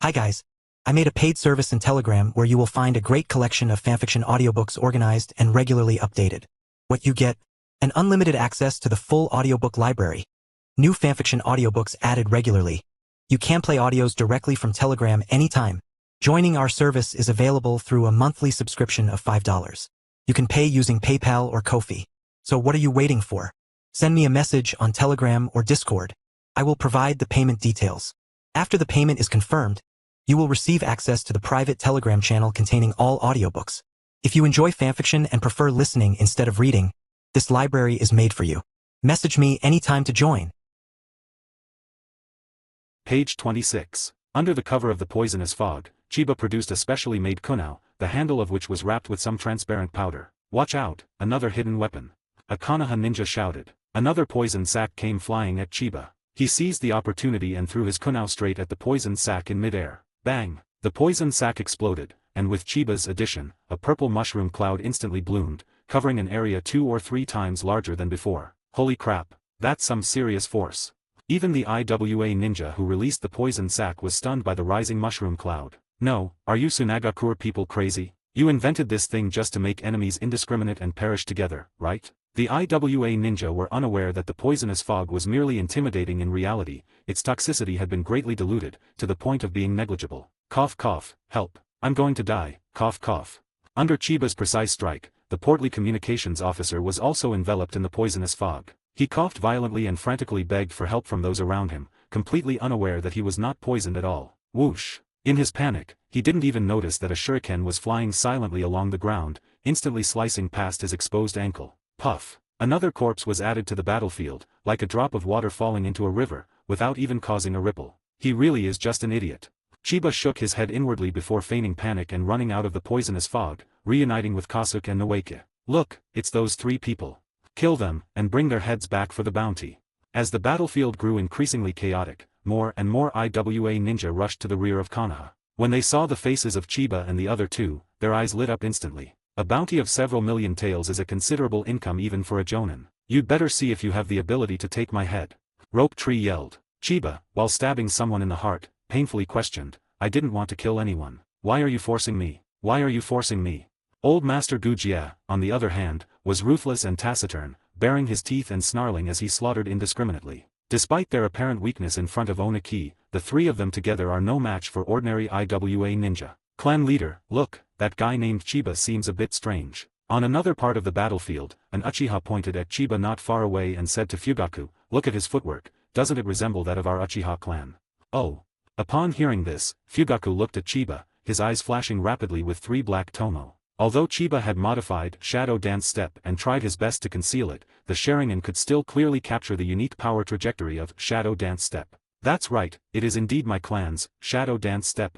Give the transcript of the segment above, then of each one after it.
Hi guys. I made a paid service in Telegram where you will find a great collection of fanfiction audiobooks organized and regularly updated. What you get? An unlimited access to the full audiobook library. New fanfiction audiobooks added regularly. You can play audios directly from Telegram anytime. Joining our service is available through a monthly subscription of $5. You can pay using PayPal or Ko-fi. So what are you waiting for? Send me a message on Telegram or Discord. I will provide the payment details. After the payment is confirmed, you will receive access to the private Telegram channel containing all audiobooks. If you enjoy fanfiction and prefer listening instead of reading, this library is made for you. Message me anytime to join. Page 26. Under the cover of the poisonous fog, Chiba produced a specially made kunao, the handle of which was wrapped with some transparent powder. Watch out, another hidden weapon. A Konoha ninja shouted. Another poison sack came flying at Chiba. He seized the opportunity and threw his kunao straight at the poison sack in midair. Bang! The poison sack exploded, and with Chiba's addition, a purple mushroom cloud instantly bloomed, covering an area 2 or 3 times larger than before. Holy crap, that's some serious force. Even the IWA ninja who released the poison sack was stunned by the rising mushroom cloud. No, are you Tsunagakure people crazy? You invented this thing just to make enemies indiscriminate and perish together, right? The IWA ninja were unaware that the poisonous fog was merely intimidating in reality. Its toxicity had been greatly diluted, to the point of being negligible. Cough cough, help, I'm going to die, cough cough. Under Chiba's precise strike, the portly communications officer was also enveloped in the poisonous fog. He coughed violently and frantically begged for help from those around him, completely unaware that he was not poisoned at all. Whoosh! In his panic, he didn't even notice that a shuriken was flying silently along the ground, instantly slicing past his exposed ankle. Puff! Another corpse was added to the battlefield, like a drop of water falling into a river, without even causing a ripple. He really is just an idiot. Chiba shook his head inwardly before feigning panic and running out of the poisonous fog, reuniting with Kasuke and Noeke. Look, it's those 3 people. Kill them, and bring their heads back for the bounty. As the battlefield grew increasingly chaotic, more and more IWA ninja rushed to the rear of Konoha. When they saw the faces of Chiba and the other 2, their eyes lit up instantly. A bounty of several million taels is a considerable income even for a jonin. You'd better see if you have the ability to take my head. Rope Tree yelled. Chiba, while stabbing someone in the heart, painfully questioned, I didn't want to kill anyone. Why are you forcing me? Why are you forcing me? Old Master Gujia, on the other hand, was ruthless and taciturn, baring his teeth and snarling as he slaughtered indiscriminately. Despite their apparent weakness in front of Oniki, the 3 of them together are no match for ordinary IWA ninja. Clan leader, look, that guy named Chiba seems a bit strange. On another part of the battlefield, an Uchiha pointed at Chiba not far away and said to Fugaku, look at his footwork, doesn't it resemble that of our Uchiha clan? Oh. Upon hearing this, Fugaku looked at Chiba, his eyes flashing rapidly with 3 black tomo. Although Chiba had modified Shadow Dance Step and tried his best to conceal it, the Sharingan could still clearly capture the unique power trajectory of Shadow Dance Step. That's right, it is indeed my clan's Shadow Dance Step.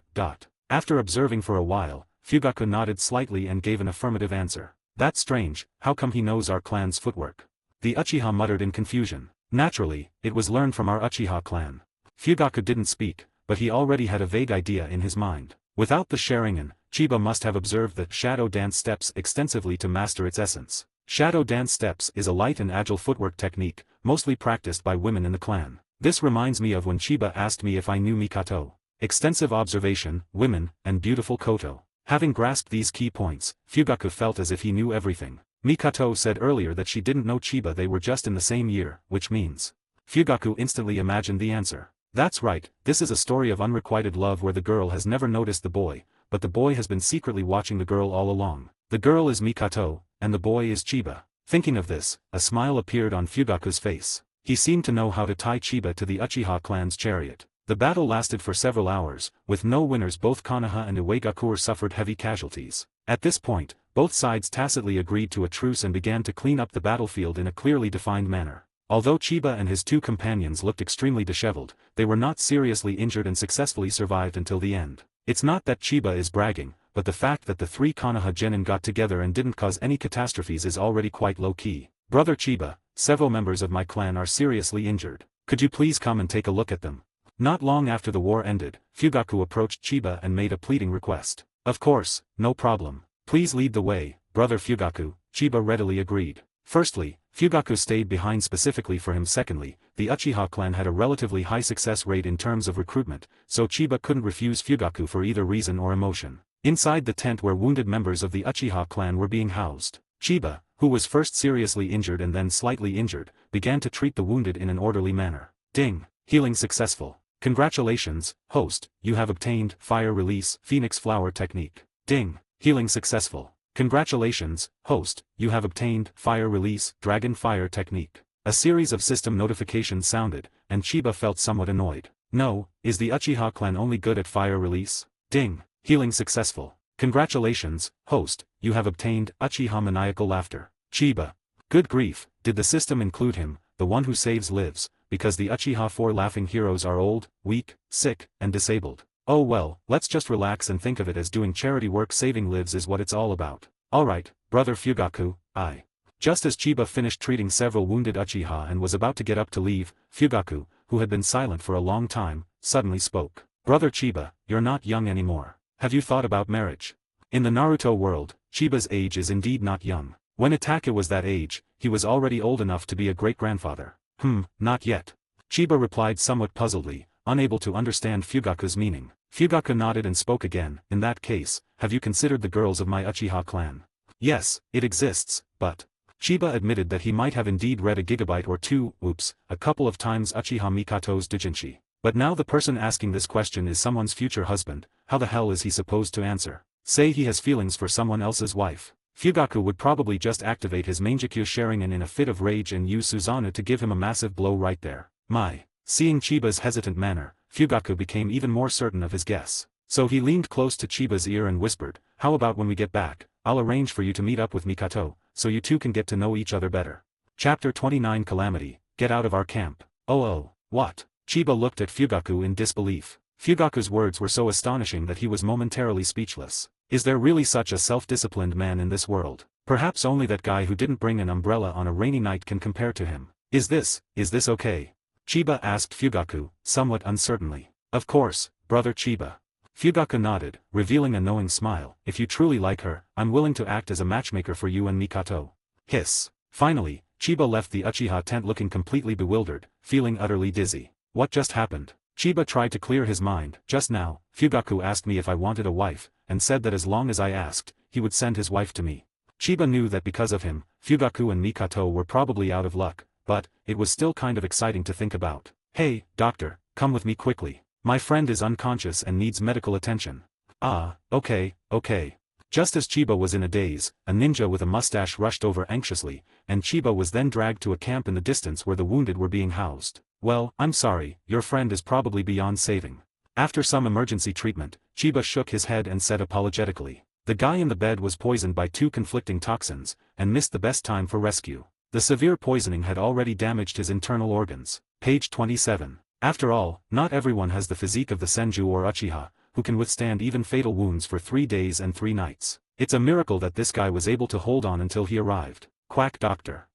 After observing for a while, Fugaku nodded slightly and gave an affirmative answer. That's strange, how come he knows our clan's footwork? The Uchiha muttered in confusion. Naturally, it was learned from our Uchiha clan. Fugaku didn't speak, but he already had a vague idea in his mind. Without the Sharingan, Chiba must have observed the Shadow Dance Steps extensively to master its essence. Shadow Dance Steps is a light and agile footwork technique, mostly practiced by women in the clan. This reminds me of when Chiba asked me if I knew Mikato. Extensive observation, women, and beautiful koto. Having grasped these key points, Fugaku felt as if he knew everything. Mikato said earlier that she didn't know Chiba, they were just in the same year, which means. Fugaku instantly imagined the answer. That's right, this is a story of unrequited love where the girl has never noticed the boy, but the boy has been secretly watching the girl all along. The girl is Mikato, and the boy is Chiba. Thinking of this, a smile appeared on Fugaku's face. He seemed to know how to tie Chiba to the Uchiha clan's chariot. The battle lasted for several hours, with no winners. Both Konoha and Uegakure suffered heavy casualties. At this point, both sides tacitly agreed to a truce and began to clean up the battlefield in a clearly defined manner. Although Chiba and his 2 companions looked extremely disheveled, they were not seriously injured and successfully survived until the end. It's not that Chiba is bragging, but the fact that the 3 Konoha genin got together and didn't cause any catastrophes is already quite low-key. Brother Chiba, several members of my clan are seriously injured. Could you please come and take a look at them? Not long after the war ended, Fugaku approached Chiba and made a pleading request. Of course, no problem. Please lead the way, brother Fugaku, Chiba readily agreed. Firstly, Fugaku stayed behind specifically for him. Secondly, the Uchiha clan had a relatively high success rate in terms of recruitment, so Chiba couldn't refuse Fugaku for either reason or emotion. Inside the tent where wounded members of the Uchiha clan were being housed, Chiba, who was first seriously injured and then slightly injured, began to treat the wounded in an orderly manner. Ding! Healing successful. Congratulations, host, you have obtained Fire Release Phoenix Flower Technique. Ding! Healing successful. Congratulations, host, you have obtained Fire Release Dragon Fire Technique. A series of system notifications sounded, and Chiba felt somewhat annoyed. No, is the Uchiha clan only good at fire release? Ding! Healing successful. Congratulations, host, you have obtained Uchiha Maniacal Laughter. Chiba. Good grief, did the system include him, the one who saves lives, because the Uchiha 4 laughing heroes are old, weak, sick, and disabled. Oh well, let's just relax and think of it as doing charity work. Saving lives is what it's all about. Alright, brother Fugaku, I. Just as Chiba finished treating several wounded Uchiha and was about to get up to leave, Fugaku, who had been silent for a long time, suddenly spoke. Brother Chiba, you're not young anymore. Have you thought about marriage? In the Naruto world, Chiba's age is indeed not young. When Itachi was that age, he was already old enough to be a great-grandfather. Not yet. Chiba replied somewhat puzzledly, unable to understand Fugaku's meaning. Fugaku nodded and spoke again. In that case, have you considered the girls of my Uchiha clan? Yes, it exists, but... Chiba admitted that he might have indeed read a gigabyte or two, a couple of times Uchiha Mikato's doujinshi. But now the person asking this question is someone's future husband. How the hell is he supposed to answer? Say he has feelings for someone else's wife. Fugaku would probably just activate his Mangekyo Sharingan in a fit of rage and use Susanoo to give him a massive blow right there. Seeing Chiba's hesitant manner, Fugaku became even more certain of his guess. So he leaned close to Chiba's ear and whispered, how about when we get back, I'll arrange for you to meet up with Mikato, so you two can get to know each other better. Chapter 29 Calamity, Get Out of Our Camp. Oh, what? Chiba looked at Fugaku in disbelief. Fugaku's words were so astonishing that he was momentarily speechless. Is there really such a self-disciplined man in this world? Perhaps only that guy who didn't bring an umbrella on a rainy night can compare to him. Is this okay? Chiba asked Fugaku, somewhat uncertainly. Of course, brother Chiba. Fugaku nodded, revealing a knowing smile. If you truly like her, I'm willing to act as a matchmaker for you and Mikato. Hiss. Finally, Chiba left the Uchiha tent looking completely bewildered, feeling utterly dizzy. What just happened? Chiba tried to clear his mind. Just now, Fugaku asked me if I wanted a wife, and said that as long as I asked, he would send his wife to me. Chiba knew that because of him, Fugaku and Mikato were probably out of luck, but it was still kind of exciting to think about. Hey, doctor, come with me quickly. My friend is unconscious and needs medical attention. Okay. Just as Chiba was in a daze, a ninja with a mustache rushed over anxiously, and Chiba was then dragged to a camp in the distance where the wounded were being housed. Well, I'm sorry, your friend is probably beyond saving. After some emergency treatment, Chiba shook his head and said apologetically. The guy in the bed was poisoned by 2 conflicting toxins, and missed the best time for rescue. The severe poisoning had already damaged his internal organs. Page 27. After all, not everyone has the physique of the Senju or Uchiha, who can withstand even fatal wounds for 3 days and 3 nights. It's a miracle that this guy was able to hold on until he arrived. Quack doctor.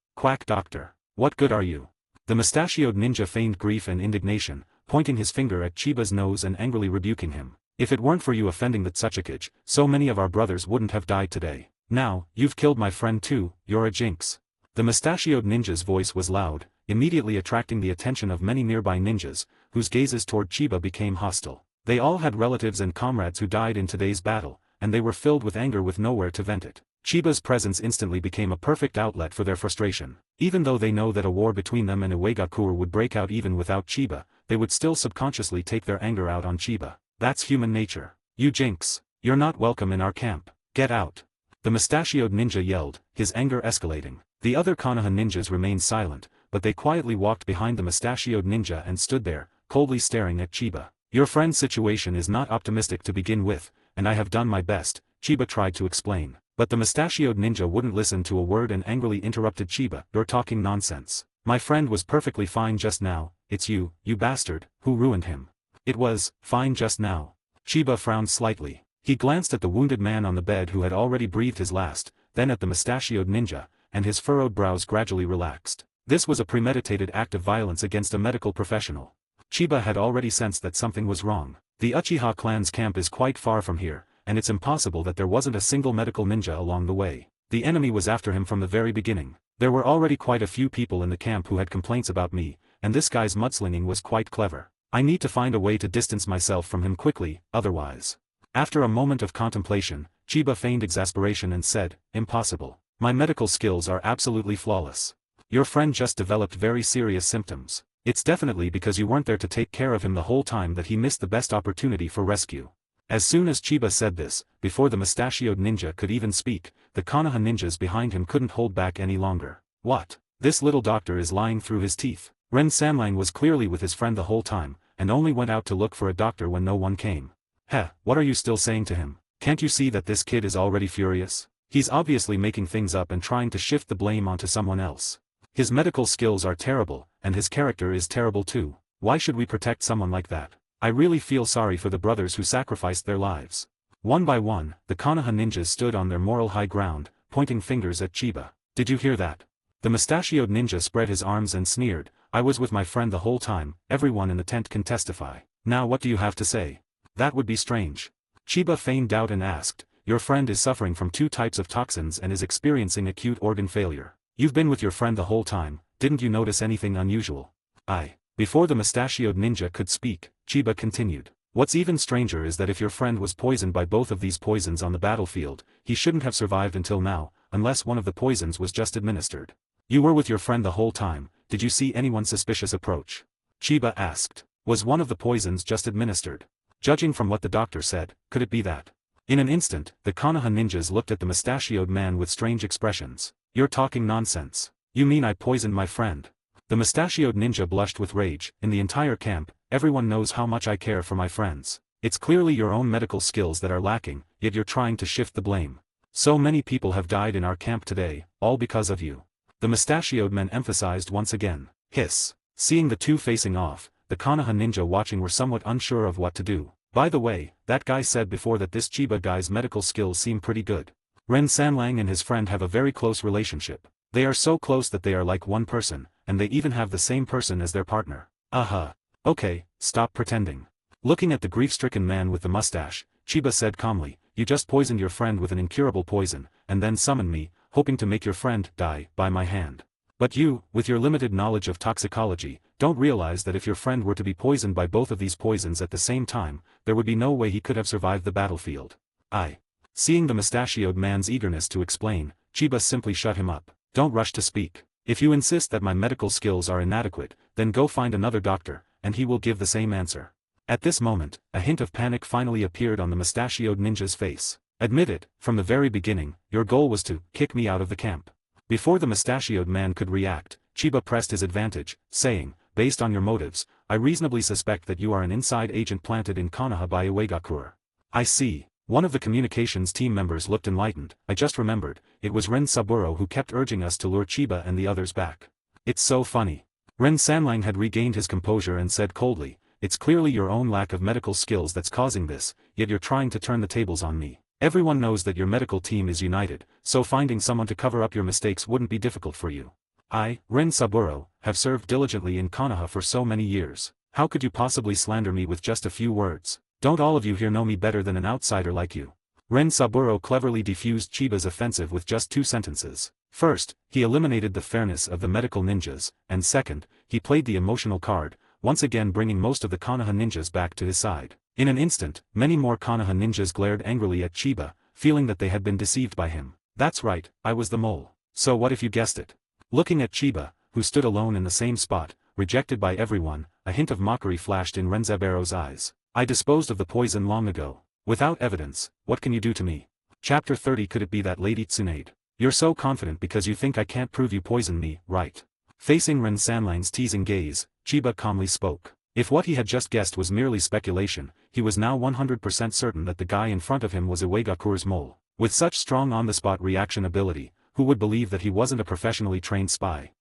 What good are you? The mustachioed ninja feigned grief and indignation, pointing his finger at Chiba's nose and angrily rebuking him. If it weren't for you offending the Tsuchikage, so many of our brothers wouldn't have died today. Now, you've killed my friend too, you're a jinx. The mustachioed ninja's voice was loud, immediately attracting the attention of many nearby ninjas, whose gazes toward Chiba became hostile. They all had relatives and comrades who died in today's battle, and they were filled with anger with nowhere to vent it. Chiba's presence instantly became a perfect outlet for their frustration. Even though they know that a war between them and Uegakure would break out even without Chiba, they would still subconsciously take their anger out on Chiba. That's human nature. You jinx. You're not welcome in our camp. Get out. The mustachioed ninja yelled, his anger escalating. The other Konoha ninjas remained silent, but they quietly walked behind the mustachioed ninja and stood there, coldly staring at Chiba. Your friend's situation is not optimistic to begin with, and I have done my best, Chiba tried to explain. But the mustachioed ninja wouldn't listen to a word and angrily interrupted Chiba. You're talking nonsense. My friend was perfectly fine just now. It's you bastard, who ruined him. It was fine just now. Chiba frowned slightly. He glanced at the wounded man on the bed who had already breathed his last, then at the mustachioed ninja, and his furrowed brows gradually relaxed. This was a premeditated act of violence against a medical professional. Chiba had already sensed that something was wrong. The Uchiha clan's camp is quite far from here, and it's impossible that there wasn't a single medical ninja along the way. The enemy was after him from the very beginning. There were already quite a few people in the camp who had complaints about me, and this guy's mudslinging was quite clever. I need to find a way to distance myself from him quickly, otherwise. After a moment of contemplation, Chiba feigned exasperation and said, "Impossible. My medical skills are absolutely flawless. Your friend just developed very serious symptoms. It's definitely because you weren't there to take care of him the whole time that he missed the best opportunity for rescue." As soon as Chiba said this, before the mustachioed ninja could even speak, the Konoha ninjas behind him couldn't hold back any longer. What? This little doctor is lying through his teeth. Ren Sanlang was clearly with his friend the whole time, and only went out to look for a doctor when no one came. Heh, what are you still saying to him? Can't you see that this kid is already furious? He's obviously making things up and trying to shift the blame onto someone else. His medical skills are terrible, and his character is terrible too. Why should we protect someone like that? I really feel sorry for the brothers who sacrificed their lives. One by one, the Konoha ninjas stood on their moral high ground, pointing fingers at Chiba. Did you hear that? The mustachioed ninja spread his arms and sneered, "I was with my friend the whole time, everyone in the tent can testify. Now what do you have to say?" "That would be strange." Chiba feigned doubt and asked, "Your friend is suffering from 2 types of toxins and is experiencing acute organ failure. You've been with your friend the whole time, didn't you notice anything unusual?" Before the mustachioed ninja could speak, Chiba continued. "What's even stranger is that if your friend was poisoned by both of these poisons on the battlefield, he shouldn't have survived until now, unless one of the poisons was just administered. You were with your friend the whole time, did you see anyone suspicious approach?" Chiba asked. "Was one of the poisons just administered? Judging from what the doctor said, could it be that?" In an instant, the Konoha ninjas looked at the mustachioed man with strange expressions. "You're talking nonsense. You mean I poisoned my friend?" The mustachioed ninja blushed with rage. "In the entire camp, everyone knows how much I care for my friends. It's clearly your own medical skills that are lacking, yet you're trying to shift the blame. So many people have died in our camp today, all because of you." The mustachioed man emphasized once again. Hiss. Seeing the two facing off, the Konoha ninja watching were somewhat unsure of what to do. "By the way, that guy said before that this Chiba guy's medical skills seem pretty good. Ren Sanlang and his friend have a very close relationship. They are so close that they are like one person, and they even have the same person as their partner." Okay, stop pretending. Looking at the grief-stricken man with the mustache, Chiba said calmly, "You just poisoned your friend with an incurable poison, and then summoned me, hoping to make your friend die by my hand. But you, with your limited knowledge of toxicology, don't realize that if your friend were to be poisoned by both of these poisons at the same time, there would be no way he could have survived the battlefield." Seeing the mustachioed man's eagerness to explain, Chiba simply shut him up. "Don't rush to speak. If you insist that my medical skills are inadequate, then go find another doctor, and he will give the same answer." At this moment, a hint of panic finally appeared on the mustachioed ninja's face. "Admit it, from the very beginning, your goal was to kick me out of the camp." Before the mustachioed man could react, Chiba pressed his advantage, saying, "Based on your motives, I reasonably suspect that you are an inside agent planted in Konoha by Uegakure." "I see." One of the communications team members looked enlightened. "I just remembered, it was Ren Saburo who kept urging us to lure Chiba and the others back. It's so funny." Ren Sanlang had regained his composure and said coldly, "It's clearly your own lack of medical skills that's causing this, yet you're trying to turn the tables on me. Everyone knows that your medical team is united, so finding someone to cover up your mistakes wouldn't be difficult for you. I, Ren Saburo, have served diligently in Konoha for so many years. How could you possibly slander me with just a few words? Don't all of you here know me better than an outsider like you?" Ren Saburo cleverly defused Chiba's offensive with just 2 sentences. First, he eliminated the fairness of the medical ninjas, and second, he played the emotional card, once again bringing most of the Konoha ninjas back to his side. In an instant, many more Konoha ninjas glared angrily at Chiba, feeling that they had been deceived by him. "That's right, I was the mole. So what if you guessed it?" Looking at Chiba, who stood alone in the same spot, rejected by everyone, a hint of mockery flashed in Renzaburo's eyes. "I disposed of the poison long ago. Without evidence, what can you do to me?" Chapter 30. Could it be that Lady Tsunade? "You're so confident because you think I can't prove you poisoned me, right?" Facing Ren Sanlang's teasing gaze, Chiba calmly spoke. If what he had just guessed was merely speculation, he was now 100% certain that the guy in front of him was Uegakure's mole. With such strong on-the-spot reaction ability, who would believe that he wasn't a professionally trained spy?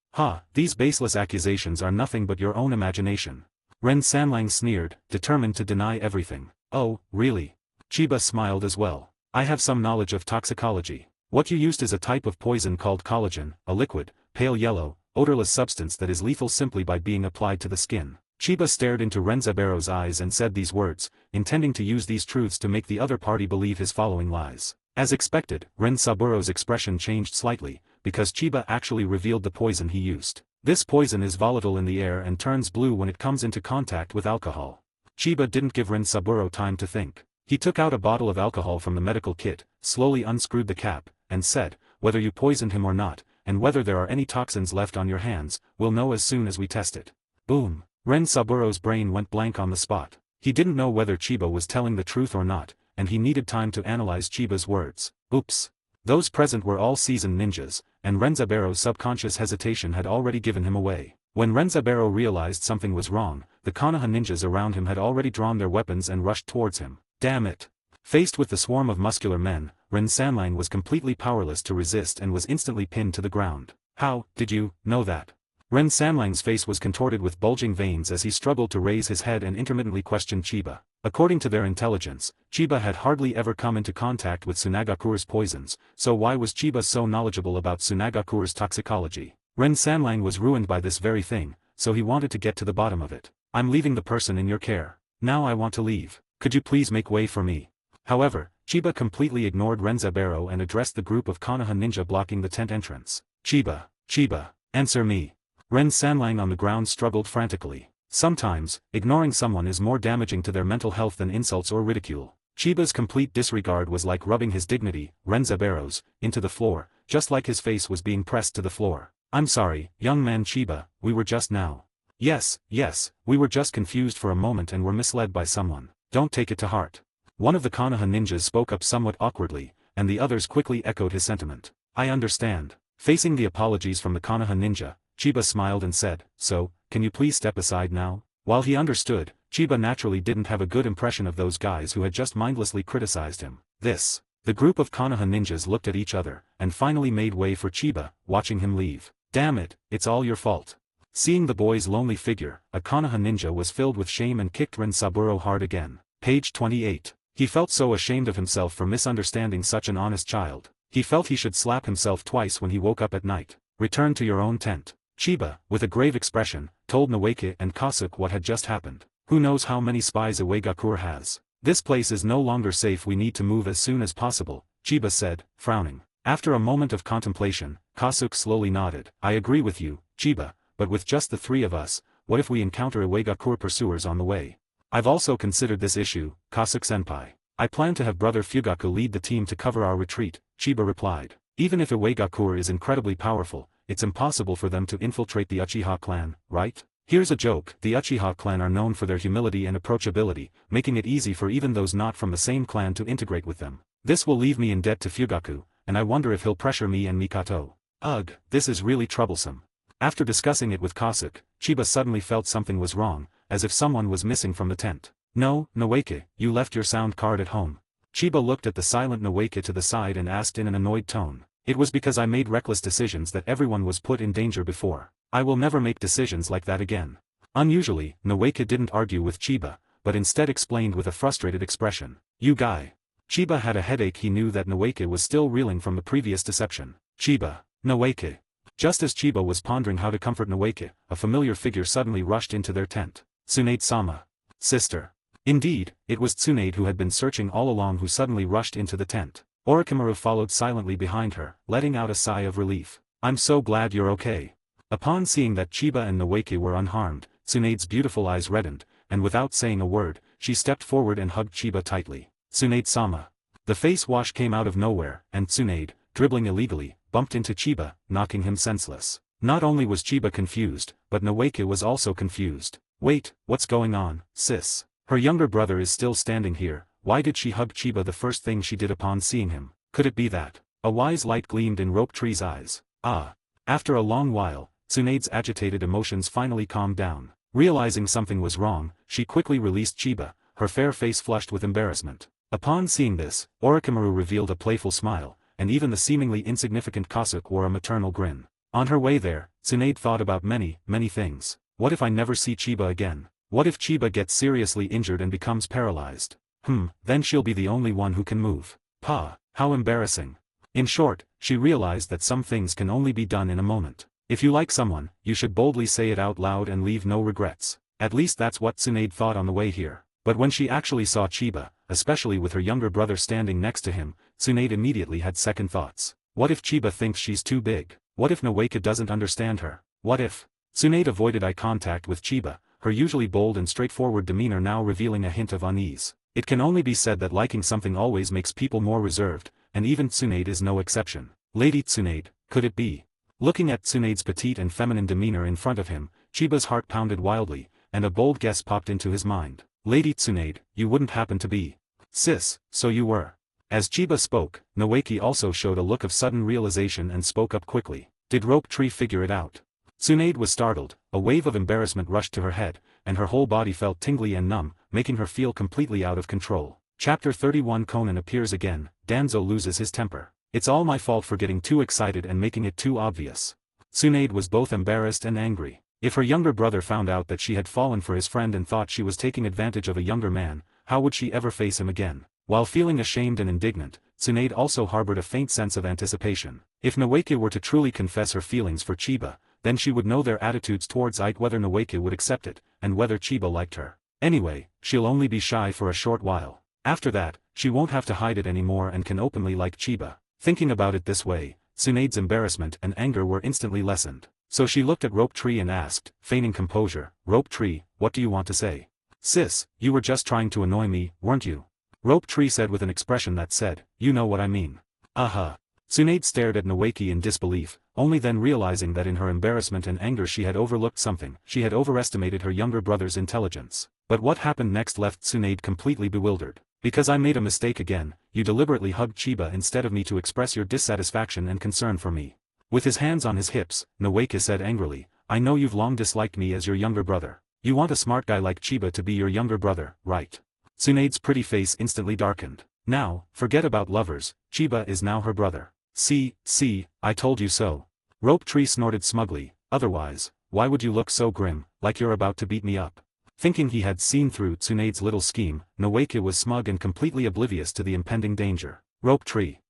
These baseless accusations are nothing but your own imagination. Ren Sanlang sneered, determined to deny everything. "Oh, really?" Chiba smiled as well. "I have some knowledge of toxicology. What you used is a type of poison called collagen, a liquid, pale yellow, odorless substance that is lethal simply by being applied to the skin." Chiba stared into Renzaburo's eyes and said these words, intending to use these truths to make the other party believe his following lies. As expected, Renzaburo's expression changed slightly, because Chiba actually revealed the poison he used. This poison is volatile in the air and turns blue when it comes into contact with alcohol. Chiba didn't give Rin Saburo time to think. He took out a bottle of alcohol from the medical kit, slowly unscrewed the cap, and said, "Whether you poisoned him or not, and whether there are any toxins left on your hands, we'll know as soon as we test it." Boom. Ren Saburo's brain went blank on the spot. He didn't know whether Chiba was telling the truth or not, and he needed time to analyze Chiba's words. Oops. Those present were all seasoned ninjas, and Renzaburo's subconscious hesitation had already given him away. When Renzaburo realized something was wrong, the Konoha ninjas around him had already drawn their weapons and rushed towards him. Damn it. Faced with the swarm of muscular men, Ren Sanlang was completely powerless to resist and was instantly pinned to the ground. "How did you know that?" Ren Sanlang's face was contorted with bulging veins as he struggled to raise his head and intermittently questioned Chiba. According to their intelligence, Chiba had hardly ever come into contact with Tsunagakure's poisons, so why was Chiba so knowledgeable about Tsunagakure's toxicology? Ren Sanlang was ruined by this very thing, so he wanted to get to the bottom of it. "I'm leaving the person in your care. Now I want to leave. Could you please make way for me?" However, Chiba completely ignored Renzaburo and addressed the group of Konoha ninja blocking the tent entrance. "Chiba, answer me." Ren Sanlang on the ground struggled frantically. Sometimes, ignoring someone is more damaging to their mental health than insults or ridicule. Chiba's complete disregard was like rubbing his dignity, Renzaburo's, into the floor, just like his face was being pressed to the floor. "I'm sorry, young man Chiba, we were just now." Yes, we were just confused for a moment and were misled by someone. Don't take it to heart." One of the Konoha ninjas spoke up somewhat awkwardly, and the others quickly echoed his sentiment. "I understand." Facing the apologies from the Konoha ninja, Chiba smiled and said, "So, can you please step aside now?" While he understood, Chiba naturally didn't have a good impression of those guys who had just mindlessly criticized him. The group of Konoha ninjas looked at each other, and finally made way for Chiba, watching him leave. "Damn it, it's all your fault." Seeing the boy's lonely figure, a Konoha ninja was filled with shame and kicked Ren Saburo hard again. Page 28. He felt so ashamed of himself for misunderstanding such an honest child. He felt he should slap himself twice when he woke up at night. "Return to your own tent." Chiba, with a grave expression, told Noeke and Kasuke what had just happened. "Who knows how many spies Uegakure has? This place is no longer safe. We need to move as soon as possible," Chiba said, frowning. After a moment of contemplation, Kasuke slowly nodded. "I agree with you, Chiba, but with just the three of us, what if we encounter Uegakure pursuers on the way?" "I've also considered this issue, Kasuke-senpai. I plan to have Brother Fugaku lead the team to cover our retreat," Chiba replied. "Even if Uegakure is incredibly powerful, it's impossible for them to infiltrate the Uchiha clan, right? Here's a joke, the Uchiha clan are known for their humility and approachability, making it easy for even those not from the same clan to integrate with them. This will leave me in debt to Fugaku, and I wonder if he'll pressure me and Mikato. Ugh, this is really troublesome." After discussing it with Kasuke, Chiba suddenly felt something was wrong, as if someone was missing from the tent. "No, Noeke, you left your sound card at home." Chiba looked at the silent Noeke to the side and asked in an annoyed tone. "It was because I made reckless decisions that everyone was put in danger before. I will never make decisions like that again." Unusually, Noeke didn't argue with Chiba, but instead explained with a frustrated expression. "You guy." Chiba had a headache. He knew that Noeke was still reeling from the previous deception. "Chiba, Noeke." Just as Chiba was pondering how to comfort Noeke, a familiar figure suddenly rushed into their tent. "Tsunade-sama. Sister." Indeed, it was Tsunade who had been searching all along who suddenly rushed into the tent. Orochimaru followed silently behind her, letting out a sigh of relief. "I'm so glad you're okay." Upon seeing that Chiba and Noeke were unharmed, Tsunade's beautiful eyes reddened, and without saying a word, she stepped forward and hugged Chiba tightly. "Tsunade-sama." The face wash came out of nowhere, and Tsunade, dribbling illegally, bumped into Chiba, knocking him senseless. Not only was Chiba confused, but Noeke was also confused. "Wait, what's going on, sis? Her younger brother is still standing here, why did she hug Chiba the first thing she did upon seeing him? Could it be that?" A wise light gleamed in Rope Tree's eyes. "Ah." After a long while, Tsunade's agitated emotions finally calmed down. Realizing something was wrong, she quickly released Chiba, her fair face flushed with embarrassment. Upon seeing this, Orochimaru revealed a playful smile, and even the seemingly insignificant Kasuke wore a maternal grin. On her way there, Tsunade thought about many things. What if I never see Chiba again? What if Chiba gets seriously injured and becomes paralyzed? Then she'll be the only one who can move. Pa, how embarrassing. In short, she realized that some things can only be done in a moment. If you like someone, you should boldly say it out loud and leave no regrets. At least that's what Tsunade thought on the way here. But when she actually saw Chiba, especially with her younger brother standing next to him, Tsunade immediately had second thoughts. What if Chiba thinks she's too big? What if Noeka doesn't understand her? What if? Tsunade avoided eye contact with Chiba, her usually bold and straightforward demeanor now revealing a hint of unease. It can only be said that liking something always makes people more reserved, and even Tsunade is no exception. Lady Tsunade, could it be? Looking at Tsunade's petite and feminine demeanor in front of him, Chiba's heart pounded wildly, and a bold guess popped into his mind. Lady Tsunade, you wouldn't happen to be. Sis, so you were. As Chiba spoke, Noeki also showed a look of sudden realization and spoke up quickly. Did Rope Tree figure it out? Tsunade was startled, a wave of embarrassment rushed to her head, and her whole body felt tingly and numb, making her feel completely out of control. Chapter 31 Conan appears again, Danzo loses his temper. It's all my fault for getting too excited and making it too obvious. Tsunade was both embarrassed and angry. If her younger brother found out that she had fallen for his friend and thought she was taking advantage of a younger man, how would she ever face him again? While feeling ashamed and indignant, Tsunade also harbored a faint sense of anticipation. If Noeki were to truly confess her feelings for Chiba, then she would know their attitudes towards it, whether Noeki would accept it, and whether Chiba liked her. Anyway, she'll only be shy for a short while. After that, she won't have to hide it anymore and can openly like Chiba. Thinking about it this way, Tsunade's embarrassment and anger were instantly lessened. So she looked at Rope Tree and asked, feigning composure, Rope Tree, what do you want to say? Sis, you were just trying to annoy me, weren't you? Rope Tree said with an expression that said, you know what I mean. Tsunade stared at Noeki in disbelief, only then realizing that in her embarrassment and anger she had overlooked something. She had overestimated her younger brother's intelligence. But what happened next left Tsunade completely bewildered. Because I made a mistake again, you deliberately hugged Chiba instead of me to express your dissatisfaction and concern for me. With his hands on his hips, Noeki said angrily, I know you've long disliked me as your younger brother. You want a smart guy like Chiba to be your younger brother, right? Tsunade's pretty face instantly darkened. Now, forget about lovers, Chiba is now her brother. See, I told you so. Rope Tree snorted smugly, otherwise, why would you look so grim, like you're about to beat me up? Thinking he had seen through Tsunade's little scheme, Noeki was smug and completely oblivious to the impending danger. Rope Tree.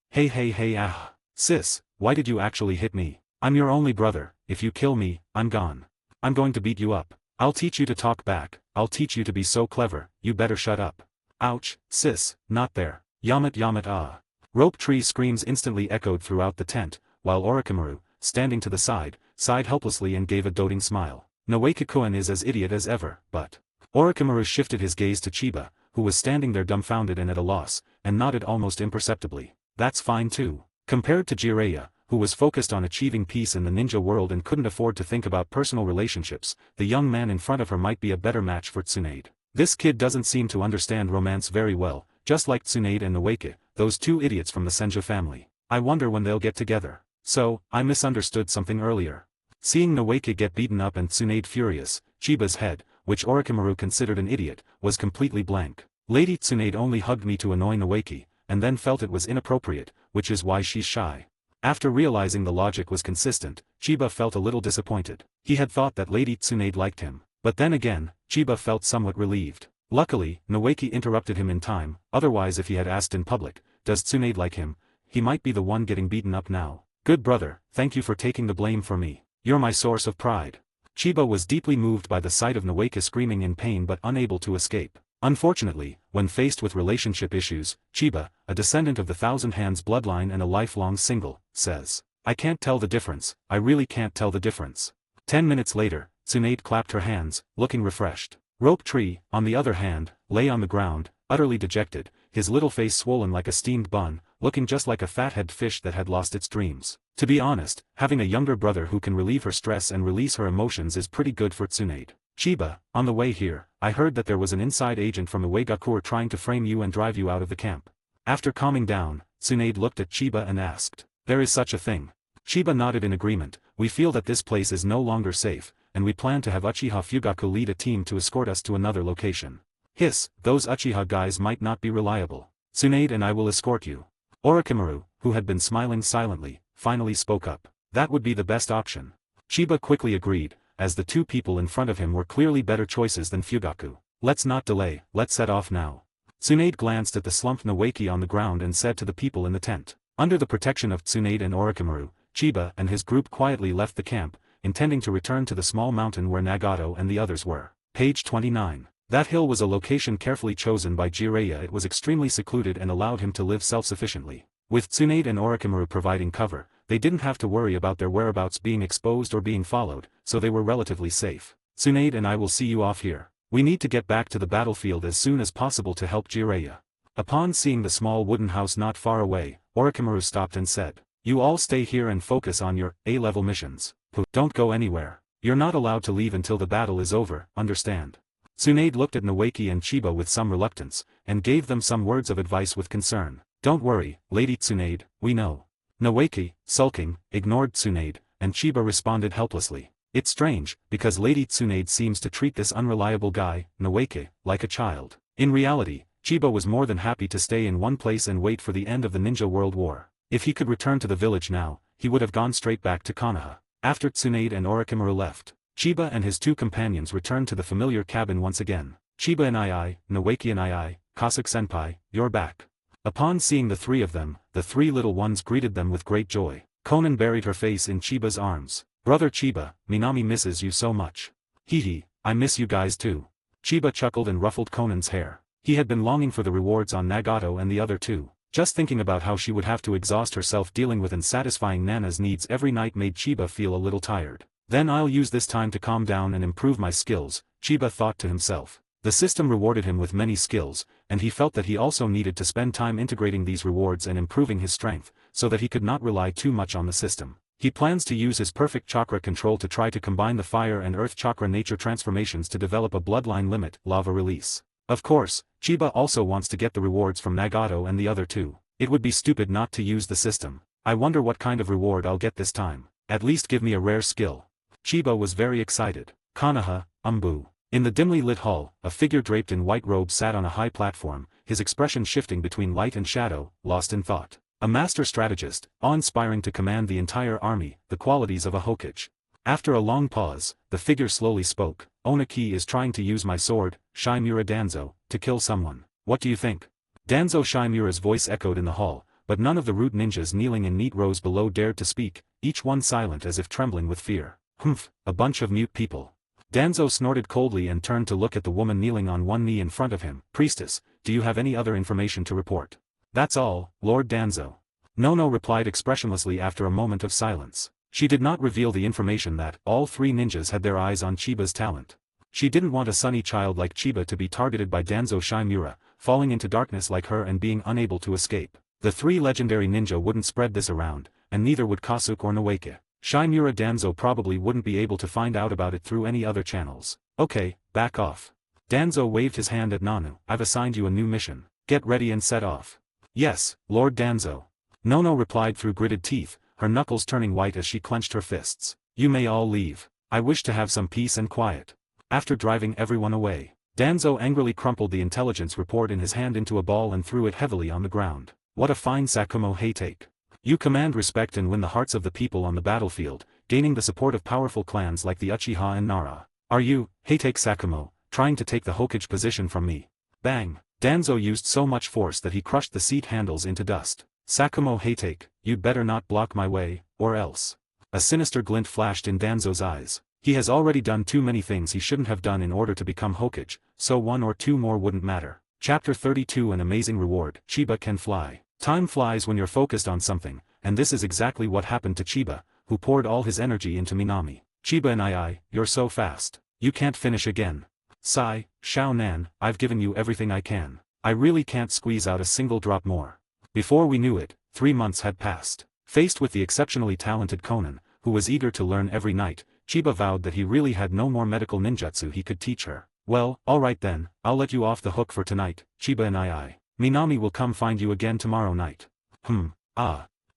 Hey, sis, why did you actually hit me? I'm your only brother, if you kill me, I'm gone. I'm going to beat you up. I'll teach you to talk back, I'll teach you to be so clever, you better shut up. Ouch, sis, not there. Yamat ah. Rope Tree screams instantly echoed throughout the tent, while Orochimaru, standing to the side, sighed helplessly and gave a doting smile. Noeki-kun is as idiot as ever, but... Orochimaru shifted his gaze to Chiba, who was standing there dumbfounded and at a loss, and nodded almost imperceptibly. That's fine too. Compared to Jiraiya, who was focused on achieving peace in the ninja world and couldn't afford to think about personal relationships, the young man in front of her might be a better match for Tsunade. This kid doesn't seem to understand romance very well, just like Tsunade and Noeki, those two idiots from the Senju family. I wonder when they'll get together. So, I misunderstood something earlier. Seeing Noeki get beaten up and Tsunade furious, Chiba's head, which Orochimaru considered an idiot, was completely blank. Lady Tsunade only hugged me to annoy Noeki, and then felt it was inappropriate, which is why she's shy. After realizing the logic was consistent, Chiba felt a little disappointed. He had thought that Lady Tsunade liked him. But then again, Chiba felt somewhat relieved. Luckily, Noeki interrupted him in time, otherwise if he had asked in public, does Tsunade like him, he might be the one getting beaten up now. Good brother, thank you for taking the blame for me. You're my source of pride. Chiba was deeply moved by the sight of Noeki screaming in pain but unable to escape. Unfortunately, when faced with relationship issues, Chiba, a descendant of the Thousand Hands bloodline and a lifelong single, says, I can't tell the difference, I really can't tell the difference. 10 minutes later, Tsunade clapped her hands, looking refreshed. Rope Tree, on the other hand, lay on the ground, utterly dejected, his little face swollen like a steamed bun, looking just like a fathead fish that had lost its dreams. To be honest, having a younger brother who can relieve her stress and release her emotions is pretty good for Tsunade. Chiba, on the way here, I heard that there was an inside agent from Uegakur trying to frame you and drive you out of the camp. After calming down, Tsunade looked at Chiba and asked, there is such a thing. Chiba nodded in agreement. We feel that this place is no longer safe, and we plan to have Uchiha Fugaku lead a team to escort us to another location. Hiss, those Uchiha guys might not be reliable. Tsunade and I will escort you. Orochimaru, who had been smiling silently, finally spoke up. That would be the best option. Chiba quickly agreed, as the two people in front of him were clearly better choices than Fugaku. Let's not delay, let's set off now. Tsunade glanced at the slumped Noeki on the ground and said to the people in the tent. Under the protection of Tsunade and Orochimaru, Chiba and his group quietly left the camp, intending to return to the small mountain where Nagato and the others were. Page 29. That hill was a location carefully chosen by Jiraiya. It was extremely secluded and allowed him to live self-sufficiently. With Tsunade and Orochimaru providing cover, they didn't have to worry about their whereabouts being exposed or being followed, so they were relatively safe. Tsunade and I will see you off here. We need to get back to the battlefield as soon as possible to help Jiraiya. Upon seeing the small wooden house not far away, Orochimaru stopped and said, "You all stay here and focus on your A-level missions. Don't go anywhere. You're not allowed to leave until the battle is over, understand?" Tsunade looked at Naoki and Chiba with some reluctance, and gave them some words of advice with concern. "Don't worry, Lady Tsunade, we know." Naoki, sulking, ignored Tsunade, and Chiba responded helplessly. "It's strange, because Lady Tsunade seems to treat this unreliable guy, Naoki, like a child." In reality, Chiba was more than happy to stay in one place and wait for the end of the Ninja World War. If he could return to the village now, he would have gone straight back to Konoha. After Tsunade and Orochimaru left, Chiba and his two companions returned to the familiar cabin once again. "Chiba and I, Naoki and I, Kasuke-senpai, you're back." Upon seeing the three of them, the three little ones greeted them with great joy. Konan buried her face in Chiba's arms. "Brother Chiba, Minami misses you so much." "Hee, I miss you guys too." Chiba chuckled and ruffled Konan's hair. He had been longing for the rewards on Nagato and the other two. Just thinking about how she would have to exhaust herself dealing with and satisfying Nana's needs every night made Chiba feel a little tired. "Then I'll use this time to calm down and improve my skills," Chiba thought to himself. The system rewarded him with many skills, and he felt that he also needed to spend time integrating these rewards and improving his strength, so that he could not rely too much on the system. He plans to use his perfect chakra control to try to combine the fire and earth chakra nature transformations to develop a bloodline limit, lava release. Of course, Chiba also wants to get the rewards from Nagato and the other two. It would be stupid not to use the system. I wonder what kind of reward I'll get this time. At least give me a rare skill. Chiba was very excited. Konoha, Umbu. In the dimly lit hall, a figure draped in white robes sat on a high platform, his expression shifting between light and shadow, lost in thought. A master strategist, awe-inspiring to command the entire army, the qualities of a Hokage. After a long pause, the figure slowly spoke. "Oniki is trying to use my sword, Shimura Danzo, to kill someone. What do you think?" Danzo Shimura's voice echoed in the hall, but none of the root ninjas kneeling in neat rows below dared to speak, each one silent as if trembling with fear. "Humph, a bunch of mute people." Danzo snorted coldly and turned to look at the woman kneeling on one knee in front of him. "Priestess, do you have any other information to report?" "That's all, Lord Danzo." Nono replied expressionlessly after a moment of silence. She did not reveal the information that all three ninjas had their eyes on Chiba's talent. She didn't want a sunny child like Chiba to be targeted by Danzo Shimura, falling into darkness like her and being unable to escape. The three legendary ninja wouldn't spread this around, and neither would Kasuke or Naoki. Shimura Danzo probably wouldn't be able to find out about it through any other channels. "Okay, back off." Danzo waved his hand at Nanu. "I've assigned you a new mission. Get ready and set off." "Yes, Lord Danzo." Nono replied through gritted teeth, her knuckles turning white as she clenched her fists. "You may all leave. I wish to have some peace and quiet." After driving everyone away, Danzo angrily crumpled the intelligence report in his hand into a ball and threw it heavily on the ground. "What a fine Sakumo Heitake. You command respect and win the hearts of the people on the battlefield, gaining the support of powerful clans like the Uchiha and Nara. Are you, Heitake Sakumo, trying to take the Hokage position from me?" Bang! Danzo used so much force that he crushed the seat handles into dust. "Sakumo Heitake, you'd better not block my way, or else." A sinister glint flashed in Danzo's eyes. He has already done too many things he shouldn't have done in order to become Hokage, so one or two more wouldn't matter. Chapter 32 An amazing reward. Chiba can fly. Time flies when you're focused on something, and this is exactly what happened to Chiba, who poured all his energy into Minami. "Chiba and you're so fast. You can't finish again." "Sigh, Shao Nan, I've given you everything I can. I really can't squeeze out a single drop more." Before we knew it, 3 months had passed. Faced with the exceptionally talented Konan, who was eager to learn every night, Chiba vowed that he really had no more medical ninjutsu he could teach her. "Well, alright then, I'll let you off the hook for tonight, Chiba and Minami will come find you again tomorrow night."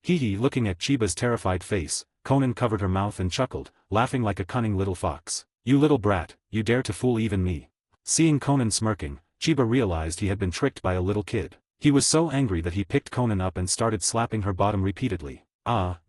Hee looking at Chiba's terrified face, Konan covered her mouth and chuckled, laughing like a cunning little fox. "You little brat, you dare to fool even me." Seeing Konan smirking, Chiba realized he had been tricked by a little kid. He was so angry that he picked Konan up and started slapping her bottom repeatedly.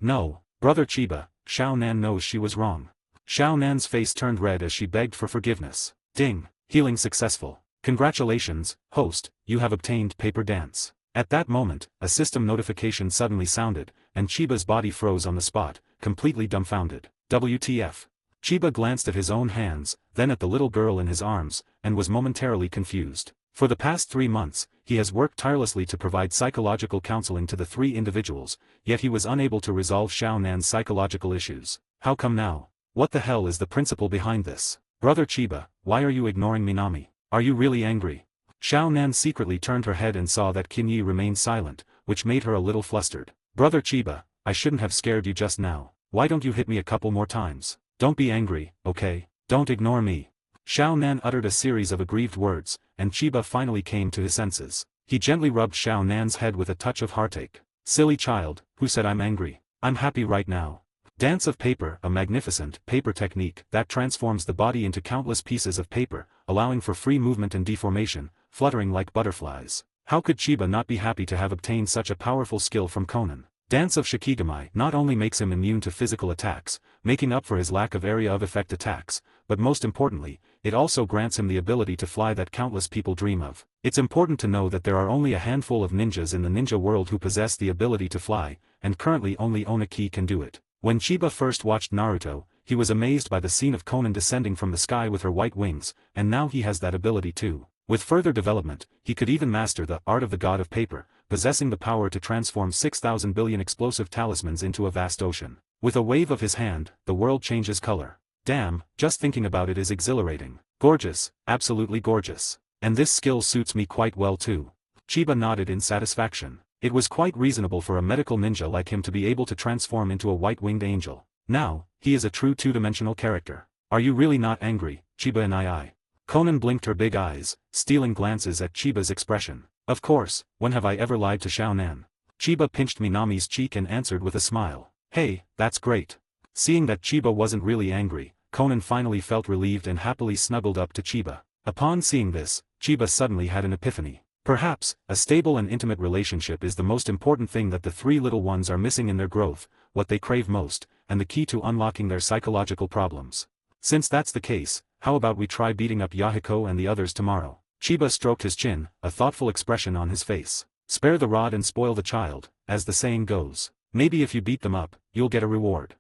No, brother Chiba, Shao Nan knows she was wrong." Shao Nan's face turned red as she begged for forgiveness. Ding, healing successful. "Congratulations, host, you have obtained paper dance." At that moment, a system notification suddenly sounded, and Chiba's body froze on the spot, completely dumbfounded. WTF? Chiba glanced at his own hands, then at the little girl in his arms, and was momentarily confused. For the past 3 months, he has worked tirelessly to provide psychological counseling to the three individuals, yet he was unable to resolve Xiao Nan's psychological issues. How come now? What the hell is the principle behind this? Brother Chiba, why are you ignoring Minami? Are you really angry? Xiao Nan secretly turned her head and saw that Qin Yi remained silent, which made her a little flustered. Brother Chiba, I shouldn't have scared you just now. Why don't you hit me a couple more times? Don't be angry, okay? Don't ignore me. Xiao Nan uttered a series of aggrieved words, and Chiba finally came to his senses. He gently rubbed Xiao Nan's head with a touch of heartache. Silly child, who said I'm angry? I'm happy right now. Dance of paper, a magnificent paper technique that transforms the body into countless pieces of paper, allowing for free movement and deformation, fluttering like butterflies. How could Chiba not be happy to have obtained such a powerful skill from Conan? Dance of Shikigami not only makes him immune to physical attacks, making up for his lack of area of effect attacks, but most importantly, it also grants him the ability to fly that countless people dream of. It's important to know that there are only a handful of ninjas in the ninja world who possess the ability to fly, and currently only Onaki can do it. When Chiba first watched Naruto, he was amazed by the scene of Conan descending from the sky with her white wings, and now he has that ability too. With further development, he could even master the art of the god of paper, possessing the power to transform 6,000 billion explosive talismans into a vast ocean. With a wave of his hand, the world changes color. Damn, just thinking about it is exhilarating. Gorgeous, absolutely gorgeous. And this skill suits me quite well too. Chiba nodded in satisfaction. It was quite reasonable for a medical ninja like him to be able to transform into a white-winged angel. Now, he is a true two-dimensional character. Are you really not angry, Chiba and I? Conan blinked her big eyes, stealing glances at Chiba's expression. Of course, when have I ever lied to Xiao Nan? Chiba pinched Minami's cheek and answered with a smile. Hey, that's great. Seeing that Chiba wasn't really angry, Conan finally felt relieved and happily snuggled up to Chiba. Upon seeing this, Chiba suddenly had an epiphany. Perhaps, a stable and intimate relationship is the most important thing that the three little ones are missing in their growth, what they crave most, and the key to unlocking their psychological problems. Since that's the case, how about we try beating up Yahiko and the others tomorrow? Chiba stroked his chin, a thoughtful expression on his face. Spare the rod and spoil the child, as the saying goes. Maybe if you beat them up, you'll get a reward.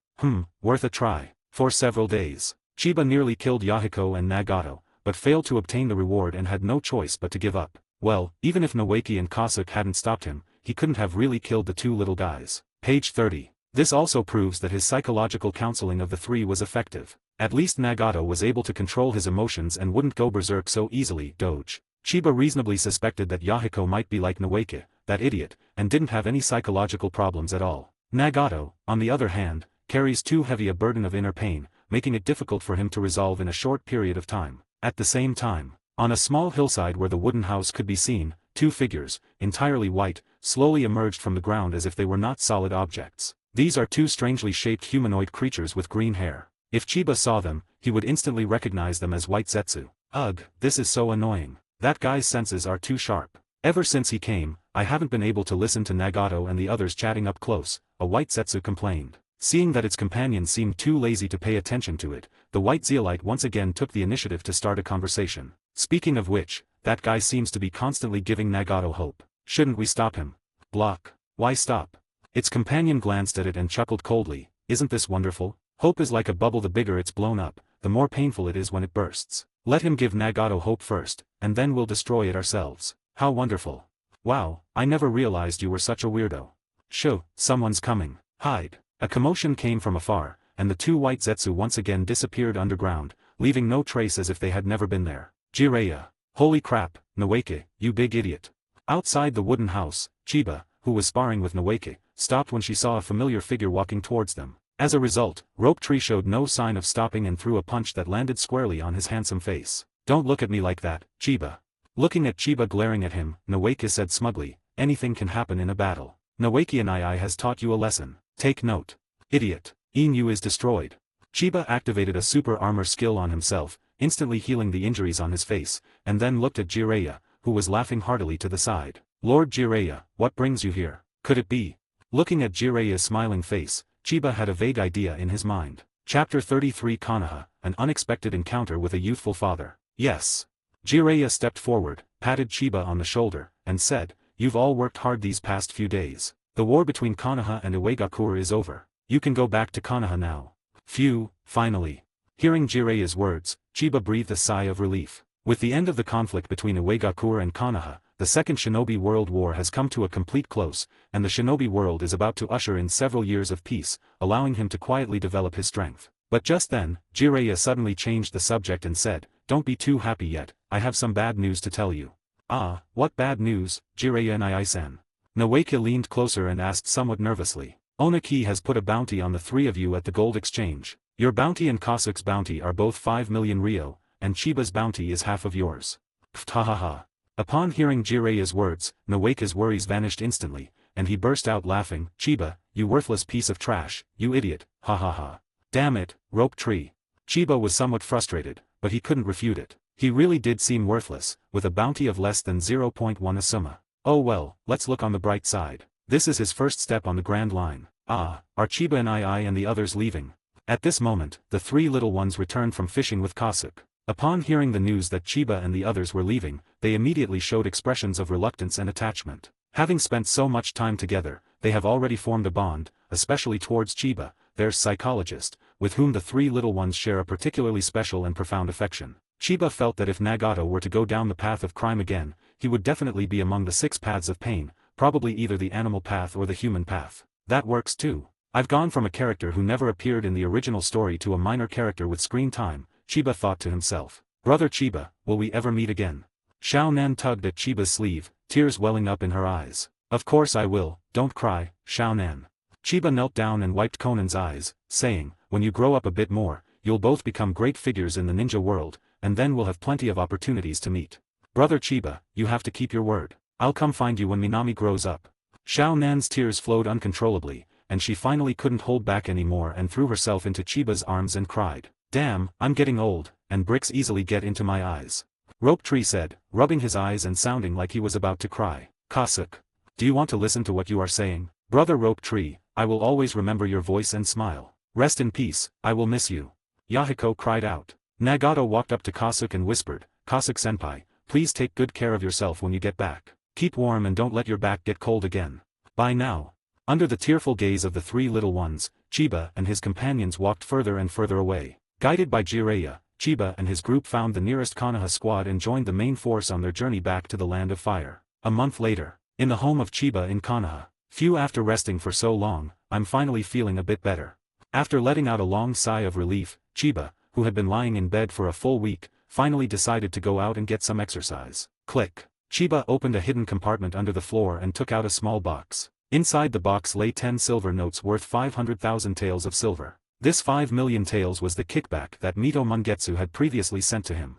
Worth a try. For several days, Chiba nearly killed Yahiko and Nagato, but failed to obtain the reward and had no choice but to give up. Well, even if Noeki and Kasuke hadn't stopped him, he couldn't have really killed the two little guys. Page 30. This also proves that his psychological counseling of the three was effective. At least Nagato was able to control his emotions and wouldn't go berserk so easily. Doge. Chiba reasonably suspected that Yahiko might be like Noeki, that idiot, and didn't have any psychological problems at all. Nagato, on the other hand, carries too heavy a burden of inner pain, making it difficult for him to resolve in a short period of time. At the same time, on a small hillside where the wooden house could be seen, two figures, entirely white, slowly emerged from the ground as if they were not solid objects. These are two strangely shaped humanoid creatures with green hair. If Chiba saw them, he would instantly recognize them as white Zetsu. Ugh, this is so annoying. That guy's senses are too sharp. Ever since he came, I haven't been able to listen to Nagato and the others chatting up close, a white Zetsu complained. Seeing that its companion seemed too lazy to pay attention to it, the white zeolite once again took the initiative to start a conversation. Speaking of which, that guy seems to be constantly giving Nagato hope. Shouldn't we stop him? Block. Why stop? Its companion glanced at it and chuckled coldly. Isn't this wonderful? Hope is like a bubble. The bigger it's blown up, the more painful it is when it bursts. Let him give Nagato hope first, and then we'll destroy it ourselves. How wonderful. Wow, I never realized you were such a weirdo. Shoo, someone's coming. Hide. A commotion came from afar, and the two white Zetsu once again disappeared underground, leaving no trace as if they had never been there. Jiraiya. Holy crap, Noeki, you big idiot. Outside the wooden house, Chiba, who was sparring with Noeki, stopped when she saw a familiar figure walking towards them. As a result, Rope Tree showed no sign of stopping and threw a punch that landed squarely on his handsome face. Don't look at me like that, Chiba. Looking at Chiba glaring at him, Noeki said smugly, anything can happen in a battle. Noeki and I has taught you a lesson. Take note. Idiot. Inu is destroyed. Chiba activated a super armor skill on himself, instantly healing the injuries on his face, and then looked at Jiraiya, who was laughing heartily to the side. Lord Jiraiya, what brings you here? Could it be? Looking at Jiraiya's smiling face, Chiba had a vague idea in his mind. Chapter 33 Konoha, an unexpected encounter with a youthful father. Yes. Jiraiya stepped forward, patted Chiba on the shoulder, and said, you've all worked hard these past few days. The war between Konoha and Uegakure is over. You can go back to Konoha now. Phew, finally. Hearing Jiraiya's words, Chiba breathed a sigh of relief. With the end of the conflict between Uegakure and Konoha, the Second Shinobi World War has come to a complete close, and the shinobi world is about to usher in several years of peace, allowing him to quietly develop his strength. But just then, Jiraiya suddenly changed the subject and said, "Don't be too happy yet, I have some bad news to tell you." "Ah, what bad news, Jiraiya Nai-san?" Nawaka leaned closer and asked somewhat nervously. "Oniki has put a bounty on the three of you at the gold exchange. Your bounty and Kasuke's bounty are both 5 million ryo, and Chiba's bounty is half of yours." Pfft. Upon hearing Jiraiya's words, Nawaka's worries vanished instantly, and he burst out laughing. "Chiba, you worthless piece of trash, you idiot, ha ha ha. Damn it, rope tree." Chiba was somewhat frustrated, but he couldn't refute it. He really did seem worthless, with a bounty of less than 0.1 asuma. Oh well, let's look on the bright side. This is his first step on the grand line. Ah, are Chiba and I and the others leaving? At this moment, the three little ones returned from fishing with Kasuke. Upon hearing the news that Chiba and the others were leaving, they immediately showed expressions of reluctance and attachment. Having spent so much time together, they have already formed a bond, especially towards Chiba, their psychologist, with whom the three little ones share a particularly special and profound affection. Chiba felt that if Nagato were to go down the path of crime again, he would definitely be among the 6 paths of pain, probably either the animal path or the human path. That works too. I've gone from a character who never appeared in the original story to a minor character with screen time, Chiba thought to himself. Brother Chiba, will we ever meet again? Xiao Nan tugged at Chiba's sleeve, tears welling up in her eyes. Of course I will, don't cry, Xiao Nan. Chiba knelt down and wiped Conan's eyes, saying, when you grow up a bit more, you'll both become great figures in the ninja world, and then we'll have plenty of opportunities to meet. Brother Chiba, you have to keep your word. I'll come find you when Minami grows up. Xiao Nan's tears flowed uncontrollably, and she finally couldn't hold back anymore and threw herself into Chiba's arms and cried. Damn, I'm getting old, and bricks easily get into my eyes. Rope Tree said, rubbing his eyes and sounding like he was about to cry. Kasuke. Do you want to listen to what you are saying? Brother Rope Tree, I will always remember your voice and smile. Rest in peace, I will miss you. Yahiko cried out. Nagato walked up to Kasuke and whispered, Kasuke-senpai, please take good care of yourself when you get back. Keep warm and don't let your back get cold again. Bye now. Under the tearful gaze of the three little ones, Chiba and his companions walked further and further away. Guided by Jiraiya, Chiba and his group found the nearest Konoha squad and joined the main force on their journey back to the Land of Fire. A month later, in the home of Chiba in Konoha. Phew, after resting for so long, I'm finally feeling a bit better. After letting out a long sigh of relief, Chiba, who had been lying in bed for a full week, finally decided to go out and get some exercise. Click. Chiba opened a hidden compartment under the floor and took out a small box. Inside the box lay 10 silver notes worth 500,000 taels of silver. This 5 million taels was the kickback that Mito Mangetsu had previously sent to him.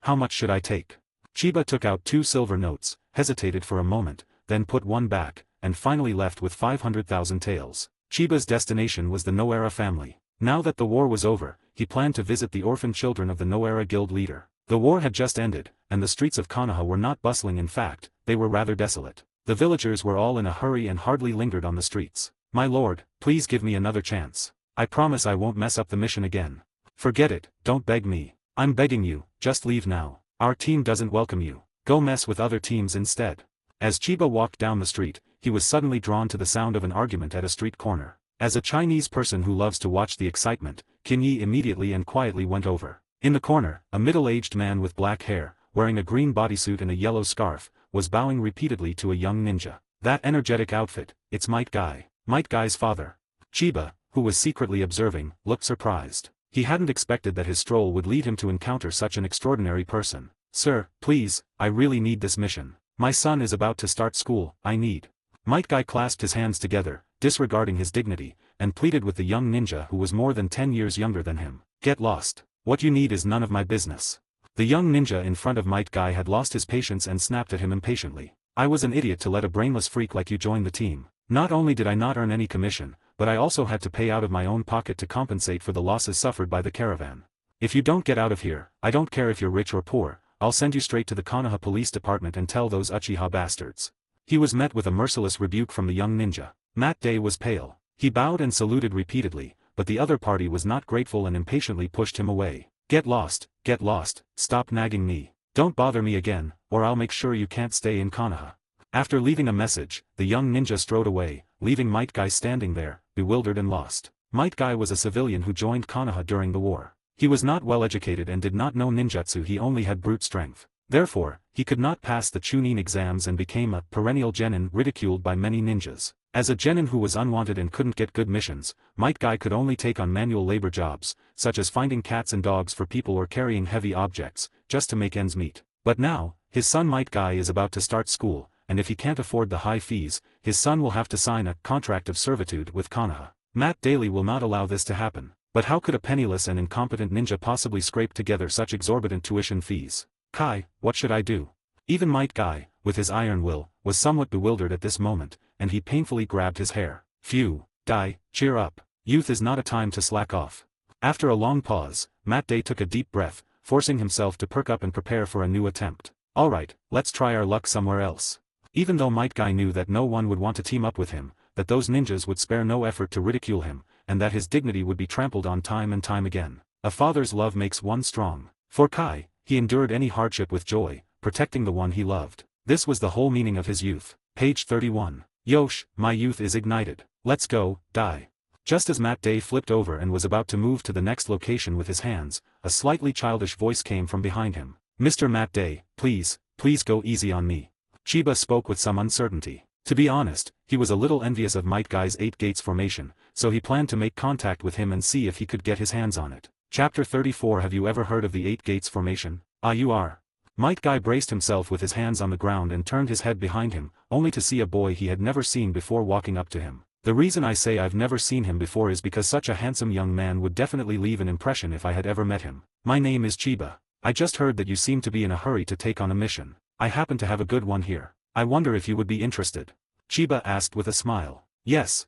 How much should I take? Chiba took out 2 silver notes, hesitated for a moment, then put one back, and finally left with 500,000 taels. Chiba's destination was the Noera family. Now that the war was over, he planned to visit the orphan children of the Noera guild leader. The war had just ended, and the streets of Konoha were not bustling. In fact, they were rather desolate. The villagers were all in a hurry and hardly lingered on the streets. My lord, please give me another chance. I promise I won't mess up the mission again. Forget it, don't beg me. I'm begging you, just leave now. Our team doesn't welcome you. Go mess with other teams instead. As Chiba walked down the street, he was suddenly drawn to the sound of an argument at a street corner. As a Chinese person who loves to watch the excitement, Qin Yi immediately and quietly went over. In the corner, a middle-aged man with black hair, wearing a green bodysuit and a yellow scarf, was bowing repeatedly to a young ninja. That energetic outfit, it's Might Guy. Might Guy's father. Chiba, who was secretly observing, looked surprised. He hadn't expected that his stroll would lead him to encounter such an extraordinary person. Sir, please, I really need this mission. My son is about to start school, I need. Might Guy clasped his hands together, disregarding his dignity, and pleaded with the young ninja who was more than 10 years younger than him. Get lost. What you need is none of my business. The young ninja in front of Might Guy had lost his patience and snapped at him impatiently. I was an idiot to let a brainless freak like you join the team. Not only did I not earn any commission, but I also had to pay out of my own pocket to compensate for the losses suffered by the caravan. If you don't get out of here, I don't care if you're rich or poor, I'll send you straight to the Konoha police department and tell those Uchiha bastards. He was met with a merciless rebuke from the young ninja. Matt Day was pale. He bowed and saluted repeatedly, but the other party was not grateful and impatiently pushed him away. Get lost, stop nagging me. Don't bother me again, or I'll make sure you can't stay in Konoha. After leaving a message, the young ninja strode away, leaving Might Guy standing there, bewildered and lost. Might Guy was a civilian who joined Konoha during the war. He was not well educated and did not know ninjutsu, he only had brute strength. Therefore, he could not pass the Chunin exams and became a perennial genin ridiculed by many ninjas. As a genin who was unwanted and couldn't get good missions, Might Guy could only take on manual labor jobs, such as finding cats and dogs for people or carrying heavy objects, just to make ends meet. But now, his son Might Guy is about to start school, and if he can't afford the high fees, his son will have to sign a contract of servitude with Konoha. Matt Daly will not allow this to happen. But how could a penniless and incompetent ninja possibly scrape together such exorbitant tuition fees? Kai, what should I do? Even Might Guy, with his iron will, was somewhat bewildered at this moment, and he painfully grabbed his hair. Phew, Guy, cheer up. Youth is not a time to slack off. After a long pause, Matt Day took a deep breath, forcing himself to perk up and prepare for a new attempt. Alright, let's try our luck somewhere else. Even though Might Guy knew that no one would want to team up with him, that those ninjas would spare no effort to ridicule him, and that his dignity would be trampled on time and time again. A father's love makes one strong. For Kai, he endured any hardship with joy, protecting the one he loved. This was the whole meaning of his youth. Page 31. Yosh, my youth is ignited. Let's go, die. Just as Matt Day flipped over and was about to move to the next location with his hands, a slightly childish voice came from behind him. Mr. Matt Day, please go easy on me. Chiba spoke with some uncertainty. To be honest, he was a little envious of Might Guy's 8 Gates formation, so he planned to make contact with him and see if he could get his hands on it. Chapter 34. Have you ever heard of the 8 Gates formation? Ah, you are. Might Guy braced himself with his hands on the ground and turned his head behind him, only to see a boy he had never seen before walking up to him. The reason I say I've never seen him before is because such a handsome young man would definitely leave an impression if I had ever met him. My name is Chiba. I just heard that you seem to be in a hurry to take on a mission. I happen to have a good one here. I wonder if you would be interested. Chiba asked with a smile. Yes,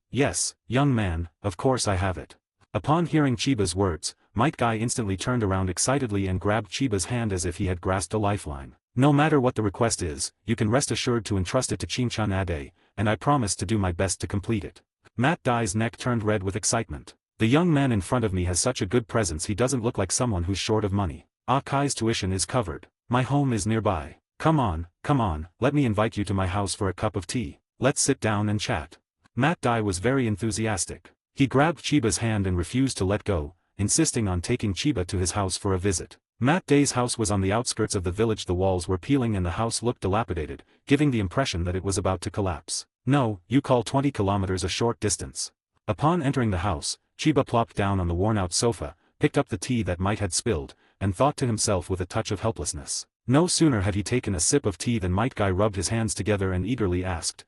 young man, of course I have it. Upon hearing Chiba's words, Might Guy instantly turned around excitedly and grabbed Chiba's hand as if he had grasped a lifeline. No matter what the request is, you can rest assured to entrust it to Chinchan Ade, and I promise to do my best to complete it. Matt Dai's neck turned red with excitement. The young man in front of me has such a good presence, he doesn't look like someone who's short of money. Ah, Kai's tuition is covered. My home is nearby. Come on, let me invite you to my house for a cup of tea. Let's sit down and chat. Matt Dai was very enthusiastic. He grabbed Chiba's hand and refused to let go, insisting on taking Chiba to his house for a visit. Matt Dai's house was on the outskirts of the village. The walls were peeling and the house looked dilapidated, giving the impression that it was about to collapse. No, you call 20 kilometers a short distance. Upon entering the house, Chiba plopped down on the worn-out sofa, picked up the tea that Might had spilled, and thought to himself with a touch of helplessness. No sooner had he taken a sip of tea than Might Guy rubbed his hands together and eagerly asked,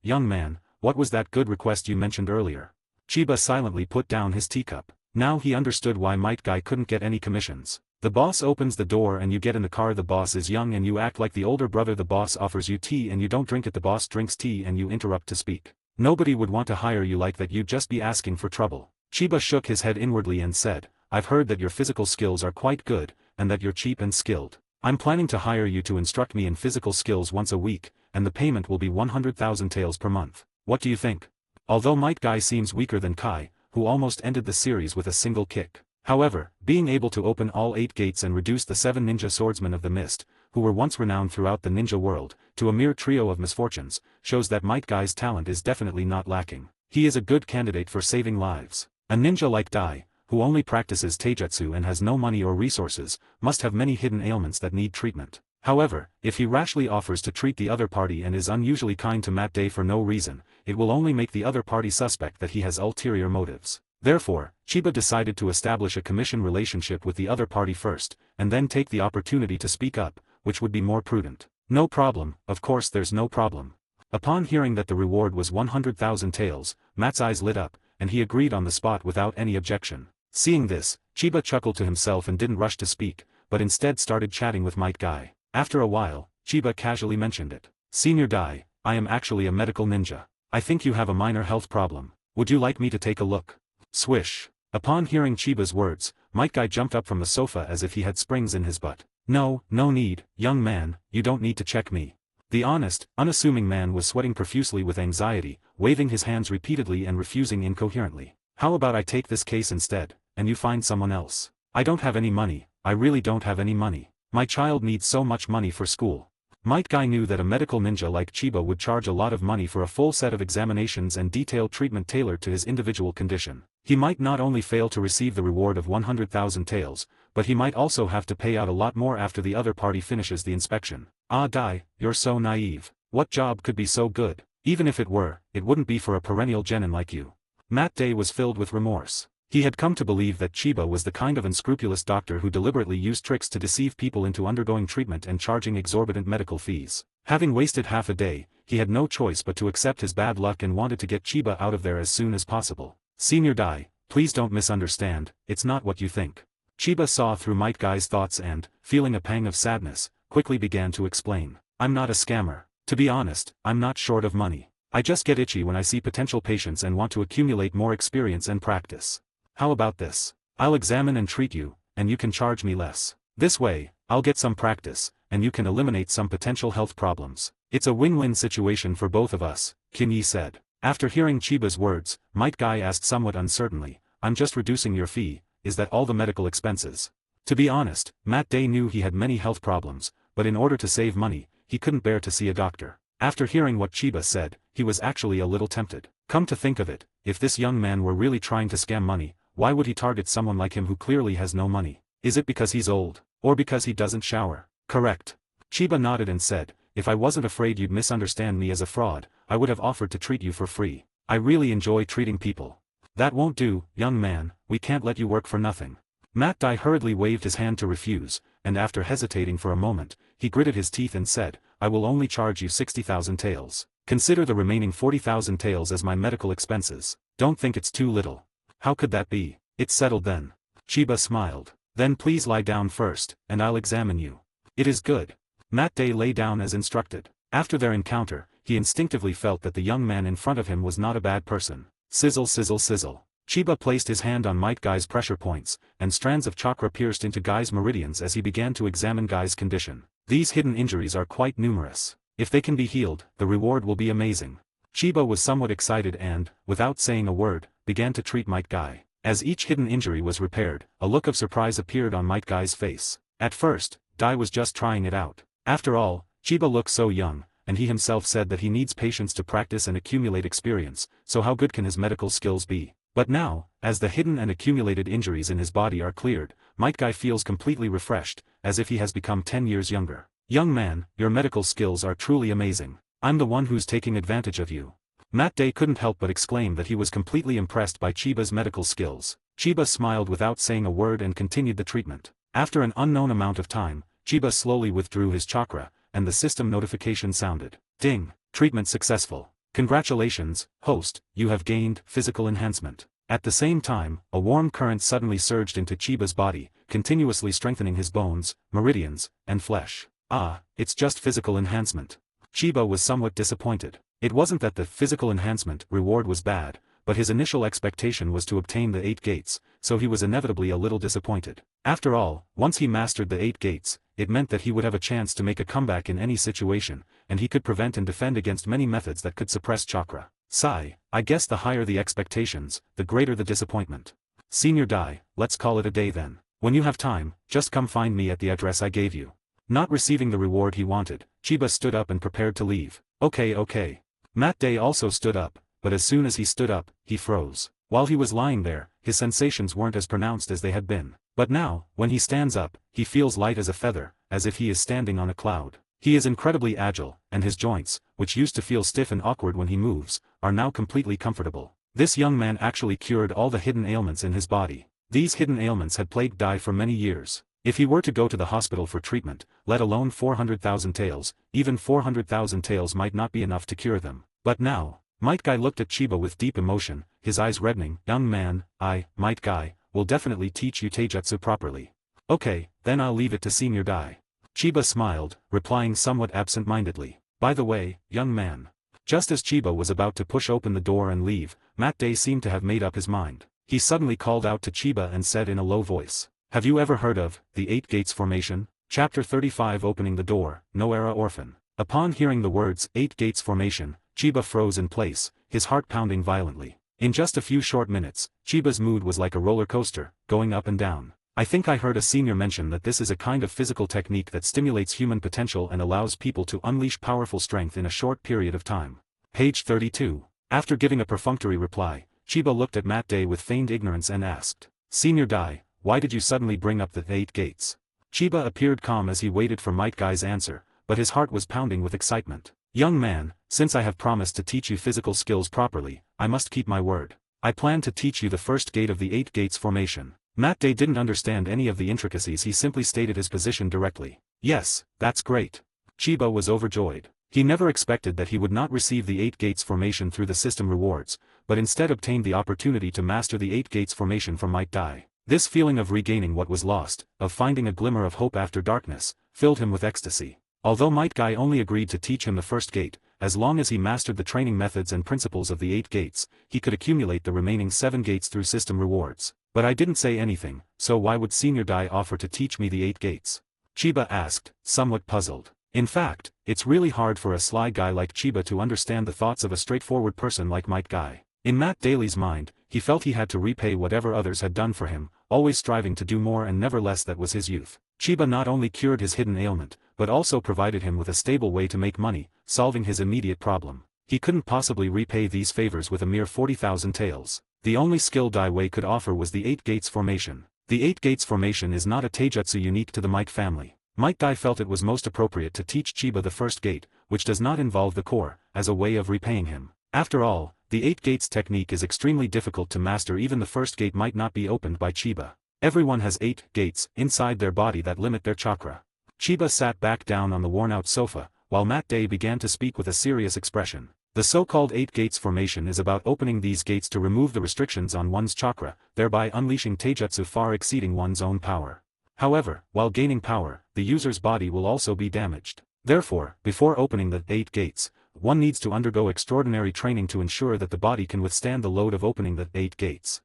young man, what was that good request you mentioned earlier? Chiba silently put down his teacup. Now he understood why Might Guy couldn't get any commissions. The boss opens the door and you get in the car. The boss is young and you act like the older brother. The boss offers you tea and you don't drink it. The boss drinks tea and you interrupt to speak. Nobody would want to hire you like that. You'd just be asking for trouble. Chiba shook his head inwardly and said, I've heard that your physical skills are quite good, and that you're cheap and skilled. I'm planning to hire you to instruct me in physical skills once a week, and the payment will be 100,000 taels per month. What do you think? Although Might Guy seems weaker than Kai, who almost ended the series with a single kick. However, being able to open all 8 gates and reduce the 7 ninja swordsmen of the mist, who were once renowned throughout the ninja world, to a mere trio of misfortunes, shows that Might Guy's talent is definitely not lacking. He is a good candidate for saving lives. A ninja like Dai, who only practices taijutsu and has no money or resources, must have many hidden ailments that need treatment. However, if he rashly offers to treat the other party and is unusually kind to Matt Day for no reason, it will only make the other party suspect that he has ulterior motives. Therefore, Chiba decided to establish a commission relationship with the other party first, and then take the opportunity to speak up, which would be more prudent. No problem, of course there's no problem. Upon hearing that the reward was 100,000 taels, Matt's eyes lit up, and he agreed on the spot without any objection. Seeing this, Chiba chuckled to himself and didn't rush to speak, but instead started chatting with Might Guy. After a while, Chiba casually mentioned it. Senior Dai, I am actually a medical ninja. I think you have a minor health problem. Would you like me to take a look? Swish. Upon hearing Chiba's words, Might Guy jumped up from the sofa as if he had springs in his butt. No need, young man, you don't need to check me. The honest, unassuming man was sweating profusely with anxiety, waving his hands repeatedly and refusing incoherently. How about I take this case instead, and you find someone else? I don't have any money, I really don't have any money. My child needs so much money for school. Might Guy knew that a medical ninja like Chiba would charge a lot of money for a full set of examinations and detailed treatment tailored to his individual condition. He might not only fail to receive the reward of 100,000 taels, but he might also have to pay out a lot more after the other party finishes the inspection. Ah Dai, you're so naive. What job could be so good? Even if it were, it wouldn't be for a perennial genin like you. Matt Day was filled with remorse. He had come to believe that Chiba was the kind of unscrupulous doctor who deliberately used tricks to deceive people into undergoing treatment and charging exorbitant medical fees. Having wasted half a day, he had no choice but to accept his bad luck and wanted to get Chiba out of there as soon as possible. Senior Dai, please don't misunderstand, it's not what you think. Chiba saw through Might Guy's thoughts and, feeling a pang of sadness, quickly began to explain. I'm not a scammer. To be honest, I'm not short of money. I just get itchy when I see potential patients and want to accumulate more experience and practice. How about this? I'll examine and treat you, and you can charge me less. This way, I'll get some practice, and you can eliminate some potential health problems. It's a win-win situation for both of us, Kinyi said. After hearing Chiba's words, Might Guy asked somewhat uncertainly, I'm just reducing your fee, is that all the medical expenses? To be honest, Matt Day knew he had many health problems, but in order to save money, he couldn't bear to see a doctor. After hearing what Chiba said, he was actually a little tempted. Come to think of it, if this young man were really trying to scam money, why would he target someone like him who clearly has no money? Is it because he's old? Or because he doesn't shower? Correct. Chiba nodded and said, if I wasn't afraid you'd misunderstand me as a fraud, I would have offered to treat you for free. I really enjoy treating people. That won't do, young man, we can't let you work for nothing. Matt Dai hurriedly waved his hand to refuse, and after hesitating for a moment, he gritted his teeth and said, I will only charge you 60,000 taels. Consider the remaining 40,000 taels as my medical expenses. Don't think it's too little. How could that be? It's settled then. Chiba smiled. Then please lie down first, and I'll examine you. It is good. Matt Day lay down as instructed. After their encounter, he instinctively felt that the young man in front of him was not a bad person. Sizzle sizzle sizzle. Chiba placed his hand on Might Guy's pressure points, and strands of chakra pierced into Guy's meridians as he began to examine Guy's condition. These hidden injuries are quite numerous. If they can be healed, the reward will be amazing. Chiba was somewhat excited and, without saying a word, began to treat Might Guy. As each hidden injury was repaired, a look of surprise appeared on Might Guy's face. At first, Dai was just trying it out. After all, Chiba looks so young, and he himself said that he needs patience to practice and accumulate experience, so how good can his medical skills be? But now, as the hidden and accumulated injuries in his body are cleared, Might Guy feels completely refreshed, as if he has become 10 years younger. Young man, your medical skills are truly amazing. I'm the one who's taking advantage of you. Matt Day couldn't help but exclaim that he was completely impressed by Chiba's medical skills. Chiba smiled without saying a word and continued the treatment. After an unknown amount of time, Chiba slowly withdrew his chakra, and the system notification sounded. Ding! Treatment successful. Congratulations, host, you have gained physical enhancement. At the same time, a warm current suddenly surged into Chiba's body, continuously strengthening his bones, meridians, and flesh. Ah, it's just physical enhancement. Chiba was somewhat disappointed. It wasn't that the physical enhancement reward was bad, but his initial expectation was to obtain the 8 gates, so he was inevitably a little disappointed. After all, once he mastered the 8 gates, it meant that he would have a chance to make a comeback in any situation, and he could prevent and defend against many methods that could suppress chakra. Sigh, I guess the higher the expectations, the greater the disappointment. Senior Dai, let's call it a day then. When you have time, just come find me at the address I gave you. Not receiving the reward he wanted, Chiba stood up and prepared to leave. Okay. Matt Day also stood up, but as soon as he stood up, he froze. While he was lying there, his sensations weren't as pronounced as they had been. But now, when he stands up, he feels light as a feather, as if he is standing on a cloud. He is incredibly agile, and his joints, which used to feel stiff and awkward when he moves, are now completely comfortable. This young man actually cured all the hidden ailments in his body. These hidden ailments had plagued Dai for many years. If he were to go to the hospital for treatment, let alone 400,000 taels, even 400,000 taels might not be enough to cure them. But now, Might Guy looked at Chiba with deep emotion, his eyes reddening. Young man, I, Might Guy, will definitely teach you taijutsu properly. Okay, then I'll leave it to Senior Dai. Chiba smiled, replying somewhat absent-mindedly. By the way, young man. Just as Chiba was about to push open the door and leave, Matt Day seemed to have made up his mind. He suddenly called out to Chiba and said in a low voice, have you ever heard of the 8 Gates Formation? Chapter 35 Opening the Door, No Era Orphan. Upon hearing the words 8 Gates Formation, Chiba froze in place, his heart pounding violently. In just a few short minutes, Chiba's mood was like a roller coaster, going up and down. I think I heard a senior mention that this is a kind of physical technique that stimulates human potential and allows people to unleash powerful strength in a short period of time. Page 32. After giving a perfunctory reply, Chiba looked at Matt Day with feigned ignorance and asked, Senior Dai, why did you suddenly bring up the 8 gates? Chiba appeared calm as he waited for Might Guy's answer, but his heart was pounding with excitement. Young man, since I have promised to teach you physical skills properly, I must keep my word. I plan to teach you the first gate of the 8 gates formation. Matt Day didn't understand any of the intricacies, he simply stated his position directly. Yes, that's great. Chiba was overjoyed. He never expected that he would not receive the 8 gates formation through the system rewards, but instead obtained the opportunity to master the 8 gates formation from Might Dai. This feeling of regaining what was lost, of finding a glimmer of hope after darkness, filled him with ecstasy. Although Might Guy only agreed to teach him the first gate, as long as he mastered the training methods and principles of the 8 gates, he could accumulate the remaining 7 gates through system rewards. But I didn't say anything, so why would Senior Dai offer to teach me the 8 gates? Chiba asked, somewhat puzzled. In fact, it's really hard for a sly guy like Chiba to understand the thoughts of a straightforward person like Might Guy. In Matt Daly's mind, he felt he had to repay whatever others had done for him, always striving to do more and never less. That was his youth. Chiba not only cured his hidden ailment, but also provided him with a stable way to make money, solving his immediate problem. He couldn't possibly repay these favors with a mere 40,000 taels. The only skill Dai Wei could offer was the 8 gates formation. The 8 gates formation is not a taijutsu unique to the Might family. Might Dai felt it was most appropriate to teach Chiba the first gate, which does not involve the core, as a way of repaying him. After all, the 8 gates technique is extremely difficult to master. Even the first gate might not be opened by Chiba. Everyone has 8 gates inside their body that limit their chakra. Chiba sat back down on the worn-out sofa, while Matt Day began to speak with a serious expression. The so-called 8 gates formation is about opening these gates to remove the restrictions on one's chakra, thereby unleashing taijutsu far exceeding one's own power. However, while gaining power, the user's body will also be damaged. Therefore, before opening the 8 gates, one needs to undergo extraordinary training to ensure that the body can withstand the load of opening the 8 gates.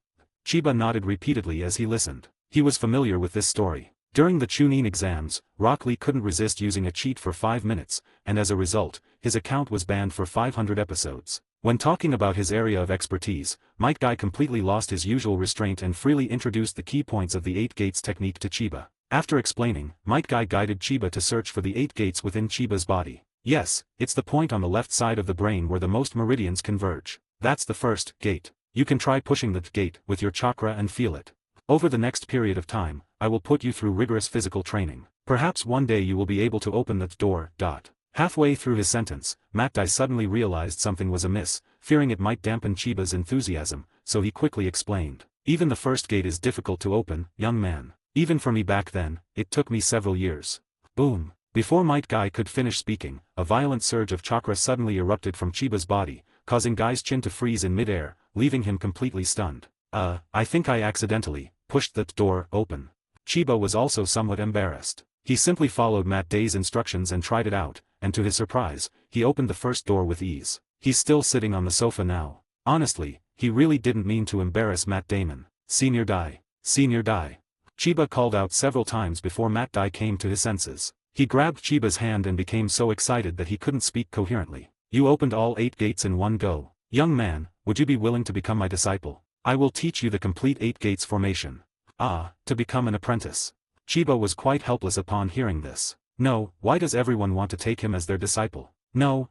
Chiba nodded repeatedly as he listened. He was familiar with this story. During the Chunin exams, Rock Lee couldn't resist using a cheat for 5 minutes, and as a result, his account was banned for 500 episodes. When talking about his area of expertise, Might Guy completely lost his usual restraint and freely introduced the key points of the 8 gates technique to Chiba. After explaining, Might Guy guided Chiba to search for the 8 gates within Chiba's body. Yes, it's the point on the left side of the brain where the most meridians converge. That's the first gate. You can try pushing that gate with your chakra and feel it. Over the next period of time, I will put you through rigorous physical training. Perhaps one day you will be able to open that door. Halfway through his sentence, Matt Dai suddenly realized something was amiss, fearing it might dampen Chiba's enthusiasm, so he quickly explained. Even the first gate is difficult to open, young man. Even for me back then, it took me several years. Boom. Before Might Guy could finish speaking, a violent surge of chakra suddenly erupted from Chiba's body, causing Guy's chin to freeze in midair, leaving him completely stunned. I think I accidentally pushed that door open. Chiba was also somewhat embarrassed. He simply followed Matt Day's instructions and tried it out, and to his surprise, he opened the first door with ease. He's still sitting on the sofa now. Honestly, he really didn't mean to embarrass Matt Damon. Senior Dai. Senior Dai. Chiba called out several times before Matt Dai came to his senses. He grabbed Chiba's hand and became so excited that he couldn't speak coherently. You opened all 8 gates in one go. Young man, would you be willing to become my disciple? I will teach you the complete 8 gates formation. To become an apprentice. Chiba was quite helpless upon hearing this. No, why does everyone want to take him as their disciple? No,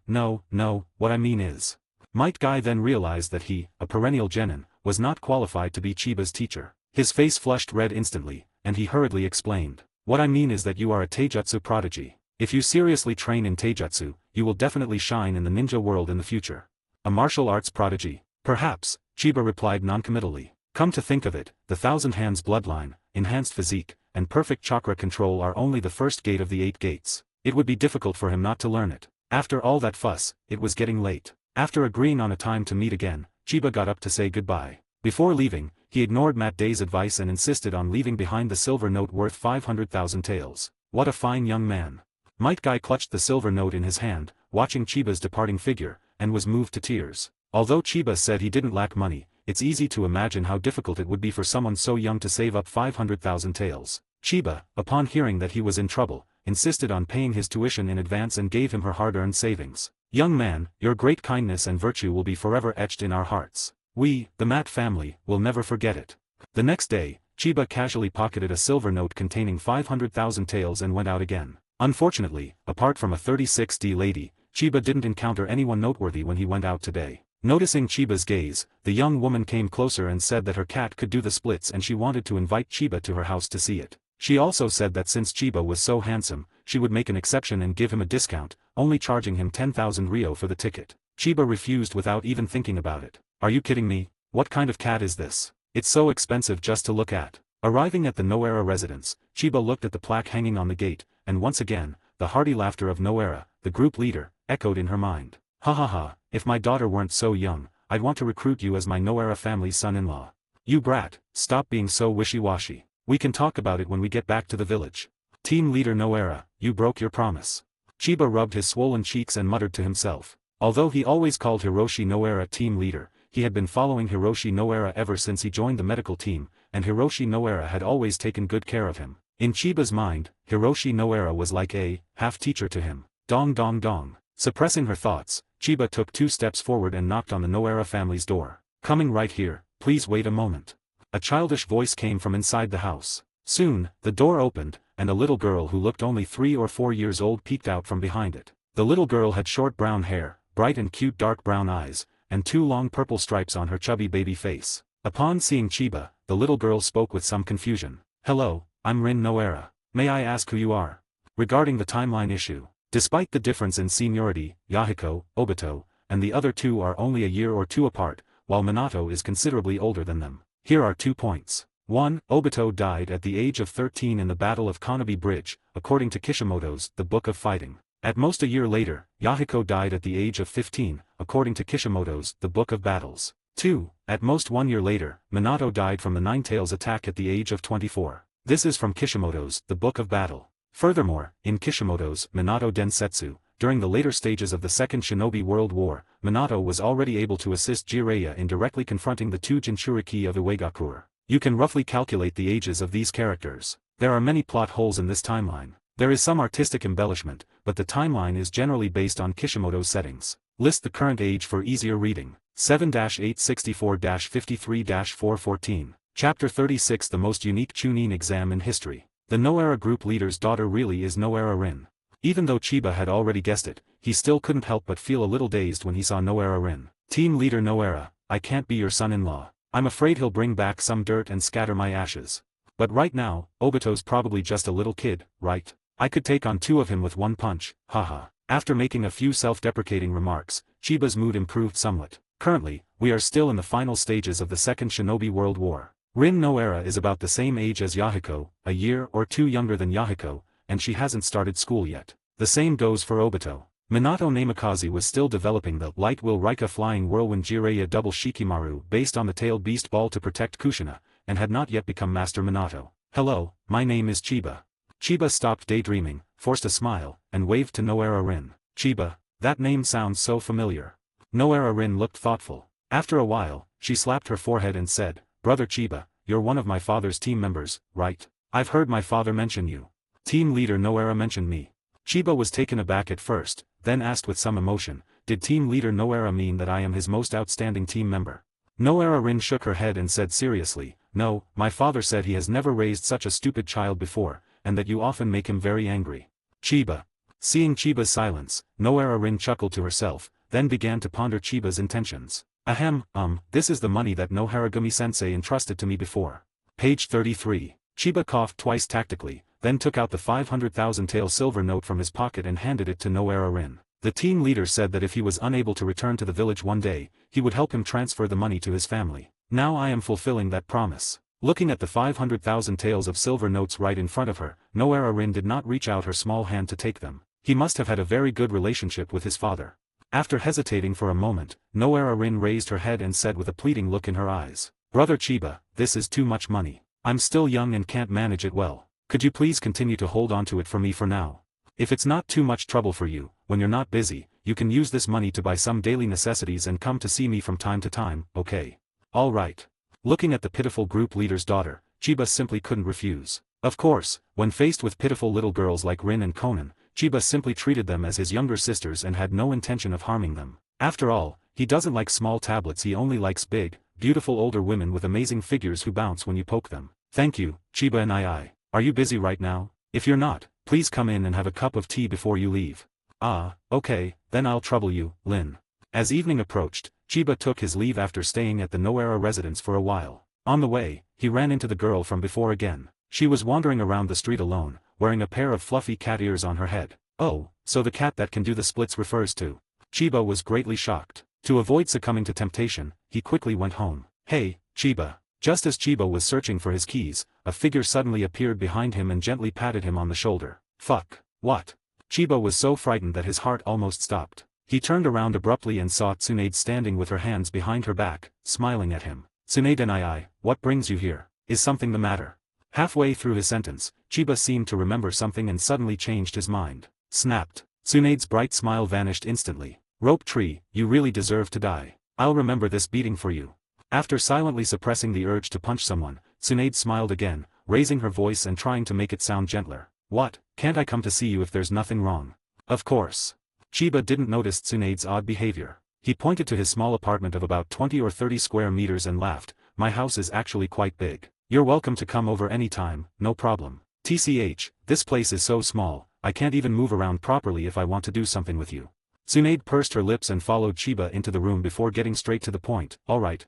what I mean is. Might Guy then realized that he, a perennial genin, was not qualified to be Chiba's teacher. His face flushed red instantly, and he hurriedly explained. What I mean is that you are a taijutsu prodigy. If you seriously train in taijutsu, you will definitely shine in the ninja world in the future. A martial arts prodigy? Perhaps, Chiba replied noncommittally. Come to think of it, the Thousand Hands bloodline, enhanced physique, and perfect chakra control are only the first gate of the 8 gates. It would be difficult for him not to learn it. After all that fuss, it was getting late. After agreeing on a time to meet again, Chiba got up to say goodbye. Before leaving, he ignored Matt Day's advice and insisted on leaving behind the silver note worth 500,000 taels. What a fine young man. Might Guy clutched the silver note in his hand, watching Chiba's departing figure, and was moved to tears. Although Chiba said he didn't lack money, it's easy to imagine how difficult it would be for someone so young to save up 500,000 taels. Chiba, upon hearing that he was in trouble, insisted on paying his tuition in advance and gave him her hard-earned savings. Young man, your great kindness and virtue will be forever etched in our hearts. We, the Matt family, will never forget it. The next day, Chiba casually pocketed a silver note containing 500,000 taels and went out again. Unfortunately, apart from a 36D lady, Chiba didn't encounter anyone noteworthy when he went out today. Noticing Chiba's gaze, the young woman came closer and said that her cat could do the splits and she wanted to invite Chiba to her house to see it. She also said that since Chiba was so handsome, she would make an exception and give him a discount, only charging him 10,000 ryo for the ticket. Chiba refused without even thinking about it. Are you kidding me? What kind of cat is this? It's so expensive just to look at. Arriving at the Noera residence, Chiba looked at the plaque hanging on the gate, and once again, the hearty laughter of Noera, the group leader, echoed in her mind. Ha ha ha, if my daughter weren't so young, I'd want to recruit you as my Noera family's son-in-law. You brat, stop being so wishy-washy. We can talk about it when we get back to the village. Team leader Noera, you broke your promise. Chiba rubbed his swollen cheeks and muttered to himself. Although he always called Hiroshi Noera team leader, he had been following Hiroshi Noera ever since he joined the medical team, and Hiroshi Noera had always taken good care of him. In Chiba's mind, Hiroshi Noera was like a half-teacher to him. Dong dong dong. Suppressing her thoughts, Chiba took 2 steps forward and knocked on the Noera family's door. Coming right here, please wait a moment. A childish voice came from inside the house. Soon, the door opened, and a little girl who looked only 3 or 4 years old peeked out from behind it. The little girl had short brown hair, bright and cute dark brown eyes, and 2 long purple stripes on her chubby baby face. Upon seeing Chiba, the little girl spoke with some confusion. Hello, I'm Rin Noera. May I ask who you are? Regarding the timeline issue. Despite the difference in seniority, Yahiko, Obito, and the other 2 are only a year or 2 apart, while Minato is considerably older than them. Here are 2 points. 1. Obito died at the age of 13 in the Battle of Konobe Bridge, according to Kishimoto's The Book of Fighting. At most a year later, Yahiko died at the age of 15, according to Kishimoto's The Book of Battles. 2. At most 1 year later, Minato died from the Nine-Tails attack at the age of 24. This is from Kishimoto's The Book of Battle. Furthermore, in Kishimoto's Minato Densetsu, during the later stages of the Second Shinobi World War, Minato was already able to assist Jiraiya in directly confronting the 2 Jinchuriki of Uegakuren. You can roughly calculate the ages of these characters. There are many plot holes in this timeline. There is some artistic embellishment, but the timeline is generally based on Kishimoto's settings. List the current age for easier reading. 7-864-53-414. Chapter 36 The Most Unique Chunin Exam in History. The Noera group leader's daughter really is Noera Rin. Even though Chiba had already guessed it, he still couldn't help but feel a little dazed when he saw Noera Rin. Team leader Noera, I can't be your son-in-law. I'm afraid he'll bring back some dirt and scatter my ashes. But right now, Obito's probably just a little kid, right? I could take on 2 of him with 1 punch, haha. After making a few self-deprecating remarks, Chiba's mood improved somewhat. Currently, we are still in the final stages of the Second Shinobi World War. Rin Noera is about the same age as Yahiko, a year or 2 younger than Yahiko, and she hasn't started school yet. The same goes for Obito. Minato Namikaze was still developing the Light Will Rika Flying Whirlwind Jiraiya Double Shikimaru based on the tailed beast ball to protect Kushina, and had not yet become Master Minato. Hello, my name is Chiba. Chiba stopped daydreaming, forced a smile, and waved to Noera Rin. Chiba, that name sounds so familiar. Noera Rin looked thoughtful. After a while, she slapped her forehead and said, Brother Chiba, you're one of my father's team members, right? I've heard my father mention you. Team leader Noera mentioned me. Chiba was taken aback at first, then asked with some emotion, did team leader Noera mean that I am his most outstanding team member? Noera Rin shook her head and said seriously, no, my father said he has never raised such a stupid child before, and that you often make him very angry. Chiba. Seeing Chiba's silence, Noera Rin chuckled to herself, then began to ponder Chiba's intentions. Ahem, this is the money that Noharagumi-sensei entrusted to me before. Page 33. Chiba coughed twice tactically, then took out the 500,000 tael silver note from his pocket and handed it to Noera Rin. The team leader said that if he was unable to return to the village one day, he would help him transfer the money to his family. Now I am fulfilling that promise. Looking at the 500,000 taels of silver notes right in front of her, Noera Rin did not reach out her small hand to take them. He must have had a very good relationship with his father. After hesitating for a moment, Noera Rin raised her head and said with a pleading look in her eyes, Brother Chiba, this is too much money. I'm still young and can't manage it well. Could you please continue to hold on to it for me for now? If it's not too much trouble for you, when you're not busy, you can use this money to buy some daily necessities and come to see me from time to time, okay? All right. Looking at the pitiful group leader's daughter, Chiba simply couldn't refuse. Of course, when faced with pitiful little girls like Rin and Konan, Chiba simply treated them as his younger sisters and had no intention of harming them. After all, he doesn't like small tablets, he only likes big, beautiful older women with amazing figures who bounce when you poke them. Thank you, Chiba and I. Are you busy right now? If you're not, please come in and have a cup of tea before you leave. Ah, okay, then I'll trouble you, Lin. As evening approached, Chiba took his leave after staying at the Noera residence for a while. On the way, he ran into the girl from before again. She was wandering around the street alone, wearing a pair of fluffy cat ears on her head. Oh, so the cat that can do the splits refers to. Chiba was greatly shocked. To avoid succumbing to temptation, he quickly went home. Hey, Chiba. Just as Chiba was searching for his keys, a figure suddenly appeared behind him and gently patted him on the shoulder. Fuck. What? Chiba was so frightened that his heart almost stopped. He turned around abruptly and saw Tsunade standing with her hands behind her back, smiling at him. Tsunade, what brings you here? Is something the matter? Halfway through his sentence, Chiba seemed to remember something and suddenly changed his mind. Snapped. Tsunade's bright smile vanished instantly. Rope tree, you really deserve to die. I'll remember this beating for you. After silently suppressing the urge to punch someone, Tsunade smiled again, raising her voice and trying to make it sound gentler. What, can't I come to see you if there's nothing wrong? Of course. Chiba didn't notice Tsunade's odd behavior. He pointed to his small apartment of about 20 or 30 square meters and laughed. My house is actually quite big. You're welcome to come over anytime, no problem. TCH, this place is so small, I can't even move around properly if I want to do something with you. Tsunade pursed her lips and followed Chiba into the room before getting straight to the point. Alright,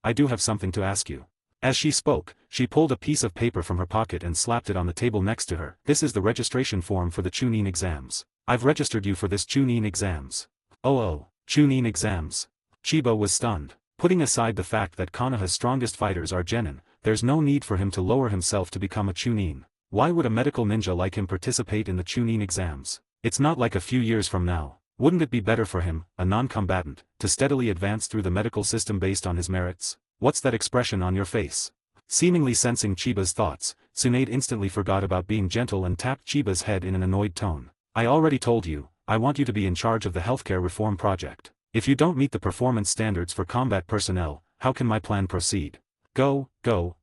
I do have something to ask you. As she spoke, she pulled a piece of paper from her pocket and slapped it on the table next to her. This is the registration form for the Chunin exams. I've registered you for this Chunin exams. Oh, Chunin exams. Chiba was stunned. Putting aside the fact that Konoha's strongest fighters are genin, there's no need for him to lower himself to become a Chunin. Why would a medical ninja like him participate in the Chunin exams? It's not like a few years from now. Wouldn't it be better for him, a non-combatant, to steadily advance through the medical system based on his merits? What's that expression on your face? Seemingly sensing Chiba's thoughts, Tsunade instantly forgot about being gentle and tapped Chiba's head in an annoyed tone. I already told you, I want you to be in charge of the healthcare reform project. If you don't meet the performance standards for combat personnel, how can my plan proceed? Go,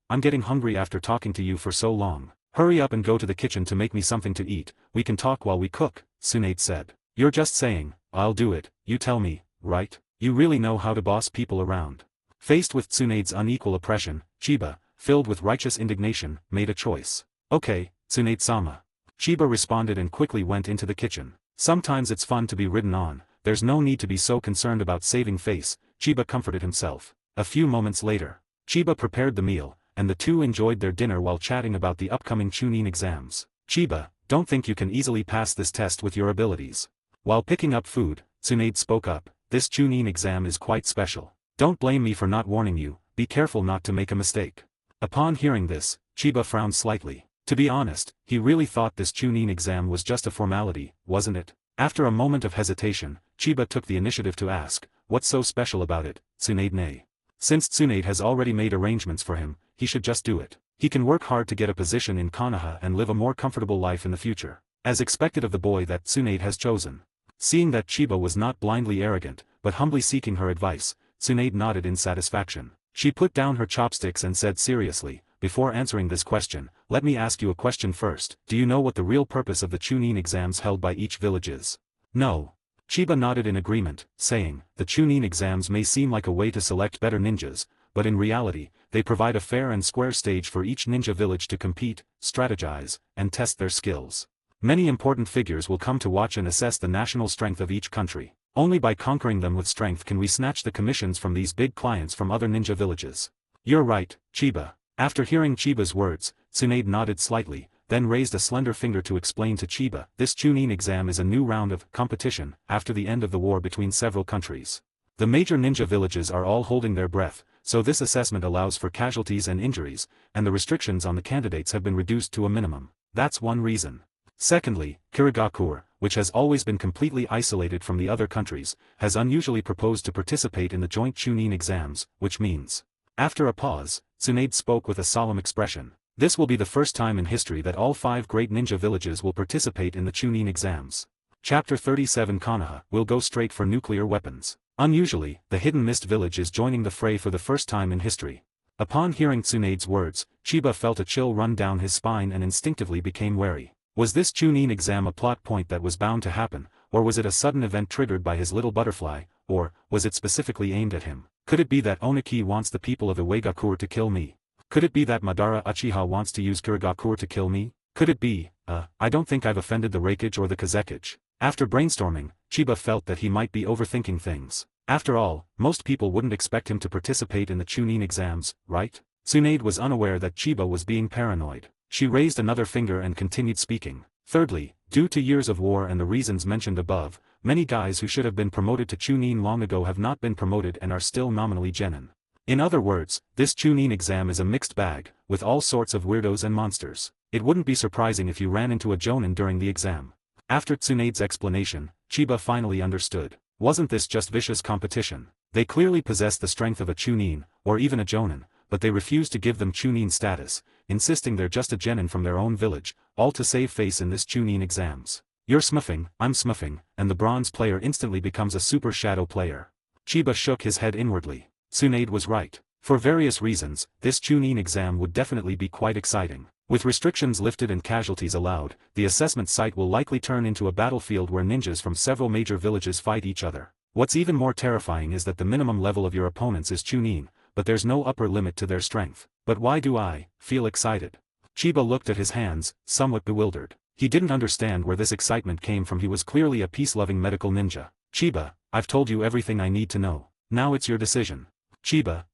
I'm getting hungry after talking to you for so long. Hurry up and go to the kitchen to make me something to eat. We can talk while we cook, Tsunade said. You're just saying, I'll do it, you tell me, right? You really know how to boss people around. Faced with Tsunade's unequal oppression, Chiba, filled with righteous indignation, made a choice. Okay, Tsunade-sama. Chiba responded and quickly went into the kitchen. Sometimes it's fun to be ridden on, there's no need to be so concerned about saving face, Chiba comforted himself. A few moments later, Chiba prepared the meal, and the two enjoyed their dinner while chatting about the upcoming Chunin exams. Chiba, don't think you can easily pass this test with your abilities. While picking up food, Tsunade spoke up, this Chunin exam is quite special. Don't blame me for not warning you, be careful not to make a mistake. Upon hearing this, Chiba frowned slightly. To be honest, he really thought this Chunin exam was just a formality, wasn't it? After a moment of hesitation, Chiba took the initiative to ask, what's so special about it, Tsunade? Since Tsunade has already made arrangements for him, he should just do it. He can work hard to get a position in Konoha and live a more comfortable life in the future, as expected of the boy that Tsunade has chosen. Seeing that Chiba was not blindly arrogant, but humbly seeking her advice, Tsunade nodded in satisfaction. She put down her chopsticks and said seriously, before answering this question, let me ask you a question first. Do you know what the real purpose of the Chunin exams held by each village is? No. Chiba nodded in agreement, saying, the Chunin exams may seem like a way to select better ninjas, but in reality, they provide a fair and square stage for each ninja village to compete, strategize, and test their skills. Many important figures will come to watch and assess the national strength of each country. Only by conquering them with strength can we snatch the commissions from these big clients from other ninja villages. You're right, Chiba. After hearing Chiba's words, Tsunade nodded slightly, then raised a slender finger to explain to Chiba, this Chunin exam is a new round of competition after the end of the war between several countries. The major ninja villages are all holding their breath, so this assessment allows for casualties and injuries, and the restrictions on the candidates have been reduced to a minimum. That's one reason. Secondly, Kirigakure, which has always been completely isolated from the other countries, has unusually proposed to participate in the joint Chunin exams, which means. After a pause, Tsunade spoke with a solemn expression. This will be the first time in history that all 5 great ninja villages will participate in the Chunin exams. Chapter 37 Konoha will go straight for nuclear weapons. Unusually, the Hidden Mist village is joining the fray for the first time in history. Upon hearing Tsunade's words, Chiba felt a chill run down his spine and instinctively became wary. Was this Chunin exam a plot point that was bound to happen, or was it a sudden event triggered by his little butterfly, or was it specifically aimed at him? Could it be that Oniki wants the people of Iwagakure to kill me? Could it be that Madara Uchiha wants to use Kirigakure to kill me? Could it be, I don't think I've offended the Reikage or the Kazekage. After brainstorming, Chiba felt that he might be overthinking things. After all, most people wouldn't expect him to participate in the Chunin exams, right? Tsunade was unaware that Chiba was being paranoid. She raised another finger and continued speaking. Thirdly, due to years of war and the reasons mentioned above, many guys who should have been promoted to Chunin long ago have not been promoted and are still nominally genin. In other words, this Chunin exam is a mixed bag, with all sorts of weirdos and monsters. It wouldn't be surprising if you ran into a jonin during the exam. After Tsunade's explanation, Chiba finally understood. Wasn't this just vicious competition? They clearly possessed the strength of a Chunin, or even a jonin, but they refused to give them Chunin status, insisting they're just a genin from their own village, all to save face in this Chunin exams. You're smurfing, I'm smurfing, and the bronze player instantly becomes a super shadow player. Chiba shook his head inwardly. Tsunade was right. For various reasons, this Chunin exam would definitely be quite exciting. With restrictions lifted and casualties allowed, the assessment site will likely turn into a battlefield where ninjas from several major villages fight each other. What's even more terrifying is that the minimum level of your opponents is Chunin, but there's no upper limit to their strength. But why do I feel excited? Chiba looked at his hands, somewhat bewildered. He didn't understand where this excitement came from. He was clearly a peace-loving medical ninja. Chiba, I've told you everything I need to know. Now it's your decision. Chiba.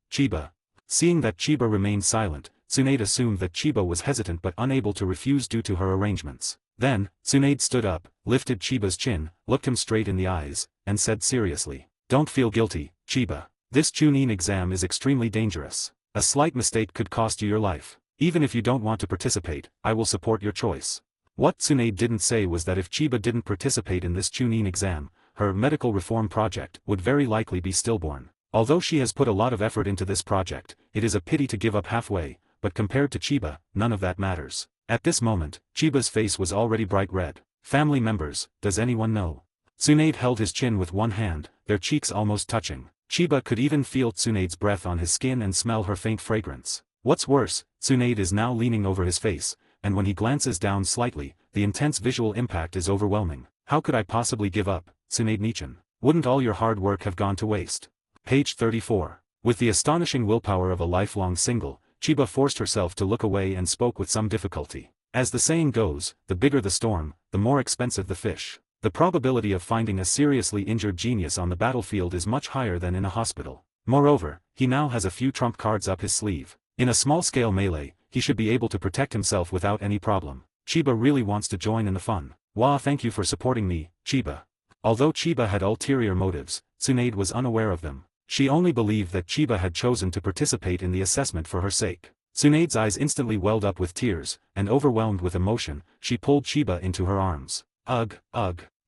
Seeing that Chiba remained silent, Tsunade assumed that Chiba was hesitant but unable to refuse due to her arrangements. Then, Tsunade stood up, lifted Chiba's chin, looked him straight in the eyes, and said seriously, "Don't feel guilty, Chiba. This Chunin exam is extremely dangerous. A slight mistake could cost you your life. Even if you don't want to participate, I will support your choice." What Tsunade didn't say was that if Chiba didn't participate in this Chunin exam, her medical reform project would very likely be stillborn. Although she has put a lot of effort into this project, it is a pity to give up halfway, but compared to Chiba, none of that matters. At this moment, Chiba's face was already bright red. Family members, does anyone know? Tsunade held his chin with one hand, their cheeks almost touching. Chiba could even feel Tsunade's breath on his skin and smell her faint fragrance. What's worse, Tsunade is now leaning over his face, and when he glances down slightly, the intense visual impact is overwhelming. How could I possibly give up, Tsunade Nichan? Wouldn't all your hard work have gone to waste? Page 34. With the astonishing willpower of a lifelong single, Chiba forced herself to look away and spoke with some difficulty. As the saying goes, the bigger the storm, the more expensive the fish. The probability of finding a seriously injured genius on the battlefield is much higher than in a hospital. Moreover, he now has a few trump cards up his sleeve. In a small-scale melee, he should be able to protect himself without any problem. Chiba really wants to join in the fun. Wah, thank you for supporting me, Chiba. Although Chiba had ulterior motives, Tsunade was unaware of them. She only believed that Chiba had chosen to participate in the assessment for her sake. Tsunade's eyes instantly welled up with tears, and overwhelmed with emotion, she pulled Chiba into her arms. Ugh.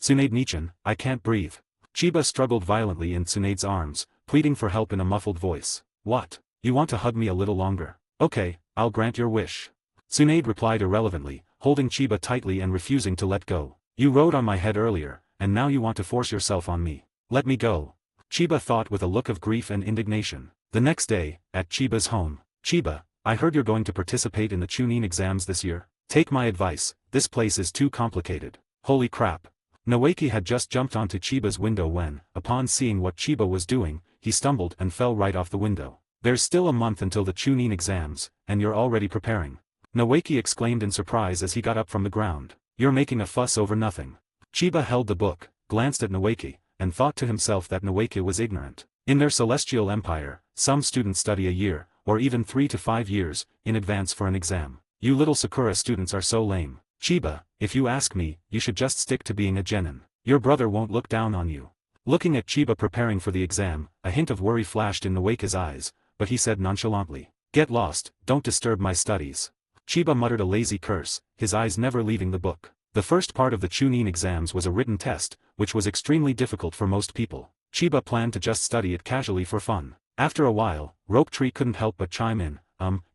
Tsunade Nichan, I can't breathe. Chiba struggled violently in Tsunade's arms, pleading for help in a muffled voice. What? You want to hug me a little longer? Okay, I'll grant your wish. Tsunade replied irrelevantly, holding Chiba tightly and refusing to let go. You rode on my head earlier, and now you want to force yourself on me. Let me go. Chiba thought with a look of grief and indignation. The next day, at Chiba's home. Chiba, I heard you're going to participate in the Chunin exams this year. Take my advice, this place is too complicated. Holy crap. Noeki had just jumped onto Chiba's window when, upon seeing what Chiba was doing, he stumbled and fell right off the window. There's still a month until the Chunin exams, and you're already preparing. Noeki exclaimed in surprise as he got up from the ground. You're making a fuss over nothing. Chiba held the book, glanced at Noeki, and thought to himself that Noeki was ignorant. In their celestial empire, some students study a year, or even 3 to 5 years, in advance for an exam. You little Sakura students are so lame. Chiba, if you ask me, you should just stick to being a genin. Your brother won't look down on you. Looking at Chiba preparing for the exam, a hint of worry flashed in Noeki's eyes, but he said nonchalantly, Get lost, don't disturb my studies. Chiba muttered a lazy curse, his eyes never leaving the book. The first part of the Chunin exams was a written test, which was extremely difficult for most people. Chiba planned to just study it casually for fun. After a while, Rope Tree couldn't help but chime in,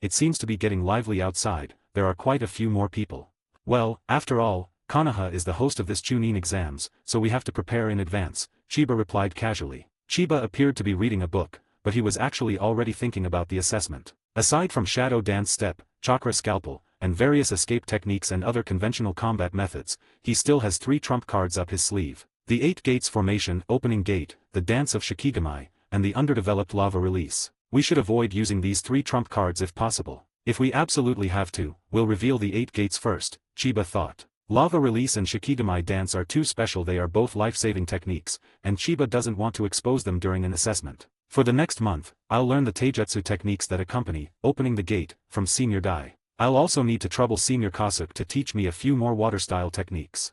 it seems to be getting lively outside, there are quite a few more people. Well, after all, Konoha is the host of this Chunin exams, so we have to prepare in advance, Chiba replied casually. Chiba appeared to be reading a book, but he was actually already thinking about the assessment. Aside from Shadow Dance Step, Chakra Scalpel, and various escape techniques and other conventional combat methods, he still has 3 trump cards up his sleeve. The 8 Gates Formation, Opening Gate, the Dance of Shikigamai, and the Underdeveloped Lava Release. We should avoid using these 3 trump cards if possible. If we absolutely have to, we'll reveal the 8 Gates first, Chiba thought. Lava Release and Shikigami Dance are too special. They are both life-saving techniques, and Chiba doesn't want to expose them during an assessment. For the next month, I'll learn the taijutsu techniques that accompany opening the gate from Senior Dai. I'll also need to trouble Senior Kasuke to teach me a few more water-style techniques.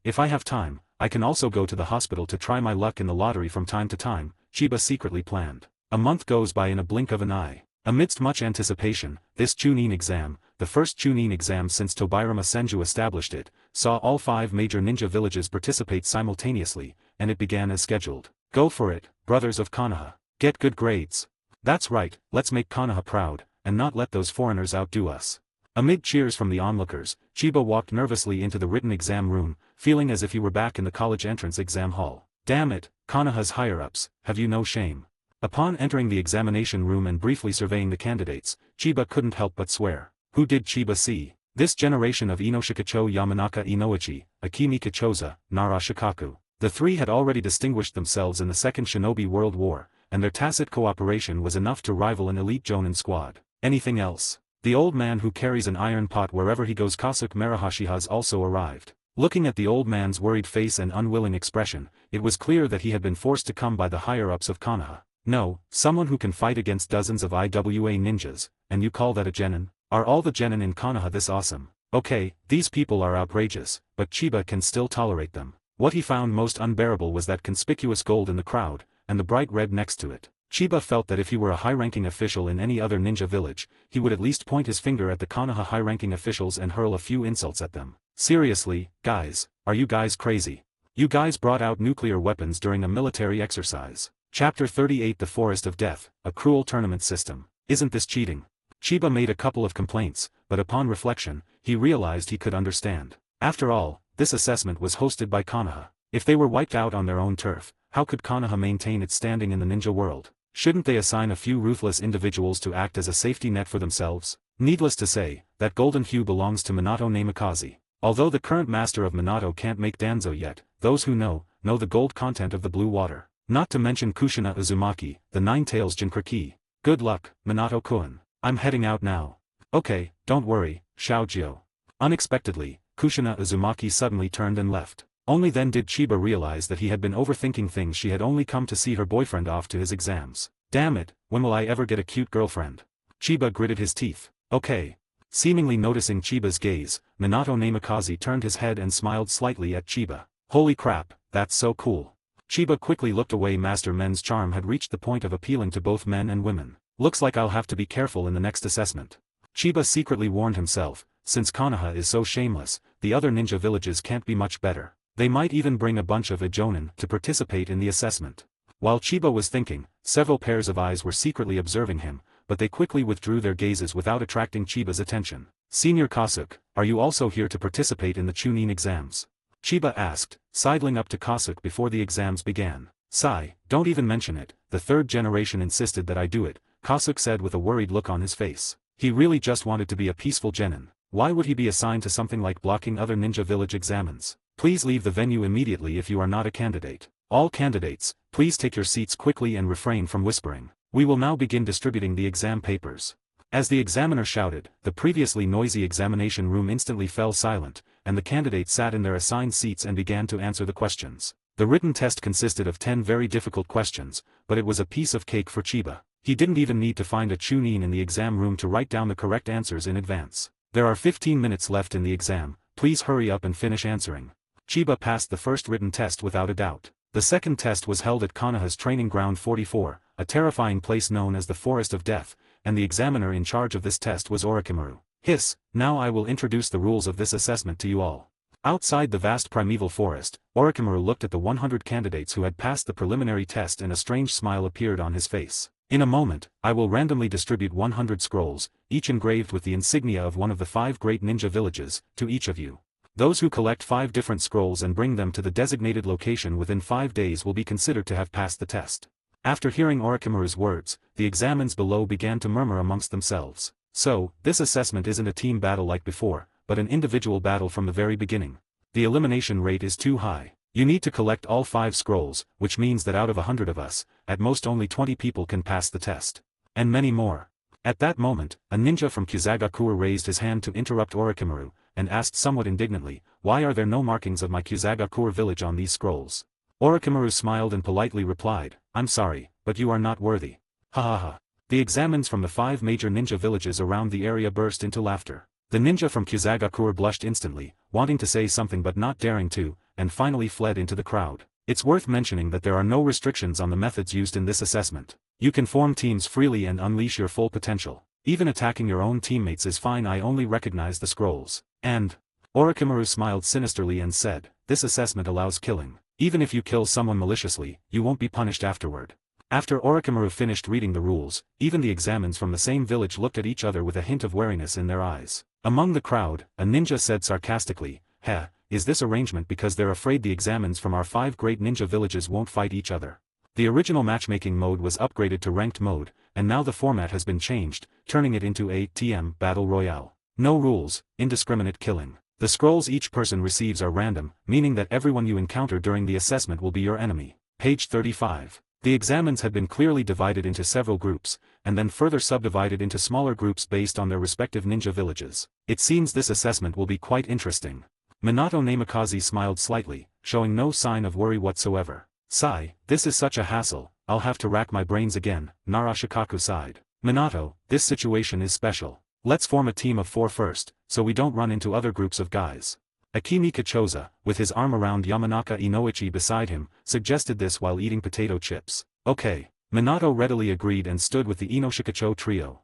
If I have time, I can also go to the hospital to try my luck in the lottery from time to time, Chiba secretly planned. A month goes by in a blink of an eye. Amidst much anticipation, this Chunin exam, the first Chunin exam since Tobirama Senju established it, saw all 5 major ninja villages participate simultaneously, and it began as scheduled. Go for it, brothers of Konoha. Get good grades. That's right, let's make Konoha proud, and not let those foreigners outdo us. Amid cheers from the onlookers, Chiba walked nervously into the written exam room, feeling as if he were back in the college entrance exam hall. Damn it, Konoha's higher-ups, have you no shame? Upon entering the examination room and briefly surveying the candidates, Chiba couldn't help but swear. Who did Chiba see? This generation of Inoshikacho Yamanaka Inoichi, Akimi Kichoza, Nara Shikaku. The 3 had already distinguished themselves in the Second Shinobi World War, and their tacit cooperation was enough to rival an elite Jonin squad. Anything else? The old man who carries an iron pot wherever he goes, Kasuke Marahashi, has also arrived. Looking at the old man's worried face and unwilling expression, it was clear that he had been forced to come by the higher-ups of Konoha. No, someone who can fight against dozens of IWA ninjas, and you call that a genin? Are all the genin in Konoha this awesome? Okay, these people are outrageous, but Chiba can still tolerate them. What he found most unbearable was that conspicuous gold in the crowd, and the bright red next to it. Chiba felt that if he were a high-ranking official in any other ninja village, he would at least point his finger at the Konoha high-ranking officials and hurl a few insults at them. Seriously, guys, are you guys crazy? You guys brought out nuclear weapons during a military exercise. Chapter 38 The Forest of Death, a cruel tournament system. Isn't this cheating? Chiba made a couple of complaints, but upon reflection, he realized he could understand. After all, this assessment was hosted by Konoha. If they were wiped out on their own turf, how could Konoha maintain its standing in the ninja world? Shouldn't they assign a few ruthless individuals to act as a safety net for themselves? Needless to say, that golden hue belongs to Minato Namikaze. Although the current master of Minato can't make danzo yet, those who know the gold content of the blue water. Not to mention Kushina Uzumaki, the Nine-Tails Jinchuriki. Good luck, Minato-kun. I'm heading out now. Okay, don't worry, Xiaojio. Unexpectedly, Kushina Uzumaki suddenly turned and left. Only then did Chiba realize that he had been overthinking things. She had only come to see her boyfriend off to his exams. Damn it, when will I ever get a cute girlfriend? Chiba gritted his teeth. Okay. Seemingly noticing Chiba's gaze, Minato Namikaze turned his head and smiled slightly at Chiba. Holy crap, that's so cool. Chiba quickly looked away. Master Men's charm had reached the point of appealing to both men and women. Looks like I'll have to be careful in the next assessment. Chiba secretly warned himself, since Konoha is so shameless, the other ninja villages can't be much better. They might even bring a bunch of Ijonin to participate in the assessment. While Chiba was thinking, several pairs of eyes were secretly observing him, but they quickly withdrew their gazes without attracting Chiba's attention. Senior Kasuke, are you also here to participate in the Chunin exams? Chiba asked, sidling up to Kasuke before the exams began. Sigh, don't even mention it, the 3rd generation insisted that I do it, Kasuke said with a worried look on his face. He really just wanted to be a peaceful genin. Why would he be assigned to something like blocking other ninja village examens? Please leave the venue immediately if you are not a candidate. All candidates, please take your seats quickly and refrain from whispering. We will now begin distributing the exam papers. As the examiner shouted, the previously noisy examination room instantly fell silent, and the candidates sat in their assigned seats and began to answer the questions. The written test consisted of 10 very difficult questions, but it was a piece of cake for Chiba. He didn't even need to find a chunin in the exam room to write down the correct answers in advance. There are 15 minutes left in the exam, please hurry up and finish answering. Chiba passed the first written test without a doubt. The second test was held at Konoha's Training Ground 44, a terrifying place known as the Forest of Death, and the examiner in charge of this test was Orochimaru. Hiss, now I will introduce the rules of this assessment to you all. Outside the vast primeval forest, Orochimaru looked at the 100 candidates who had passed the preliminary test and a strange smile appeared on his face. In a moment, I will randomly distribute 100 scrolls, each engraved with the insignia of one of the 5 great ninja villages, to each of you. Those who collect 5 different scrolls and bring them to the designated location within 5 days will be considered to have passed the test. After hearing Orochimaru's words, the examines below began to murmur amongst themselves. So, this assessment isn't a team battle like before, but an individual battle from the very beginning. The elimination rate is too high. You need to collect all 5 scrolls, which means that out of 100 of us, at most only 20 people can pass the test. And many more. At that moment, a ninja from Kusagakur raised his hand to interrupt Orochimaru, and asked somewhat indignantly, "Why are there no markings of my Kusagakur village on these scrolls?" Orochimaru smiled and politely replied, "I'm sorry, but you are not worthy." Ha ha ha. The examines from the 5 major ninja villages around the area burst into laughter. The ninja from Kusagakur blushed instantly, wanting to say something but not daring to, and finally fled into the crowd. It's worth mentioning that there are no restrictions on the methods used in this assessment. You can form teams freely and unleash your full potential. Even attacking your own teammates is fine. I only recognize the scrolls. And Orochimaru smiled sinisterly and said, "This assessment allows killing. Even if you kill someone maliciously, you won't be punished afterward." After Orochimaru finished reading the rules, even the examines from the same village looked at each other with a hint of wariness in their eyes. Among the crowd, a ninja said sarcastically, "Heh, is this arrangement because they're afraid the examines from our 5 great ninja villages won't fight each other?" The original matchmaking mode was upgraded to ranked mode, and now the format has been changed, turning it into a TM Battle Royale. No rules, indiscriminate killing. The scrolls each person receives are random, meaning that everyone you encounter during the assessment will be your enemy. Page 35. The examines had been clearly divided into several groups, and then further subdivided into smaller groups based on their respective ninja villages. It seems this assessment will be quite interesting. Minato Namikaze smiled slightly, showing no sign of worry whatsoever. "Sigh, this is such a hassle, I'll have to rack my brains again," Narashikaku sighed. "Minato, this situation is special. Let's form a team of 4 first, so we don't run into other groups of guys." Akimika Choza, with his arm around Yamanaka Inoichi beside him, suggested this while eating potato chips. "Okay." Minato readily agreed and stood with the Inoshikacho trio.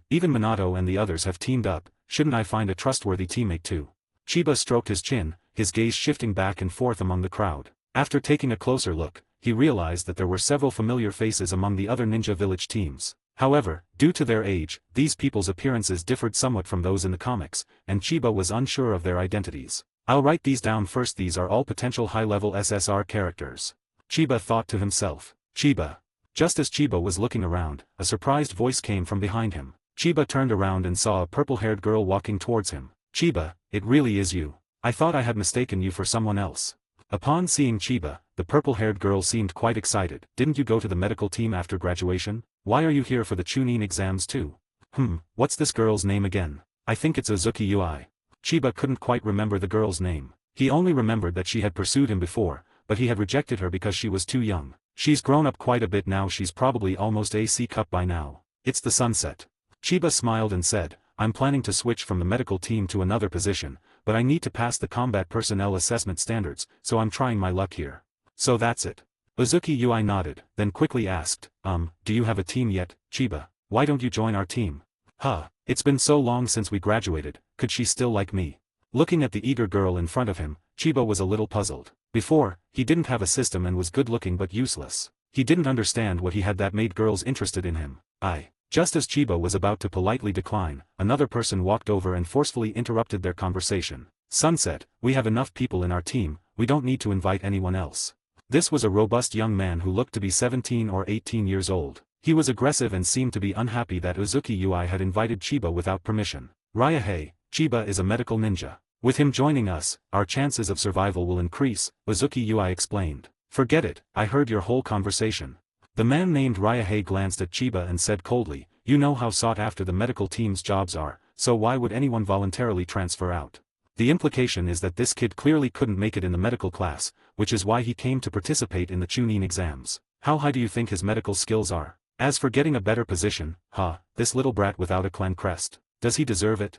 Even Minato and the others have teamed up, shouldn't I find a trustworthy teammate too?" Chiba stroked his chin, his gaze shifting back and forth among the crowd. After taking a closer look, he realized that there were several familiar faces among the other ninja village teams. However, due to their age, these people's appearances differed somewhat from those in the comics, and Chiba was unsure of their identities. "I'll write these down first. These are all potential high-level SSR characters," Chiba thought to himself. "Chiba." Just as Chiba was looking around, a surprised voice came from behind him. Chiba turned around and saw a purple-haired girl walking towards him. "Chiba, it really is you. I thought I had mistaken you for someone else." Upon seeing Chiba, the purple-haired girl seemed quite excited. "Didn't you go to the medical team after graduation? Why are you here for the Chunin exams too?" What's this girl's name again? I think it's Uzuki Ui. Chiba couldn't quite remember the girl's name. He only remembered that she had pursued him before, but he had rejected her because she was too young. She's grown up quite a bit now. She's probably almost a C cup by now. It's the sunset. Chiba smiled and said, "I'm planning to switch from the medical team to another position, but I need to pass the combat personnel assessment standards, so I'm trying my luck here." "So that's it." Uzuki Ui nodded, then quickly asked, "Do you have a team yet, Chiba? Why don't you join our team?" It's been so long since we graduated, could she still like me?" Looking at the eager girl in front of him, Chiba was a little puzzled. Before, he didn't have a system and was good-looking but useless. He didn't understand what he had that made girls interested in him. Just as Chiba was about to politely decline, another person walked over and forcefully interrupted their conversation. "Sunset, we have enough people in our team, we don't need to invite anyone else." This was a robust young man who looked to be 17 or 18 years old. He was aggressive and seemed to be unhappy that Uzuki Ui had invited Chiba without permission. "Ryahe, Chiba is a medical ninja. With him joining us, our chances of survival will increase," Uzuki Ui explained. "Forget it, I heard your whole conversation." The man named Ryahe glanced at Chiba and said coldly, "You know how sought after the medical team's jobs are, so why would anyone voluntarily transfer out?" The implication is that this kid clearly couldn't make it in the medical class, which is why he came to participate in the Chunin exams. How high do you think his medical skills are? As for getting a better position, this little brat without a clan crest, does he deserve it?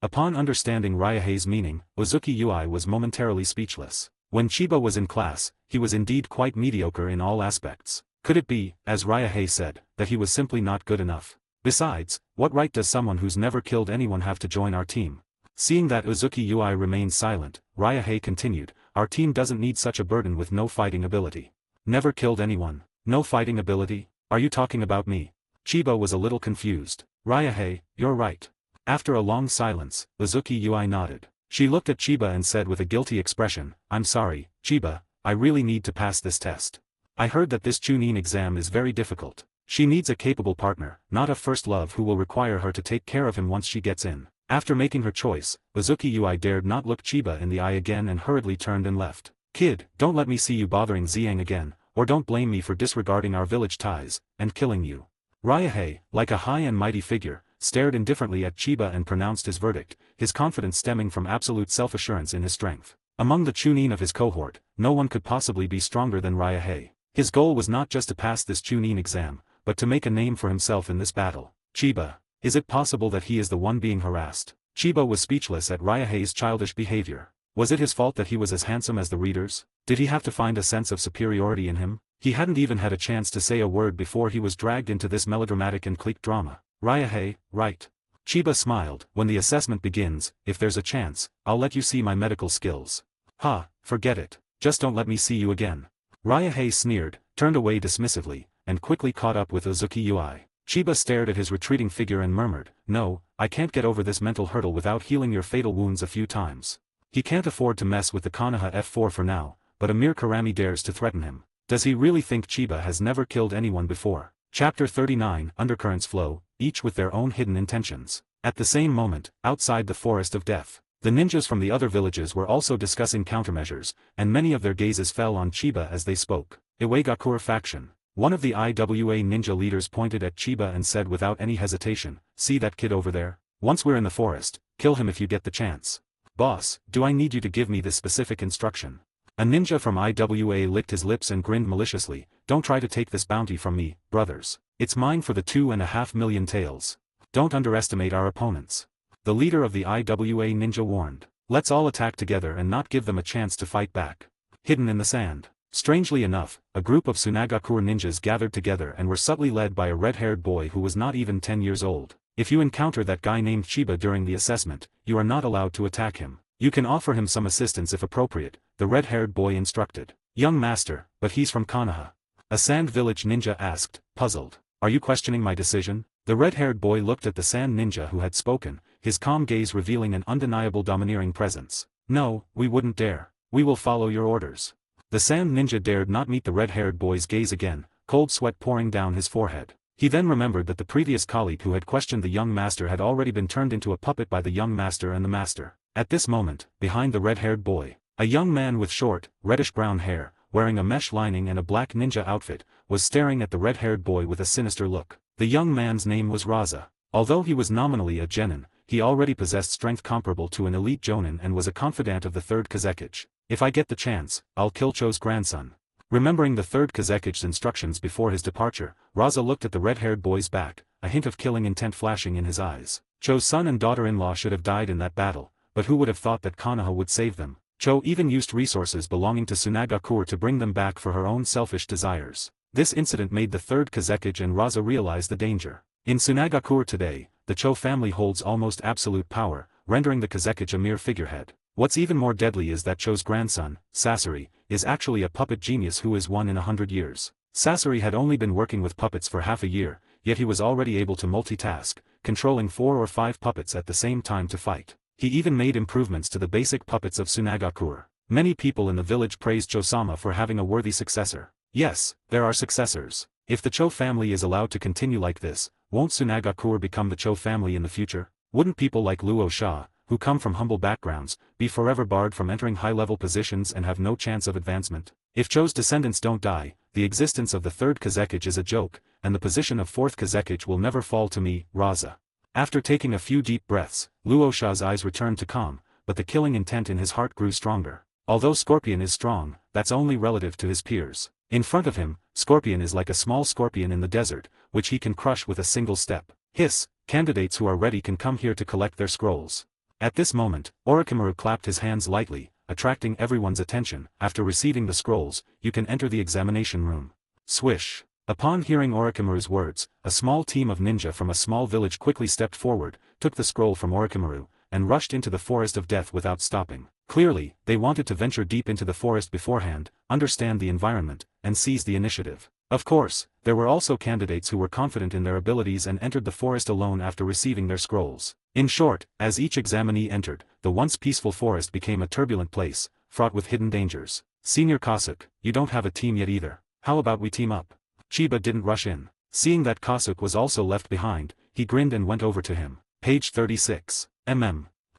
Upon understanding Ryahe's meaning, Uzuki Ui was momentarily speechless. When Chiba was in class, he was indeed quite mediocre in all aspects. Could it be, as Ryahe said, that he was simply not good enough? Besides, what right does someone who's never killed anyone have to join our team? Seeing that Uzuki Ui remained silent, Ryahe continued, "Our team doesn't need such a burden with no fighting ability." "Never killed anyone? No fighting ability? Are you talking about me?" Chiba was a little confused. "Ryahe, you're right." After a long silence, Uzuki Ui nodded. She looked at Chiba and said with a guilty expression, "I'm sorry, Chiba, I really need to pass this test. I heard that this Chunin exam is very difficult. She needs a capable partner, not a first love who will require her to take care of him once she gets in." After making her choice, Uzuki Ui dared not look Chiba in the eye again and hurriedly turned and left. "Kid, don't let me see you bothering Xiang again, or don't blame me for disregarding our village ties, and killing you." Ryuhei, like a high and mighty figure, stared indifferently at Chiba and pronounced his verdict, his confidence stemming from absolute self-assurance in his strength. Among the chunin of his cohort, no one could possibly be stronger than Ryuhei. His goal was not just to pass this chunin exam, but to make a name for himself in this battle. Chiba. Is it possible that he is the one being harassed? Chiba was speechless at Ryuhei's childish behavior. Was it his fault that he was as handsome as the readers? Did he have to find a sense of superiority in him? He hadn't even had a chance to say a word before he was dragged into this melodramatic and clique drama. Ryuhei, right. Chiba smiled. When the assessment begins, if there's a chance, I'll let you see my medical skills. Ha, forget it. Just don't let me see you again. Ryuhei sneered, turned away dismissively, and quickly caught up with Uzuki Ui. Chiba stared at his retreating figure and murmured, no, I can't get over this mental hurdle without healing your fatal wounds a few times. He can't afford to mess with the Konoha F4 for now, but Amir Karami dares to threaten him. Does he really think Chiba has never killed anyone before? Chapter 39 Undercurrents flow, each with their own hidden intentions. At the same moment, outside the Forest of Death, the ninjas from the other villages were also discussing countermeasures, and many of their gazes fell on Chiba as they spoke. Iwagakure faction. One of the IWA ninja leaders pointed at Chiba and said without any hesitation, see that kid over there? Once we're in the forest, kill him if you get the chance. Boss, do I need you to give me this specific instruction? A ninja from IWA licked his lips and grinned maliciously, don't try to take this bounty from me, brothers. It's mine for the 2.5 million taels. Don't underestimate our opponents. The leader of the IWA ninja warned. Let's all attack together and not give them a chance to fight back. Hidden in the sand. Strangely enough, a group of Tsunagakure ninjas gathered together and were subtly led by a red-haired boy who was not even 10 years old. If you encounter that guy named Chiba during the assessment, you are not allowed to attack him. You can offer him some assistance if appropriate, the red-haired boy instructed. Young master, but he's from Konoha. A Sand Village ninja asked, puzzled. Are you questioning my decision? The red-haired boy looked at the Sand ninja who had spoken, his calm gaze revealing an undeniable domineering presence. No, we wouldn't dare. We will follow your orders. The Sand ninja dared not meet the red-haired boy's gaze again, cold sweat pouring down his forehead. He then remembered that the previous colleague who had questioned the young master had already been turned into a puppet by the young master and the master. At this moment, behind the red-haired boy, a young man with short, reddish-brown hair, wearing a mesh lining and a black ninja outfit, was staring at the red-haired boy with a sinister look. The young man's name was Raza. Although he was nominally a genin, he already possessed strength comparable to an elite jonin and was a confidant of the third Kazekage. If I get the chance, I'll kill Cho's grandson. Remembering the third Kazekage's instructions before his departure, Raza looked at the red-haired boy's back, a hint of killing intent flashing in his eyes. Cho's son and daughter-in-law should have died in that battle, but who would have thought that Konoha would save them? Cho even used resources belonging to Tsunagakure to bring them back for her own selfish desires. This incident made the third Kazekage and Raza realize the danger. In Tsunagakure today, the Cho family holds almost absolute power, rendering the Kazekage a mere figurehead. What's even more deadly is that Cho's grandson, Sasori, is actually a puppet genius who is 1 in 100 years. Sasori had only been working with puppets for half a year, yet he was already able to multitask, controlling 4 or 5 puppets at the same time to fight. He even made improvements to the basic puppets of Tsunagakure. Many people in the village praised Cho-sama for having a worthy successor. Yes, there are successors. If the Cho family is allowed to continue like this, won't Tsunagakure become the Cho family in the future? Wouldn't people like Luo Sha, who come from humble backgrounds, be forever barred from entering high-level positions and have no chance of advancement? If Cho's descendants don't die, the existence of the third Kazekage is a joke, and the position of fourth Kazekage will never fall to me, Raza. After taking a few deep breaths, Luo Sha's eyes returned to calm, but the killing intent in his heart grew stronger. Although Scorpion is strong, that's only relative to his peers. In front of him, Scorpion is like a small scorpion in the desert, which he can crush with a single step. Hiss, candidates who are ready can come here to collect their scrolls. At this moment, Orochimaru clapped his hands lightly, attracting everyone's attention. After receiving the scrolls, you can enter the examination room. Swish. Upon hearing Orochimaru's words, a small team of ninja from a small village quickly stepped forward, took the scroll from Orochimaru, and rushed into the Forest of Death without stopping. Clearly, they wanted to venture deep into the forest beforehand, understand the environment, and seize the initiative. Of course, there were also candidates who were confident in their abilities and entered the forest alone after receiving their scrolls. In short, as each examinee entered, the once peaceful forest became a turbulent place, fraught with hidden dangers. Senior Kosuk, you don't have a team yet either. How about we team up? Chiba didn't rush in. Seeing that Kosuk was also left behind, he grinned and went over to him. Page 36.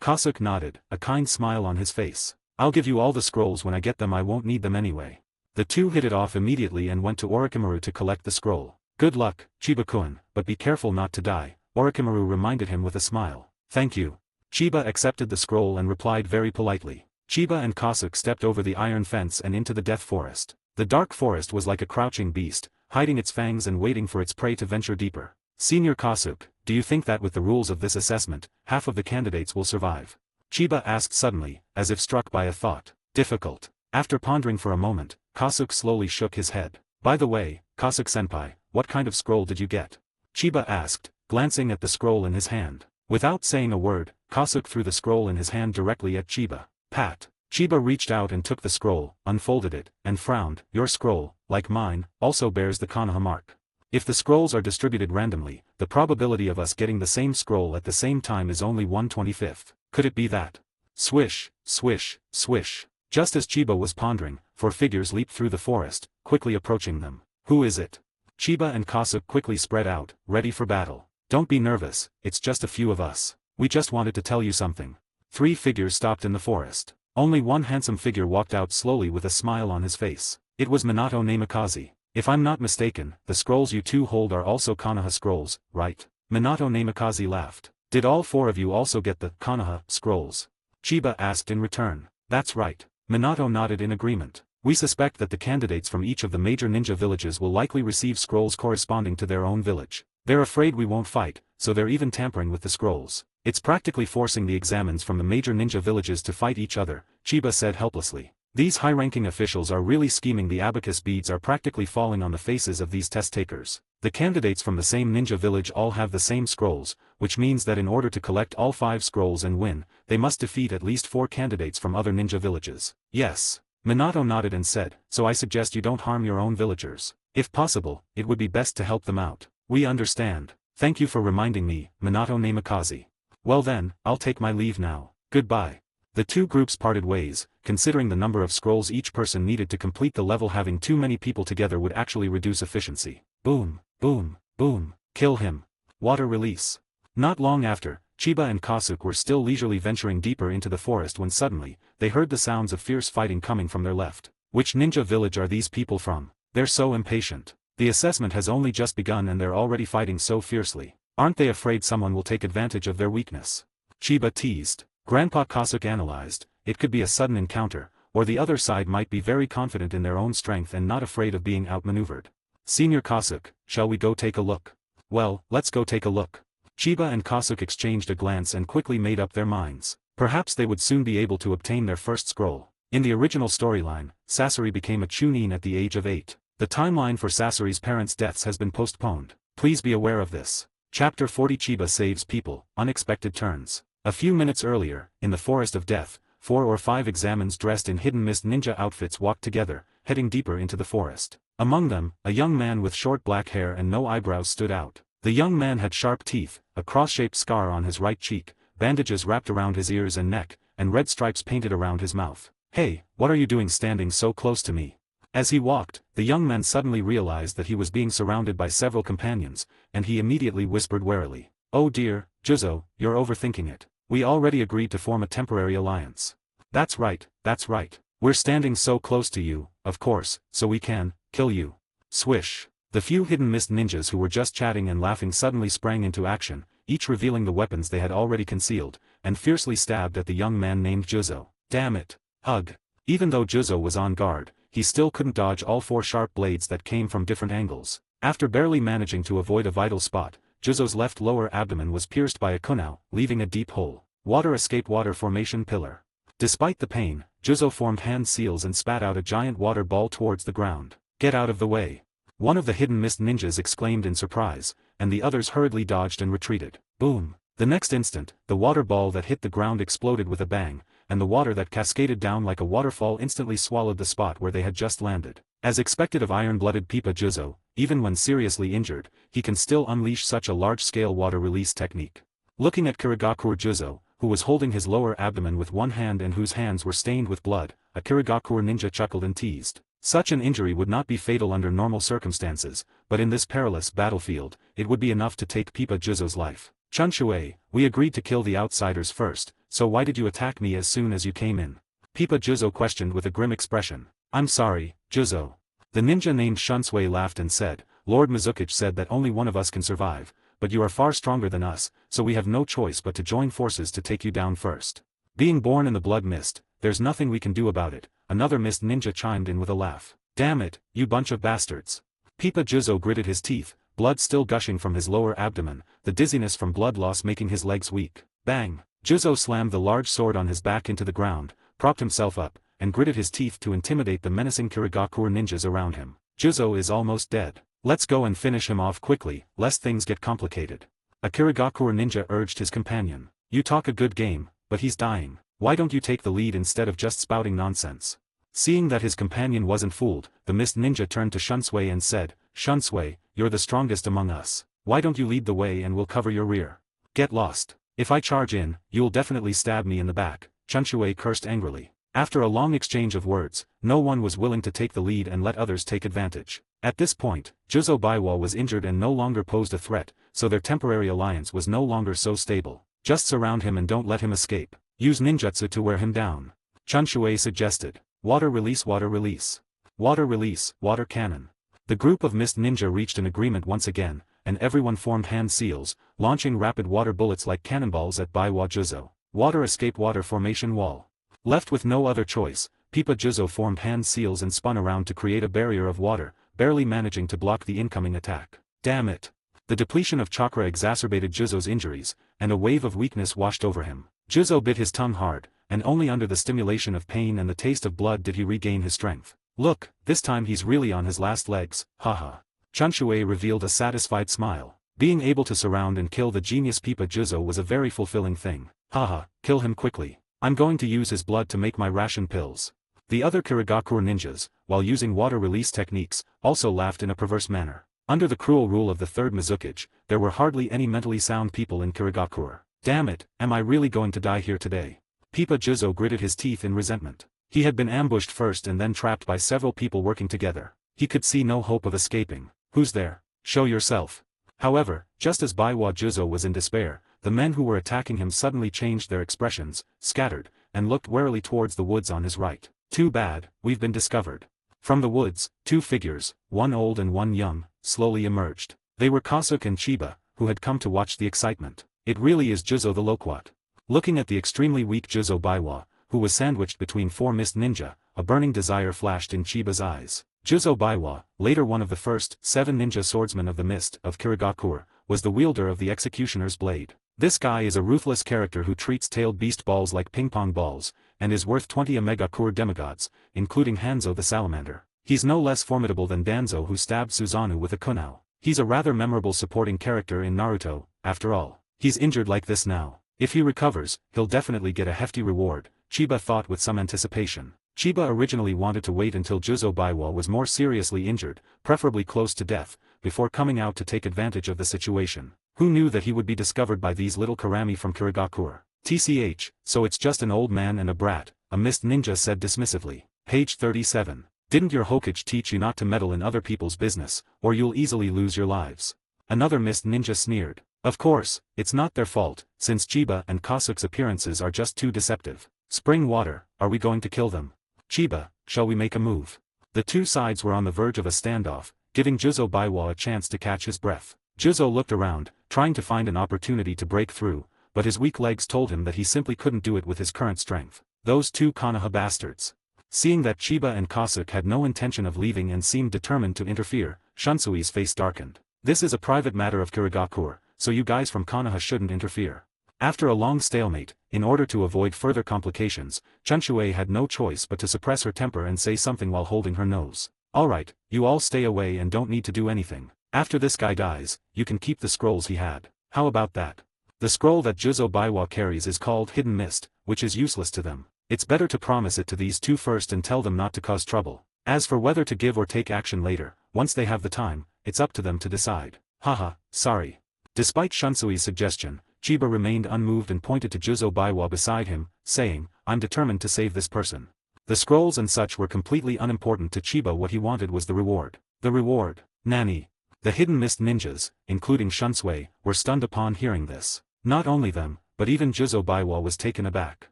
Kosuk nodded, a kind smile on his face. I'll give you all the scrolls when I get them. I won't need them anyway. The two hit it off immediately and went to Orochimaru to collect the scroll. Good luck, Chiba-kun, but be careful not to die, Orochimaru reminded him with a smile. Thank you. Chiba accepted the scroll and replied very politely. Chiba and Kasuke stepped over the iron fence and into the death forest. The dark forest was like a crouching beast, hiding its fangs and waiting for its prey to venture deeper. Senior Kasuke, do you think that with the rules of this assessment, half of the candidates will survive? Chiba asked suddenly, as if struck by a thought. Difficult. After pondering for a moment, Kasuke slowly shook his head. By the way, Kasuke-senpai, what kind of scroll did you get? Chiba asked, glancing at the scroll in his hand. Without saying a word, Kasuke threw the scroll in his hand directly at Chiba. Pat. Chiba reached out and took the scroll, unfolded it, and frowned. Your scroll, like mine, also bears the Konoha mark. If the scrolls are distributed randomly, the probability of us getting the same scroll at the same time is only 1/25. Could it be that? Swish, swish, swish. Just as Chiba was pondering, 4 figures leaped through the forest, quickly approaching them. Who is it? Chiba and Kasuke quickly spread out, ready for battle. Don't be nervous, it's just a few of us. We just wanted to tell you something. 3 figures stopped in the forest. Only one handsome figure walked out slowly with a smile on his face. It was Minato Namikaze. If I'm not mistaken, the scrolls you two hold are also Konoha scrolls, right? Minato Namikaze laughed. Did all 4 of you also get the Konoha scrolls? Chiba asked in return. That's right. Minato nodded in agreement. We suspect that the candidates from each of the major ninja villages will likely receive scrolls corresponding to their own village. They're afraid we won't fight, so they're even tampering with the scrolls. It's practically forcing the examines from the major ninja villages to fight each other, Chiba said helplessly. These high-ranking officials are really scheming. The abacus beads are practically falling on the faces of these test takers. The candidates from the same ninja village all have the same scrolls, which means that in order to collect all 5 scrolls and win, they must defeat at least 4 candidates from other ninja villages. Yes. Minato nodded and said, so I suggest you don't harm your own villagers. If possible, it would be best to help them out. We understand. Thank you for reminding me, Minato Namikaze. Well then, I'll take my leave now. Goodbye. The 2 groups parted ways, considering the number of scrolls each person needed to complete the level. Having too many people together would actually reduce efficiency. Boom, boom, boom. Kill him. Water release. Not long after, Chiba and Kasuke were still leisurely venturing deeper into the forest when suddenly, they heard the sounds of fierce fighting coming from their left. Which ninja village are these people from? They're so impatient. The assessment has only just begun and they're already fighting so fiercely. Aren't they afraid someone will take advantage of their weakness? Chiba teased. Grandpa Kasuke analyzed, it could be a sudden encounter, or the other side might be very confident in their own strength and not afraid of being outmaneuvered. Senior Kasuke, shall we go take a look? Well, let's go take a look. Chiba and Kasuke exchanged a glance and quickly made up their minds. Perhaps they would soon be able to obtain their first scroll. In the original storyline, Sasori became a chunin at the age of 8. The timeline for Sasori's parents' deaths has been postponed. Please be aware of this. Chapter 40 Chiba saves people, unexpected turns. A few minutes earlier, in the Forest of Death, 4 or 5 examines dressed in hidden mist ninja outfits walked together, heading deeper into the forest. Among them, a young man with short black hair and no eyebrows stood out. The young man had sharp teeth, a cross-shaped scar on his right cheek, bandages wrapped around his ears and neck, and red stripes painted around his mouth. Hey, what are you doing standing so close to me? As he walked, the young man suddenly realized that he was being surrounded by several companions, and he immediately whispered warily. Oh dear, Juzo, you're overthinking it. We already agreed to form a temporary alliance. That's right, that's right. We're standing so close to you, of course, so we can kill you. Swish. The few hidden mist ninjas who were just chatting and laughing suddenly sprang into action, each revealing the weapons they had already concealed, and fiercely stabbed at the young man named Juzo. Damn it. Ugh. Even though Juzo was on guard, he still couldn't dodge all 4 sharp blades that came from different angles. After barely managing to avoid a vital spot, Juzo's left lower abdomen was pierced by a kunai, leaving a deep hole. Water escape water formation pillar. Despite the pain, Juzo formed hand seals and spat out a giant water ball towards the ground. Get out of the way. One of the hidden mist ninjas exclaimed in surprise, and the others hurriedly dodged and retreated. Boom. The next instant, the water ball that hit the ground exploded with a bang, and the water that cascaded down like a waterfall instantly swallowed the spot where they had just landed. As expected of iron-blooded Pipa Juzo, even when seriously injured, he can still unleash such a large-scale water release technique. Looking at Kirigakure Juzo, who was holding his lower abdomen with one hand and whose hands were stained with blood, a Kirigakure ninja chuckled and teased. Such an injury would not be fatal under normal circumstances, but in this perilous battlefield, it would be enough to take Pipa Juzo's life. Chunshue, we agreed to kill the outsiders first, so why did you attack me as soon as you came in? Pipa Juzo questioned with a grim expression. I'm sorry, Juzo. The ninja named Shunsui laughed and said, Lord Mizukic said that only one of us can survive, but you are far stronger than us, so we have no choice but to join forces to take you down first. Being born in the blood mist, there's nothing we can do about it, another mist ninja chimed in with a laugh. Damn it, you bunch of bastards. Pipa Juzo gritted his teeth, blood still gushing from his lower abdomen, the dizziness from blood loss making his legs weak. Bang! Juzo slammed the large sword on his back into the ground, propped himself up, and gritted his teeth to intimidate the menacing Kirigakure ninjas around him. Juzo is almost dead. Let's go and finish him off quickly, lest things get complicated. A Kirigakure ninja urged his companion. You talk a good game, but he's dying. Why don't you take the lead instead of just spouting nonsense? Seeing that his companion wasn't fooled, the mist ninja turned to Shunsui and said, Shunsui, you're the strongest among us. Why don't you lead the way and we'll cover your rear? Get lost. If I charge in, you'll definitely stab me in the back, Shunsui cursed angrily. After a long exchange of words, no one was willing to take the lead and let others take advantage. At this point, Juzo Baiwa was injured and no longer posed a threat, so their temporary alliance was no longer so stable. Just surround him and don't let him escape. Use ninjutsu to wear him down. Shunsui suggested. Water release, water release. Water release, water cannon. The group of mist ninja reached an agreement once again, and everyone formed hand seals, launching rapid water bullets like cannonballs at Baiwa Juzo. Water escape, water formation wall. Left with no other choice, Pipa Juzo formed hand seals and spun around to create a barrier of water, barely managing to block the incoming attack. Damn it! The depletion of chakra exacerbated Juzo's injuries, and a wave of weakness washed over him. Juzo bit his tongue hard, and only under the stimulation of pain and the taste of blood did he regain his strength. Look, this time he's really on his last legs, haha. Shunsui revealed a satisfied smile. Being able to surround and kill the genius Pipa Juzo was a very fulfilling thing. Haha, kill him quickly. I'm going to use his blood to make my ration pills. The other Kirigakure ninjas, while using water release techniques, also laughed in a perverse manner. Under the cruel rule of the third Mizukic, there were hardly any mentally sound people in Kirigakure. Damn it, am I really going to die here today? Pipa Juzo gritted his teeth in resentment. He had been ambushed first and then trapped by several people working together. He could see no hope of escaping. Who's there? Show yourself. However, just as Baiwa Juzo was in despair, the men who were attacking him suddenly changed their expressions, scattered, and looked warily towards the woods on his right. Too bad, we've been discovered. From the woods, two figures, one old and one young, slowly emerged. They were Kasuke and Chiba, who had come to watch the excitement. It really is Juzo the Loquat. Looking at the extremely weak Juzo Baiwa, who was sandwiched between four mist ninja, a burning desire flashed in Chiba's eyes. Juzo Baiwa, later one of the first 7 ninja swordsmen of the mist of Kirigakure, was the wielder of the executioner's blade. This guy is a ruthless character who treats tailed beast balls like ping-pong balls, and is worth 20 Omega-Kure demigods, including Hanzo the salamander. He's no less formidable than Danzo who stabbed Susanoo with a kunao. He's a rather memorable supporting character in Naruto, after all. He's injured like this now. If he recovers, he'll definitely get a hefty reward, Chiba thought with some anticipation. Chiba originally wanted to wait until Juzo Baiwa was more seriously injured, preferably close to death, before coming out to take advantage of the situation. Who knew that he would be discovered by these little Karami from Kirigakure? TCH, so it's just an old man and a brat, a mist ninja said dismissively. Page 37. Didn't your Hokage teach you not to meddle in other people's business, or you'll easily lose your lives? Another mist ninja sneered. Of course, it's not their fault, since Chiba and Kasuke's appearances are just too deceptive. Spring water, are we going to kill them? Chiba, shall we make a move? The two sides were on the verge of a standoff, giving Juzo Baiwa a chance to catch his breath. Juzo looked around, trying to find an opportunity to break through, but his weak legs told him that he simply couldn't do it with his current strength. Those two Konoha bastards. Seeing that Chiba and Kasuke had no intention of leaving and seemed determined to interfere, Shunsui's face darkened. This is a private matter of Kirigakure, so you guys from Konoha shouldn't interfere. After a long stalemate, in order to avoid further complications, Shunsui had no choice but to suppress her temper and say something while holding her nose. Alright, you all stay away and don't need to do anything. After this guy dies, you can keep the scrolls he had. How about that? The scroll that Juzo Baiwa carries is called Hidden Mist, which is useless to them. It's better to promise it to these two first and tell them not to cause trouble. As for whether to give or take action later, once they have the time, it's up to them to decide. Haha, sorry. Despite Shunsui's suggestion, Chiba remained unmoved and pointed to Juzo Baiwa beside him, saying, I'm determined to save this person. The scrolls and such were completely unimportant to Chiba. What he wanted was the reward. The reward. Nani? The hidden mist ninjas, including Shunsui, were stunned upon hearing this. Not only them, but even Juzo Baiwa was taken aback.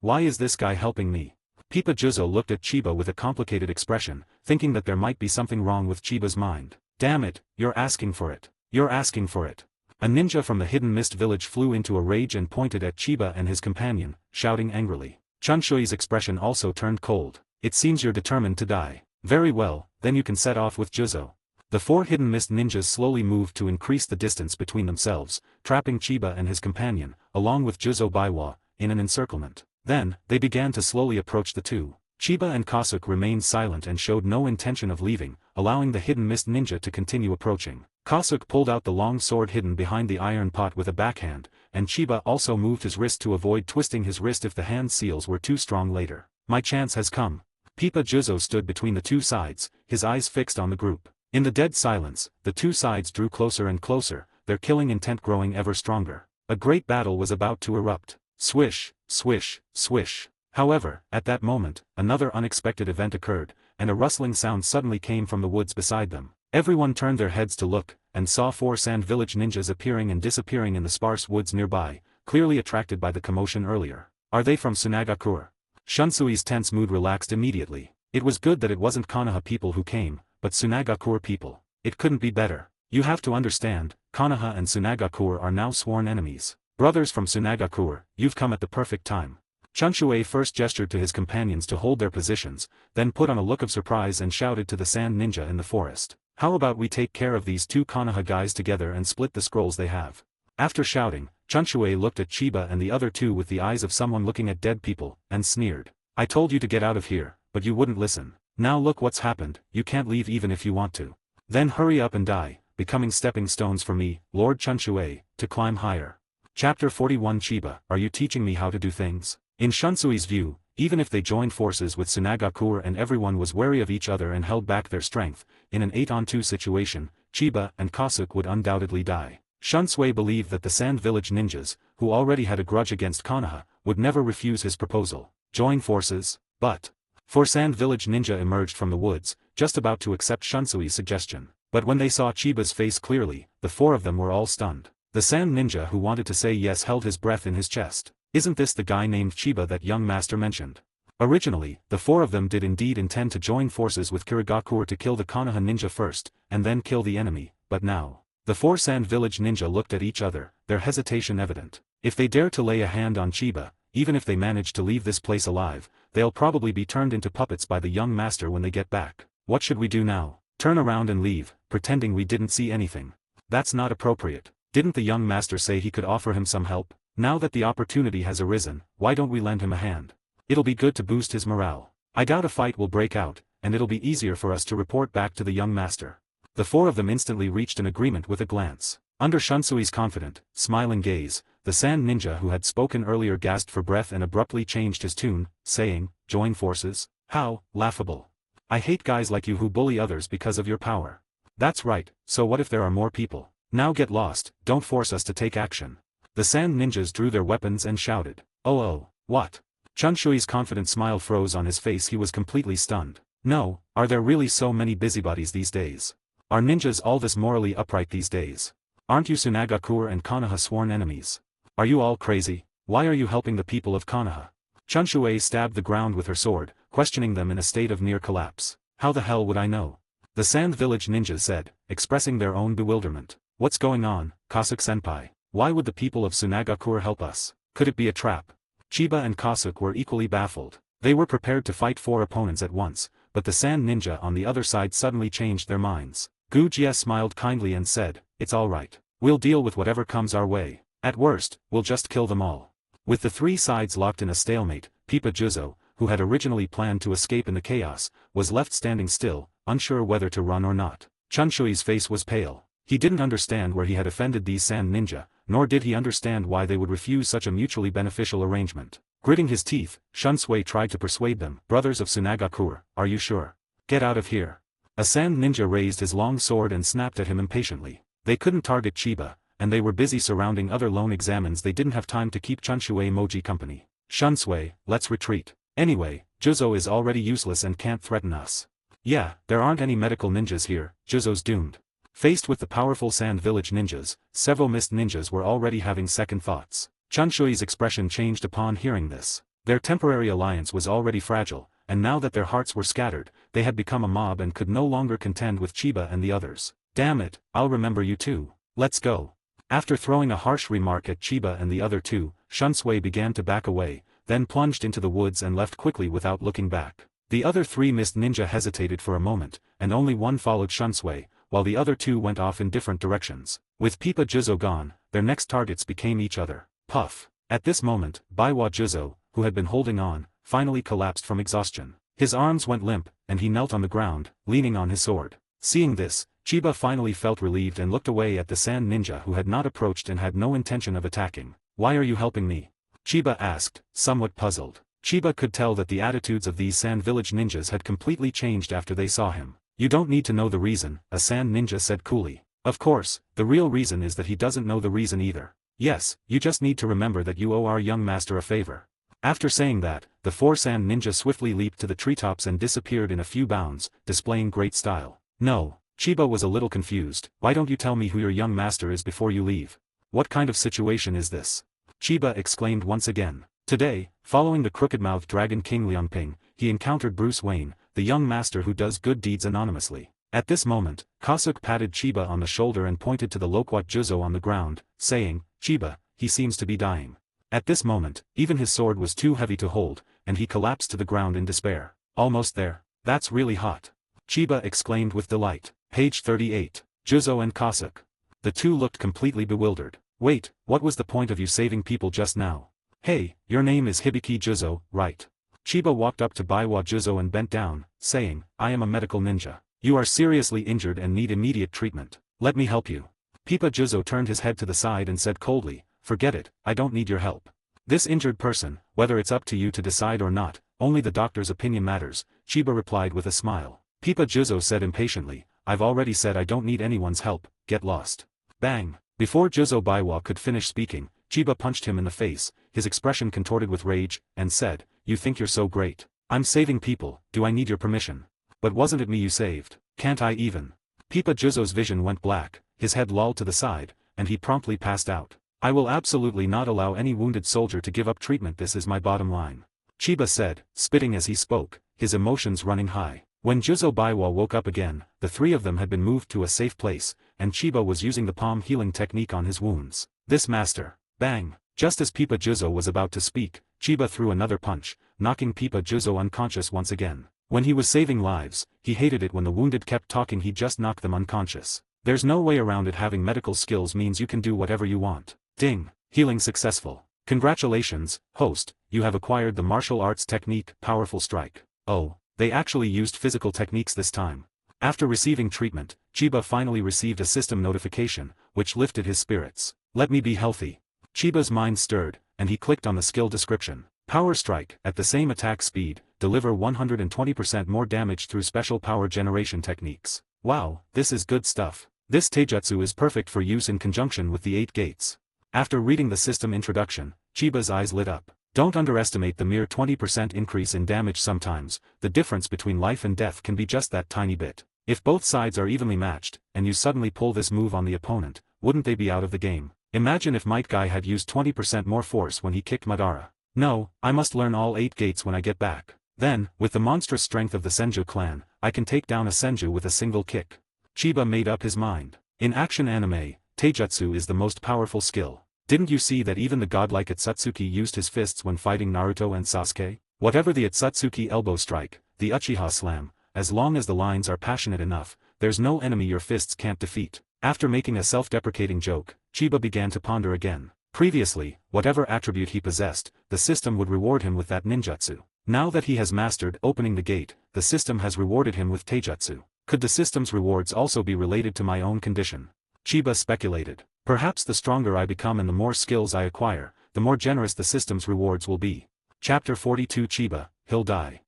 Why is this guy helping me? Pipa Juzo looked at Chiba with a complicated expression, thinking that there might be something wrong with Chiba's mind. Damn it, you're asking for it. You're asking for it. A ninja from the Hidden Mist village flew into a rage and pointed at Chiba and his companion, shouting angrily. Chunshui's expression also turned cold. It seems you're determined to die. Very well, then you can set off with Juzo. The 4 Hidden Mist ninjas slowly moved to increase the distance between themselves, trapping Chiba and his companion, along with Juzo Baiwa, in an encirclement. Then, they began to slowly approach the two. Chiba and Kasuke remained silent and showed no intention of leaving, allowing the Hidden Mist ninja to continue approaching. Kasuke pulled out the long sword hidden behind the iron pot with a backhand, and Chiba also moved his wrist to avoid twisting his wrist if the hand seals were too strong later. My chance has come. Pipa Juzo stood between the two sides, his eyes fixed on the group. In the dead silence, the two sides drew closer and closer, their killing intent growing ever stronger. A great battle was about to erupt. Swish, swish, swish. However, at that moment, another unexpected event occurred, and a rustling sound suddenly came from the woods beside them. Everyone turned their heads to look, and saw 4 Sand Village ninjas appearing and disappearing in the sparse woods nearby, clearly attracted by the commotion earlier. Are they from Sunagakure? Shunsui's tense mood relaxed immediately. It was good that it wasn't Konoha people who came, but Sunagakure people. It couldn't be better. You have to understand, Konoha and Sunagakure are now sworn enemies. Brothers from Sunagakure, you've come at the perfect time. Chunshue first gestured to his companions to hold their positions, then put on a look of surprise and shouted to the sand ninja in the forest. How about we take care of these 2 Konoha guys together and split the scrolls they have? After shouting, Chunshue looked at Chiba and the other 2 with the eyes of someone looking at dead people, and sneered. I told you to get out of here, but you wouldn't listen. Now look what's happened, you can't leave even if you want to. Then hurry up and die, becoming stepping stones for me, Lord Chunshue, to climb higher. Chapter 41 Chiba, are you teaching me how to do things? In Shunsui's view, even if they joined forces with Sunagakure and everyone was wary of each other and held back their strength, in an 8-on-2 situation, Chiba and Kasuke would undoubtedly die. Shunsui believed that the Sand Village ninjas, who already had a grudge against Konoha, would never refuse his proposal. Join forces? But 4 Sand Village ninja emerged from the woods, just about to accept Shunsui's suggestion. But when they saw Chiba's face clearly, the 4 of them were all stunned. The Sand ninja who wanted to say yes held his breath in his chest. Isn't this the guy named Chiba that young master mentioned? Originally, the 4 of them did indeed intend to join forces with Kirigakure to kill the Konoha ninja first, and then kill the enemy, but now. The 4 Sand Village ninja looked at each other, their hesitation evident. If they dare to lay a hand on Chiba, even if they manage to leave this place alive, they'll probably be turned into puppets by the young master when they get back. What should we do now? Turn around and leave, pretending we didn't see anything. That's not appropriate. Didn't the young master say he could offer him some help? Now that the opportunity has arisen, why don't we lend him a hand? It'll be good to boost his morale. I doubt a fight will break out, and it'll be easier for us to report back to the young master. The 4 of them instantly reached an agreement with a glance. Under Shunsui's confident, smiling gaze, the sand ninja who had spoken earlier gasped for breath and abruptly changed his tune, saying, join forces? How laughable. I hate guys like you who bully others because of your power. That's right, so what if there are more people? Now get lost, don't force us to take action. The sand ninjas drew their weapons and shouted. Oh, what? Chunshui's confident smile froze on his face. He was completely stunned. No, are there really so many busybodies these days? Are ninjas all this morally upright these days? Aren't you Sunagakure and Konoha sworn enemies? Are you all crazy? Why are you helping the people of Konoha? Chunshue stabbed the ground with her sword, questioning them in a state of near collapse. How the hell would I know? The Sand Village ninjas said, expressing their own bewilderment. What's going on, Kasuke-senpai? Why would the people of Sunagakure help us? Could it be a trap? Chiba and Kasuke were equally baffled. They were prepared to fight 4 opponents at once, but the sand ninja on the other side suddenly changed their minds. Gujie smiled kindly and said, it's alright. We'll deal with whatever comes our way. At worst, we'll just kill them all. With the 3 sides locked in a stalemate, Pipa Juzo, who had originally planned to escape in the chaos, was left standing still, unsure whether to run or not. Chunshui's face was pale. He didn't understand where he had offended these sand ninja, nor did he understand why they would refuse such a mutually beneficial arrangement. Gritting his teeth, Shunsui tried to persuade them. Brothers of Sunagakure, are you sure? Get out of here. A sand ninja raised his long sword and snapped at him impatiently. They couldn't target Chiba, and they were busy surrounding other lone examines. They didn't have time to keep Chunshui Moji company. Shunsui, let's retreat. Anyway, Juzo is already useless and can't threaten us. Yeah, there aren't any medical ninjas here, Juzo's doomed. Faced with the powerful Sand Village ninjas, several mist ninjas were already having second thoughts. Chunshui's expression changed upon hearing this. Their temporary alliance was already fragile, and now that their hearts were scattered, they had become a mob and could no longer contend with Chiba and the others. Damn it, I'll remember you too. Let's go. After throwing a harsh remark at Chiba and the other two, Shunsui began to back away, then plunged into the woods and left quickly without looking back. The other three mist ninja hesitated for a moment, and only one followed Shunsui, while the other two went off in different directions. With Pipa Juzo gone, their next targets became each other. Puff. At this moment, Baiwa Juzo, who had been holding on, finally collapsed from exhaustion. His arms went limp, and he knelt on the ground, leaning on his sword. Seeing this, Chiba finally felt relieved and looked away at the sand ninja who had not approached and had no intention of attacking. "Why are you helping me?" Chiba asked, somewhat puzzled. Chiba could tell that the attitudes of these sand village ninjas had completely changed after they saw him. "You don't need to know the reason," a sand ninja said coolly. "Of course, the real reason is that he doesn't know the reason either. Yes, you just need to remember that you owe our young master a favor." After saying that, the four sand ninja swiftly leaped to the treetops and disappeared in a few bounds, displaying great style. "No." Chiba was a little confused. "Why don't you tell me who your young master is before you leave? What kind of situation is this?" Chiba exclaimed once again. Today, following the crooked-mouthed Dragon King Liangping, he encountered Bruce Wayne, the young master who does good deeds anonymously. At this moment, Kasuke patted Chiba on the shoulder and pointed to the loquat Juzo on the ground, saying, "Chiba, he seems to be dying." At this moment, even his sword was too heavy to hold, and he collapsed to the ground in despair. "Almost there. That's really hot." Chiba exclaimed with delight. Page 38. Juzo and Kasuke. The two looked completely bewildered. "Wait, what was the point of you saving people just now? Hey, your name is Hibiki Juzo, right?" Chiba walked up to Baiwa Juzo and bent down, saying, "I am a medical ninja. You are seriously injured and need immediate treatment. Let me help you." Pipa Juzo turned his head to the side and said coldly, "Forget it, I don't need your help. This injured person, whether it's up to you to decide or not, only the doctor's opinion matters," Chiba replied with a smile. Pipa Juzo said impatiently, "I've already said I don't need anyone's help, get lost." Bang! Before Juzo Baiwa could finish speaking, Chiba punched him in the face, his expression contorted with rage, and said, "You think you're so great. I'm saving people, do I need your permission? But wasn't it me you saved? Can't I even?" Pipa Juzo's vision went black, his head lolled to the side, and he promptly passed out. "I will absolutely not allow any wounded soldier to give up treatment, this is my bottom line," Chiba said, spitting as he spoke, his emotions running high. When Juzo Baiwa woke up again, the three of them had been moved to a safe place, and Chiba was using the palm healing technique on his wounds. "This master." Bang! Just as Pipa Juzo was about to speak, Chiba threw another punch, knocking Pipa Juzo unconscious once again. When he was saving lives, he hated it when the wounded kept talking, he just knocked them unconscious. There's no way around it, having medical skills means you can do whatever you want. Ding! Healing successful. Congratulations, host, you have acquired the martial arts technique, Powerful Strike. Oh, they actually used physical techniques this time. After receiving treatment, Chiba finally received a system notification, which lifted his spirits. "Let me be healthy." Chiba's mind stirred, and he clicked on the skill description. Power Strike, at the same attack speed, deliver 120% more damage through special power generation techniques. Wow, this is good stuff. This taijutsu is perfect for use in conjunction with the 8 gates. After reading the system introduction, Chiba's eyes lit up. Don't underestimate the mere 20% increase in damage sometimes, the difference between life and death can be just that tiny bit. If both sides are evenly matched, and you suddenly pull this move on the opponent, wouldn't they be out of the game? Imagine if Might Guy had used 20% more force when he kicked Madara. No, I must learn all 8 gates when I get back. Then, with the monstrous strength of the Senju clan, I can take down a Senju with a single kick. Chiba made up his mind. In action anime, taijutsu is the most powerful skill. Didn't you see that even the godlike Atsutsuki used his fists when fighting Naruto and Sasuke? Whatever the Atsutsuki elbow strike, the Uchiha slam, as long as the lines are passionate enough, there's no enemy your fists can't defeat. After making a self-deprecating joke, Chiba began to ponder again. Previously, whatever attribute he possessed, the system would reward him with that ninjutsu. Now that he has mastered opening the gate, the system has rewarded him with taijutsu. Could the system's rewards also be related to my own condition? Chiba speculated. Perhaps the stronger I become and the more skills I acquire, the more generous the system's rewards will be. Chapter 42 Chiba, he'll die.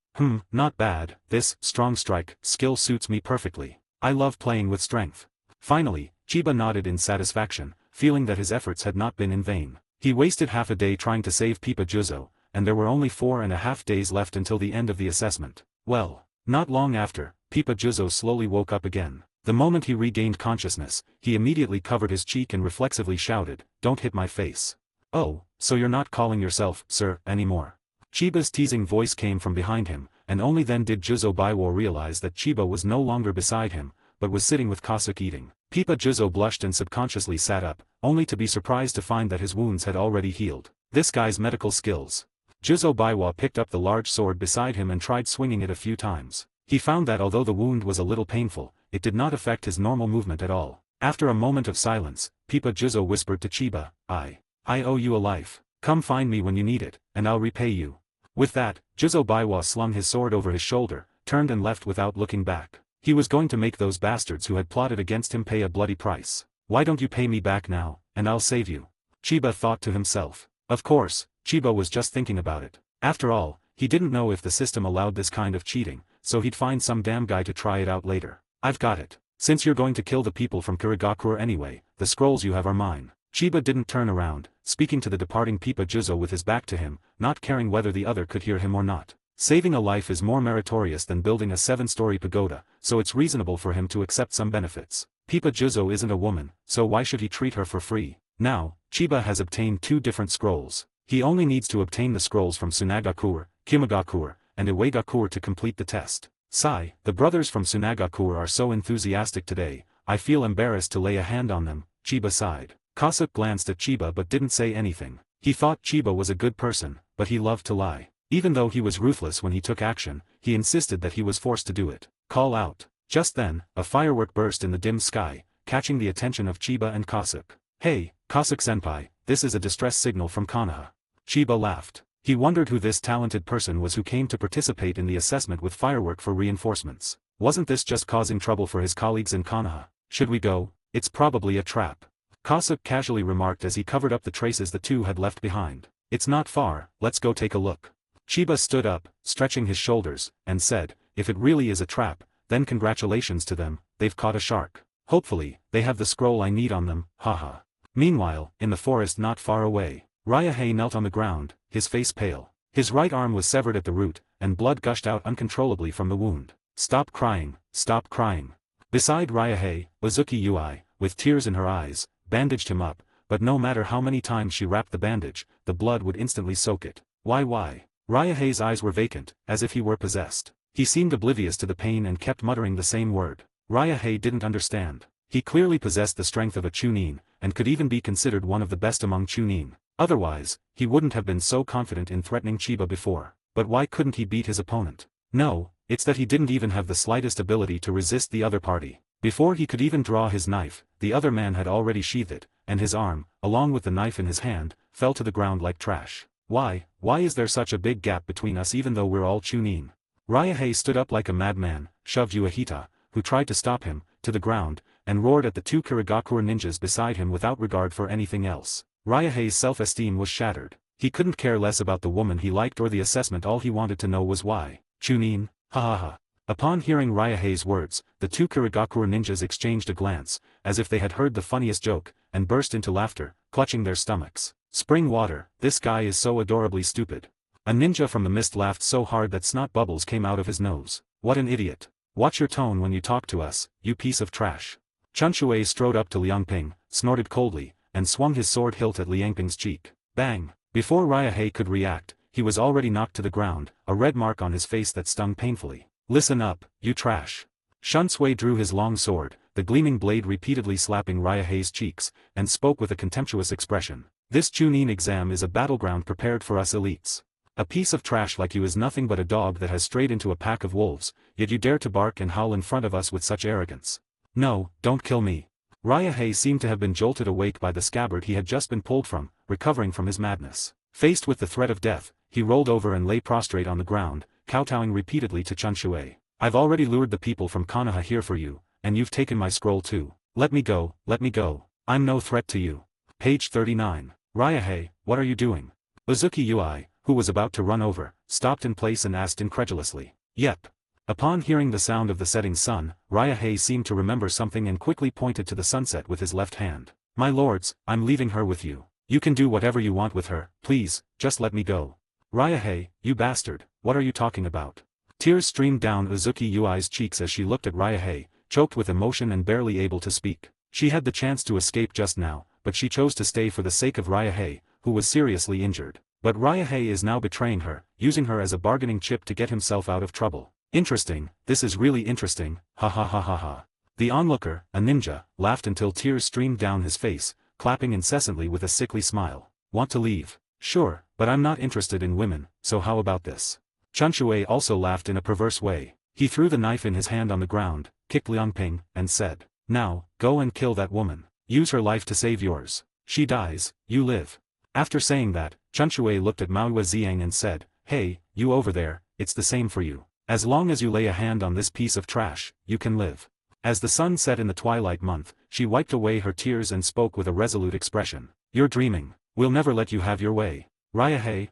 Not bad, this strong strike skill suits me perfectly. I love playing with strength. Finally, Chiba nodded in satisfaction, feeling that his efforts had not been in vain. He wasted half a day trying to save Pipa Juzo, and there were only 4.5 days left until the end of the assessment. Well, not long after, Pipa Juzo slowly woke up again. The moment he regained consciousness, he immediately covered his cheek and reflexively shouted, "Don't hit my face." "Oh, so you're not calling yourself, sir, anymore." Chiba's teasing voice came from behind him, and only then did Juzo Baiwa realize that Chiba was no longer beside him, but was sitting with Kasuke eating. Pipa Juzo blushed and subconsciously sat up, only to be surprised to find that his wounds had already healed. This guy's medical skills. Juzo Baiwa picked up the large sword beside him and tried swinging it a few times. He found that although the wound was a little painful, it did not affect his normal movement at all. After a moment of silence, Pipa Juzo whispered to Chiba, I owe you a life. Come find me when you need it, and I'll repay you. With that, Juzo Baiwa slung his sword over his shoulder, turned and left without looking back. He was going to make those bastards who had plotted against him pay a bloody price. Why don't you pay me back now, and I'll save you? Chiba thought to himself. Of course, Chiba was just thinking about it. After all, he didn't know if the system allowed this kind of cheating, so he'd find some damn guy to try it out later. I've got it. Since you're going to kill the people from Kirigakura anyway, the scrolls you have are mine. Chiba didn't turn around, speaking to the departing Pipa Juzo with his back to him, not caring whether the other could hear him or not. Saving a life is more meritorious than building a 7-story pagoda, so it's reasonable for him to accept some benefits. Pipa Juzo isn't a woman, so why should he treat her for free? Now, Chiba has obtained 2 different scrolls. He only needs to obtain the scrolls from Tsunagakur, Kimagakur, and Iwagakur to complete the test. Sigh, the brothers from Tsunagakur are so enthusiastic today, I feel embarrassed to lay a hand on them, Chiba sighed. Kasuke glanced at Chiba but didn't say anything. He thought Chiba was a good person, but he loved to lie. Even though he was ruthless when he took action, he insisted that he was forced to do it. Call out. Just then, a firework burst in the dim sky, catching the attention of Chiba and Kasuke. Hey, Kasuke-senpai, this is a distress signal from Konoha. Chiba laughed. He wondered who this talented person was who came to participate in the assessment with firework for reinforcements. Wasn't this just causing trouble for his colleagues in Konoha? Should we go? It's probably a trap. Kasuke casually remarked as he covered up the traces the two had left behind. It's not far, let's go take a look. Chiba stood up, stretching his shoulders, and said, if it really is a trap, then congratulations to them, they've caught a shark. Hopefully, they have the scroll I need on them, haha. Meanwhile, in the forest not far away, Ryahei knelt on the ground, his face pale. His right arm was severed at the root, and blood gushed out uncontrollably from the wound. Stop crying, stop crying. Beside Ryahei, Uzuki Ui, with tears in her eyes, bandaged him up, but no matter how many times she wrapped the bandage, the blood would instantly soak it. Why? Ryahei's eyes were vacant, as if he were possessed. He seemed oblivious to the pain and kept muttering the same word. Ryahei didn't understand. He clearly possessed the strength of a Chunin, and could even be considered one of the best among Chunin. Otherwise, he wouldn't have been so confident in threatening Chiba before. But why couldn't he beat his opponent? No, it's that he didn't even have the slightest ability to resist the other party. Before he could even draw his knife, the other man had already sheathed it, and his arm, along with the knife in his hand, fell to the ground like trash. Why is there such a big gap between us even though we're all Chunin? Ryahei stood up like a madman, shoved Uehita, who tried to stop him, to the ground, and roared at the 2 Kirigakura ninjas beside him without regard for anything else. Ryahei's self-esteem was shattered. He couldn't care less about the woman he liked or the assessment, all he wanted to know was why. Chunin, ha ha ha. Upon hearing Ryahei's words, the 2 Kirigakura ninjas exchanged a glance, as if they had heard the funniest joke, and burst into laughter, clutching their stomachs. Spring water, this guy is so adorably stupid. A ninja from the mist laughed so hard that snot bubbles came out of his nose. What an idiot. Watch your tone when you talk to us, you piece of trash. Chunshui strode up to Liangping, snorted coldly, and swung his sword hilt at Liangping's cheek. Bang! Before Ryahei could react, he was already knocked to the ground, a red mark on his face that stung painfully. Listen up, you trash. Shunsui drew his long sword, the gleaming blade repeatedly slapping Ryahei's cheeks, and spoke with a contemptuous expression. This Chunin exam is a battleground prepared for us elites. A piece of trash like you is nothing but a dog that has strayed into a pack of wolves, yet you dare to bark and howl in front of us with such arrogance. No, don't kill me. Ryahei seemed to have been jolted awake by the scabbard he had just been pulled from, recovering from his madness. Faced with the threat of death, he rolled over and lay prostrate on the ground, kowtowing repeatedly to Chunshui. I've already lured the people from Konoha here for you, and you've taken my scroll too. Let me go, let me go. I'm no threat to you. Page 39. Ryahei, what are you doing? Uzuki Ui, who was about to run over, stopped in place and asked incredulously. Yep. Upon hearing the sound of the setting sun, Ryahei seemed to remember something and quickly pointed to the sunset with his left hand. My lords, I'm leaving her with you. You can do whatever you want with her, please, just let me go. Ryahei, you bastard, what are you talking about? Tears streamed down Uzuki Ui's cheeks as she looked at Ryahei, choked with emotion and barely able to speak. She had the chance to escape just now, but she chose to stay for the sake of Ryahei, who was seriously injured. But Ryahei is now betraying her, using her as a bargaining chip to get himself out of trouble. Interesting, this is really interesting, ha ha ha ha ha. The onlooker, a ninja, laughed until tears streamed down his face, clapping incessantly with a sickly smile. Want to leave? Sure, but I'm not interested in women, so how about this? Chunshui also laughed in a perverse way. He threw the knife in his hand on the ground, kicked Liangping, and said, "Now, go and kill that woman. Use her life to save yours. She dies, you live." After saying that, Chunshui looked at Mao Ziang and said, "Hey, you over there, it's the same for you. As long as you lay a hand on this piece of trash, you can live." As the sun set in the twilight month, she wiped away her tears and spoke with a resolute expression. "You're dreaming. We'll never let you have your way. Raya-hey,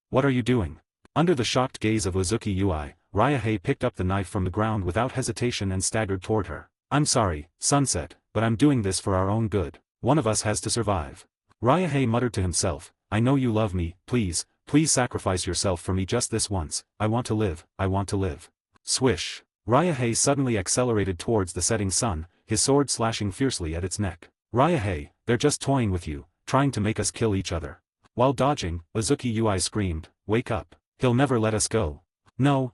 what are you doing?" Under the shocked gaze of Uzuki Ui, Raya-hey picked up the knife from the ground without hesitation and staggered toward her. "I'm sorry, Sunset, but I'm doing this for our own good. One of us has to survive." Raya-hey muttered to himself, "I know you love me, please sacrifice yourself for me just this once. I want to live, I want to live." Swish. Raya-hey suddenly accelerated towards the setting sun, his sword slashing fiercely at its neck. "Raya-hey, they're just toying with you, trying to make us kill each other." While dodging, Uzuki Ui screamed, "Wake up. He'll never let us go." No,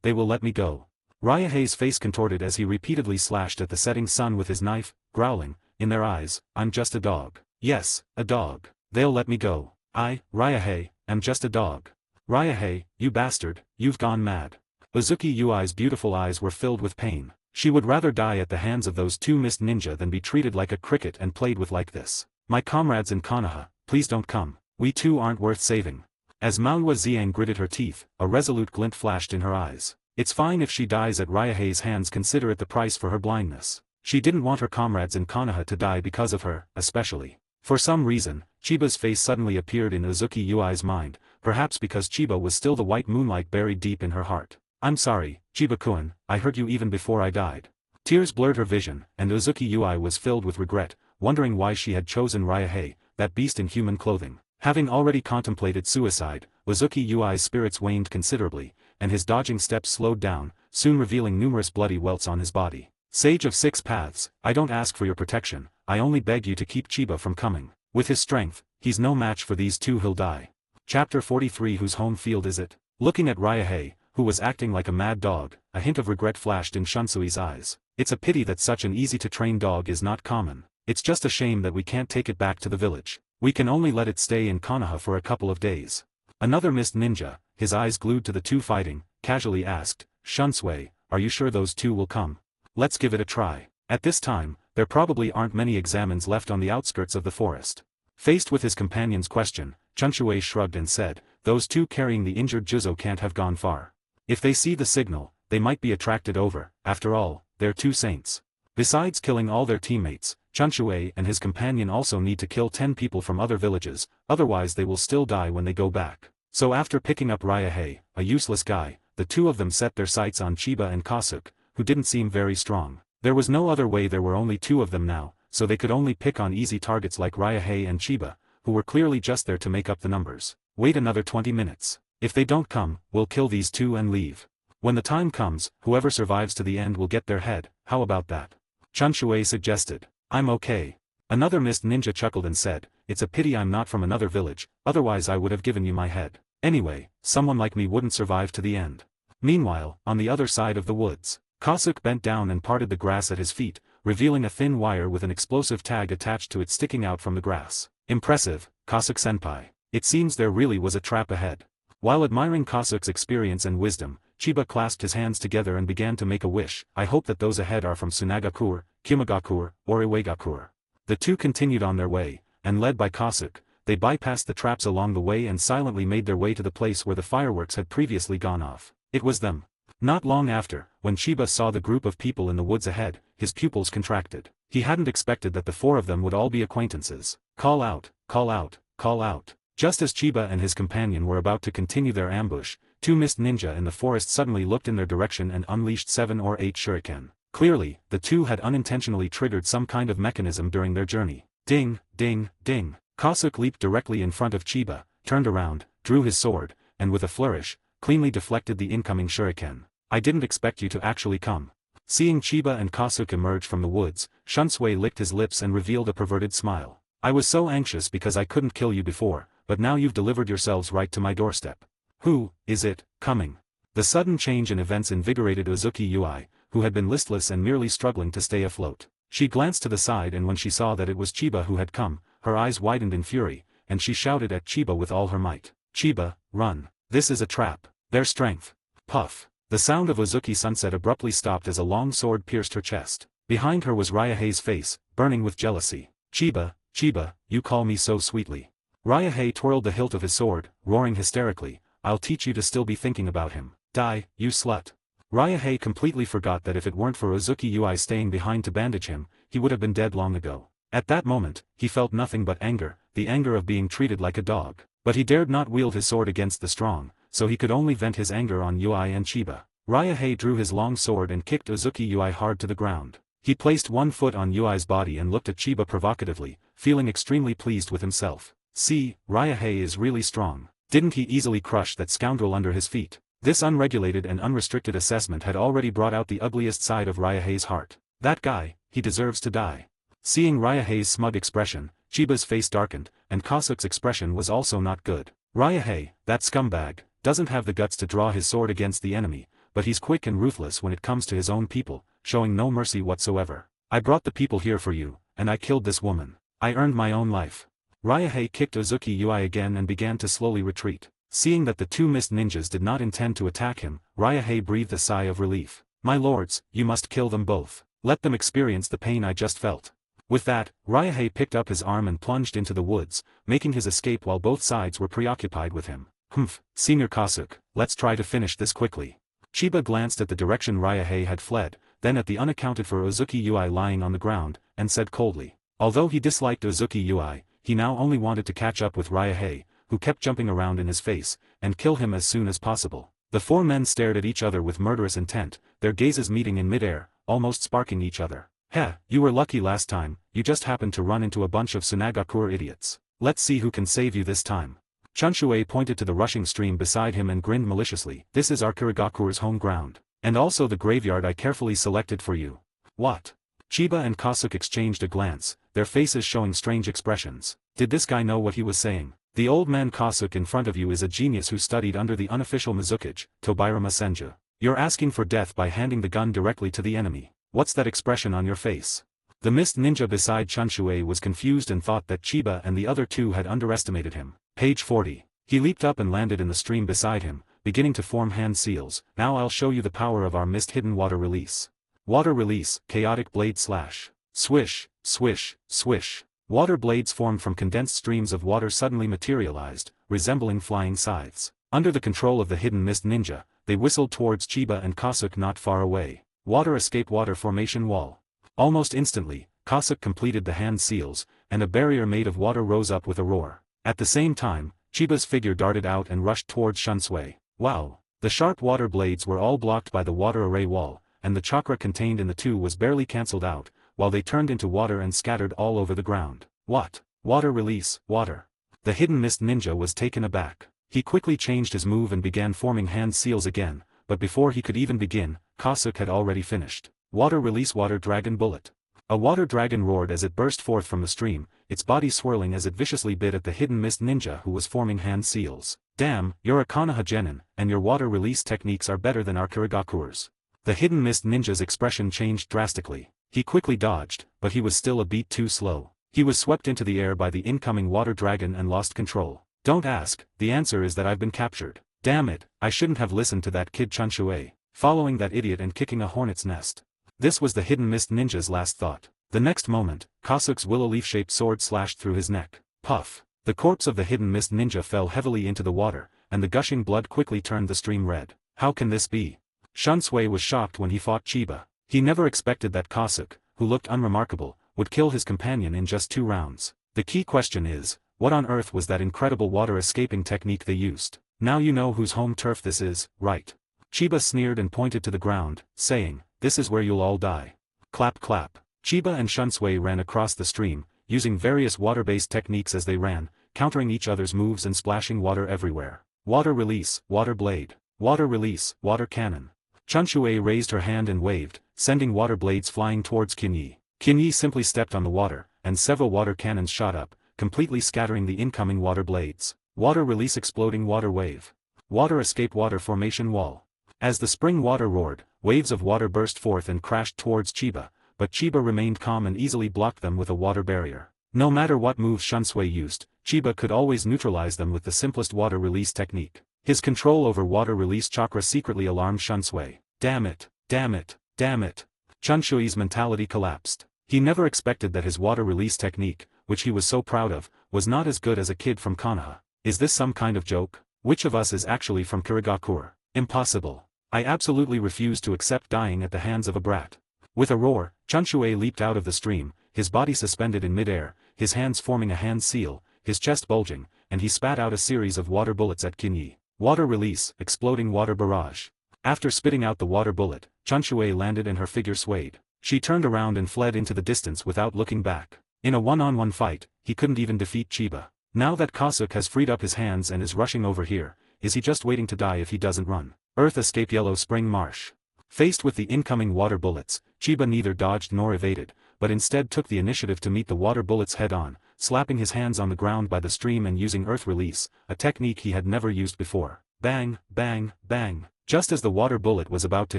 they will let me go." Raya-hey's face contorted as he repeatedly slashed at the setting sun with his knife, growling, in their eyes, "I'm just a dog. Yes, a dog. They'll let me go. I, Raya-hey, am just a dog. Raya-hey, you bastard, you've gone mad." Uzuki Ui's beautiful eyes were filled with pain. She would rather die at the hands of those two mist ninja than be treated like a cricket and played with like this. "My comrades in Konoha, please don't come. We too aren't worth saving." As Mao Ziang gritted her teeth, a resolute glint flashed in her eyes. It's fine if she dies at Raya-hei's hands, consider it the price for her blindness. She didn't want her comrades in Konoha to die because of her, especially. For some reason, Chiba's face suddenly appeared in Uzuki Ui's mind, perhaps because Chiba was still the white moonlight buried deep in her heart. "I'm sorry, Chiba-kun, I hurt you even before I died." Tears blurred her vision, and Uzuki Ui was filled with regret, wondering why she had chosen Raya-hei, that beast in human clothing. Having already contemplated suicide, Uzuki Ui's spirits waned considerably, and his dodging steps slowed down, soon revealing numerous bloody welts on his body. "Sage of Six Paths, I don't ask for your protection, I only beg you to keep Chiba from coming. With his strength, he's no match for these two, he'll die." Chapter 43. Whose home field is it? Looking at Raya-hei, who was acting like a mad dog, a hint of regret flashed in Shunsui's eyes. It's a pity that such an easy-to-train dog is not common. It's just a shame that we can't take it back to the village. We can only let it stay in Konoha for a couple of days. Another mist ninja, his eyes glued to the two fighting, casually asked, "Shunsui, are you sure those two will come? Let's give it a try." At this time, there probably aren't many examines left on the outskirts of the forest. Faced with his companion's question, Chunshui shrugged and said, "Those two carrying the injured Juzo can't have gone far. If they see the signal, they might be attracted over. After all, they're two saints." Besides killing all their teammates, Chunshui and his companion also need to kill 10 people from other villages, otherwise they will still die when they go back. So after picking up Raya-hei, a useless guy, the two of them set their sights on Chiba and Kasuke, who didn't seem very strong. There was no other way, there were only two of them now, so they could only pick on easy targets like Raya-hei and Chiba, who were clearly just there to make up the numbers. Wait another 20 minutes. If they don't come, we'll kill these two and leave. When the time comes, whoever survives to the end will get their head. How about that? Chunshui suggested. "I'm okay." Another mist ninja chuckled and said, "It's a pity I'm not from another village, otherwise I would have given you my head. Anyway, someone like me wouldn't survive to the end." Meanwhile, on the other side of the woods, Kasuke bent down and parted the grass at his feet, revealing a thin wire with an explosive tag attached to it sticking out from the grass. "Impressive, Kasuke-senpai. It seems there really was a trap ahead." While admiring Kasuke's experience and wisdom, Chiba clasped his hands together and began to make a wish. "I hope that those ahead are from Tsunagakur, Kimagakur, or Iwagakur." The two continued on their way, and led by Kasuke, they bypassed the traps along the way and silently made their way to the place where the fireworks had previously gone off. It was them. Not long after, when Chiba saw the group of people in the woods ahead, his pupils contracted. He hadn't expected that the four of them would all be acquaintances. "Call out, call out, call out." Just as Chiba and his companion were about to continue their ambush, two mist ninja in the forest suddenly looked in their direction and unleashed 7 or 8 shuriken. Clearly, the two had unintentionally triggered some kind of mechanism during their journey. Ding, ding, ding. Kasuke leaped directly in front of Chiba, turned around, drew his sword, and with a flourish, cleanly deflected the incoming shuriken. "I didn't expect you to actually come." Seeing Chiba and Kasuke emerge from the woods, Shunsui licked his lips and revealed a perverted smile. "I was so anxious because I couldn't kill you before, but now you've delivered yourselves right to my doorstep. Who is it coming?" The sudden change in events invigorated Uzuki Ui, who had been listless and merely struggling to stay afloat. She glanced to the side, and when she saw that it was Chiba who had come, her eyes widened in fury, and she shouted at Chiba with all her might. "Chiba, run. This is a trap. Their strength." Puff. The sound of Uzuki Sunset abruptly stopped as a long sword pierced her chest. Behind her was Ryuhei's face, burning with jealousy. "Chiba, Chiba, you call me so sweetly." Ryuhei twirled the hilt of his sword, roaring hysterically, "I'll teach you to still be thinking about him. Die, you slut." Ryuhei completely forgot that if it weren't for Uzuki Ui staying behind to bandage him, he would have been dead long ago. At that moment, he felt nothing but anger, the anger of being treated like a dog. But he dared not wield his sword against the strong, so he could only vent his anger on Ui and Chiba. Ryuhei drew his long sword and kicked Uzuki Ui hard to the ground. He placed one foot on Ui's body and looked at Chiba provocatively, feeling extremely pleased with himself. "See, Ryuhei is really strong. Didn't he easily crush that scoundrel under his feet?" This unregulated and unrestricted assessment had already brought out the ugliest side of Ryuhei's heart. "That guy, he deserves to die." Seeing Ryuhei's smug expression, Chiba's face darkened, and Kosuk's expression was also not good. "Ryuhei, that scumbag, doesn't have the guts to draw his sword against the enemy, but he's quick and ruthless when it comes to his own people, showing no mercy whatsoever. I brought the people here for you, and I killed this woman. I earned my own life." Ryuhei kicked Uzuki Ui again and began to slowly retreat. Seeing that the two mist ninjas did not intend to attack him, Ryuhei breathed a sigh of relief. "My lords, you must kill them both. Let them experience the pain I just felt." With that, Ryuhei picked up his arm and plunged into the woods, making his escape while both sides were preoccupied with him. "Humph, Senior Kosuk, let's try to finish this quickly." Chiba glanced at the direction Ryuhei had fled, then at the unaccounted for Uzuki Ui lying on the ground, and said coldly. Although he disliked Uzuki Ui, he now only wanted to catch up with Ryuhei, who kept jumping around in his face, and kill him as soon as possible. The four men stared at each other with murderous intent, their gazes meeting in midair, almost sparking each other. "Heh, you were lucky last time, you just happened to run into a bunch of Tsunagakure idiots. Let's see who can save you this time." Chunshue pointed to the rushing stream beside him and grinned maliciously. "This is our Kirigakure's home ground. And also the graveyard I carefully selected for you." "What?" Chiba and Kosuk exchanged a glance, their faces showing strange expressions. Did this guy know what he was saying? "The old man Kosuk in front of you is a genius who studied under the unofficial Mizukage, Tobirama Senju. You're asking for death by handing the gun directly to the enemy. What's that expression on your face?" The mist ninja beside Chunshue was confused and thought that Chiba and the other two had underestimated him. Page 40. He leaped up and landed in the stream beside him, beginning to form hand seals. "Now I'll show you the power of our mist-hidden water release." Water release, chaotic blade slash. Swish, swish, swish. Water blades formed from condensed streams of water suddenly materialized, resembling flying scythes. Under the control of the hidden mist ninja, they whistled towards Chiba and Kosuk not far away. Water escape water formation wall. Almost instantly, Kosuk completed the hand seals, and a barrier made of water rose up with a roar. At the same time, Chiba's figure darted out and rushed towards Shunsui. Wow! The sharp water blades were all blocked by the water array wall, and the chakra contained in the two was barely cancelled out, while they turned into water and scattered all over the ground. What? Water release, water. The hidden mist ninja was taken aback. He quickly changed his move and began forming hand seals again, but before he could even begin, Kosuk had already finished. Water release water dragon bullet. A water dragon roared as it burst forth from the stream, its body swirling as it viciously bit at the hidden mist ninja who was forming hand seals. "Damn, you're a Konoha genin, and your water release techniques are better than our Kirigakure's." The hidden mist ninja's expression changed drastically. He quickly dodged, but he was still a beat too slow. He was swept into the air by the incoming water dragon and lost control. "Don't ask, the answer is that I've been captured. Damn it, I shouldn't have listened to that kid Chunshue, following that idiot and kicking a hornet's nest." This was the hidden mist ninja's last thought. The next moment, Kosuk's willow leaf-shaped sword slashed through his neck. Puff! The corpse of the hidden mist ninja fell heavily into the water, and the gushing blood quickly turned the stream red. How can this be? Shunsui was shocked when he fought Chiba. He never expected that Kosuk, who looked unremarkable, would kill his companion in just 2 rounds. The key question is, what on earth was that incredible water escaping technique they used? Now you know whose home turf this is, right? Chiba sneered and pointed to the ground, saying, "This is where you'll all die." Clap clap. Chiba and Shunsui ran across the stream, using various water-based techniques as they ran, countering each other's moves and splashing water everywhere. Water release, water blade. Water release, water cannon. Chunshue raised her hand and waved, sending water blades flying towards Kinyi. Kinyi simply stepped on the water, and several water cannons shot up, completely scattering the incoming water blades. Water release exploding water wave. Water escape water formation wall. As the spring water roared, waves of water burst forth and crashed towards Chiba, but Chiba remained calm and easily blocked them with a water barrier. No matter what moves Shunsui used, Chiba could always neutralize them with the simplest water release technique. His control over water release chakra secretly alarmed Shunsui. Damn it, damn it, damn it. Shunshui's mentality collapsed. He never expected that his water release technique, which he was so proud of, was not as good as a kid from Konoha. Is this some kind of joke? Which of us is actually from Kirigakure? Impossible. I absolutely refuse to accept dying at the hands of a brat. With a roar, Shunsui leaped out of the stream, his body suspended in midair, his hands forming a hand seal, his chest bulging, and he spat out a series of water bullets at Kinyi. Water release, exploding water barrage. After spitting out the water bullet, Shunsui landed and her figure swayed. She turned around and fled into the distance without looking back. In a one-on-one fight, he couldn't even defeat Chiba. Now that Kasuke has freed up his hands and is rushing over here, is he just waiting to die if he doesn't run? Earth escape Yellow Spring Marsh. Faced with the incoming water bullets, Chiba neither dodged nor evaded, but instead took the initiative to meet the water bullets head-on, slapping his hands on the ground by the stream and using earth release, a technique he had never used before. Bang, bang, bang. Just as the water bullet was about to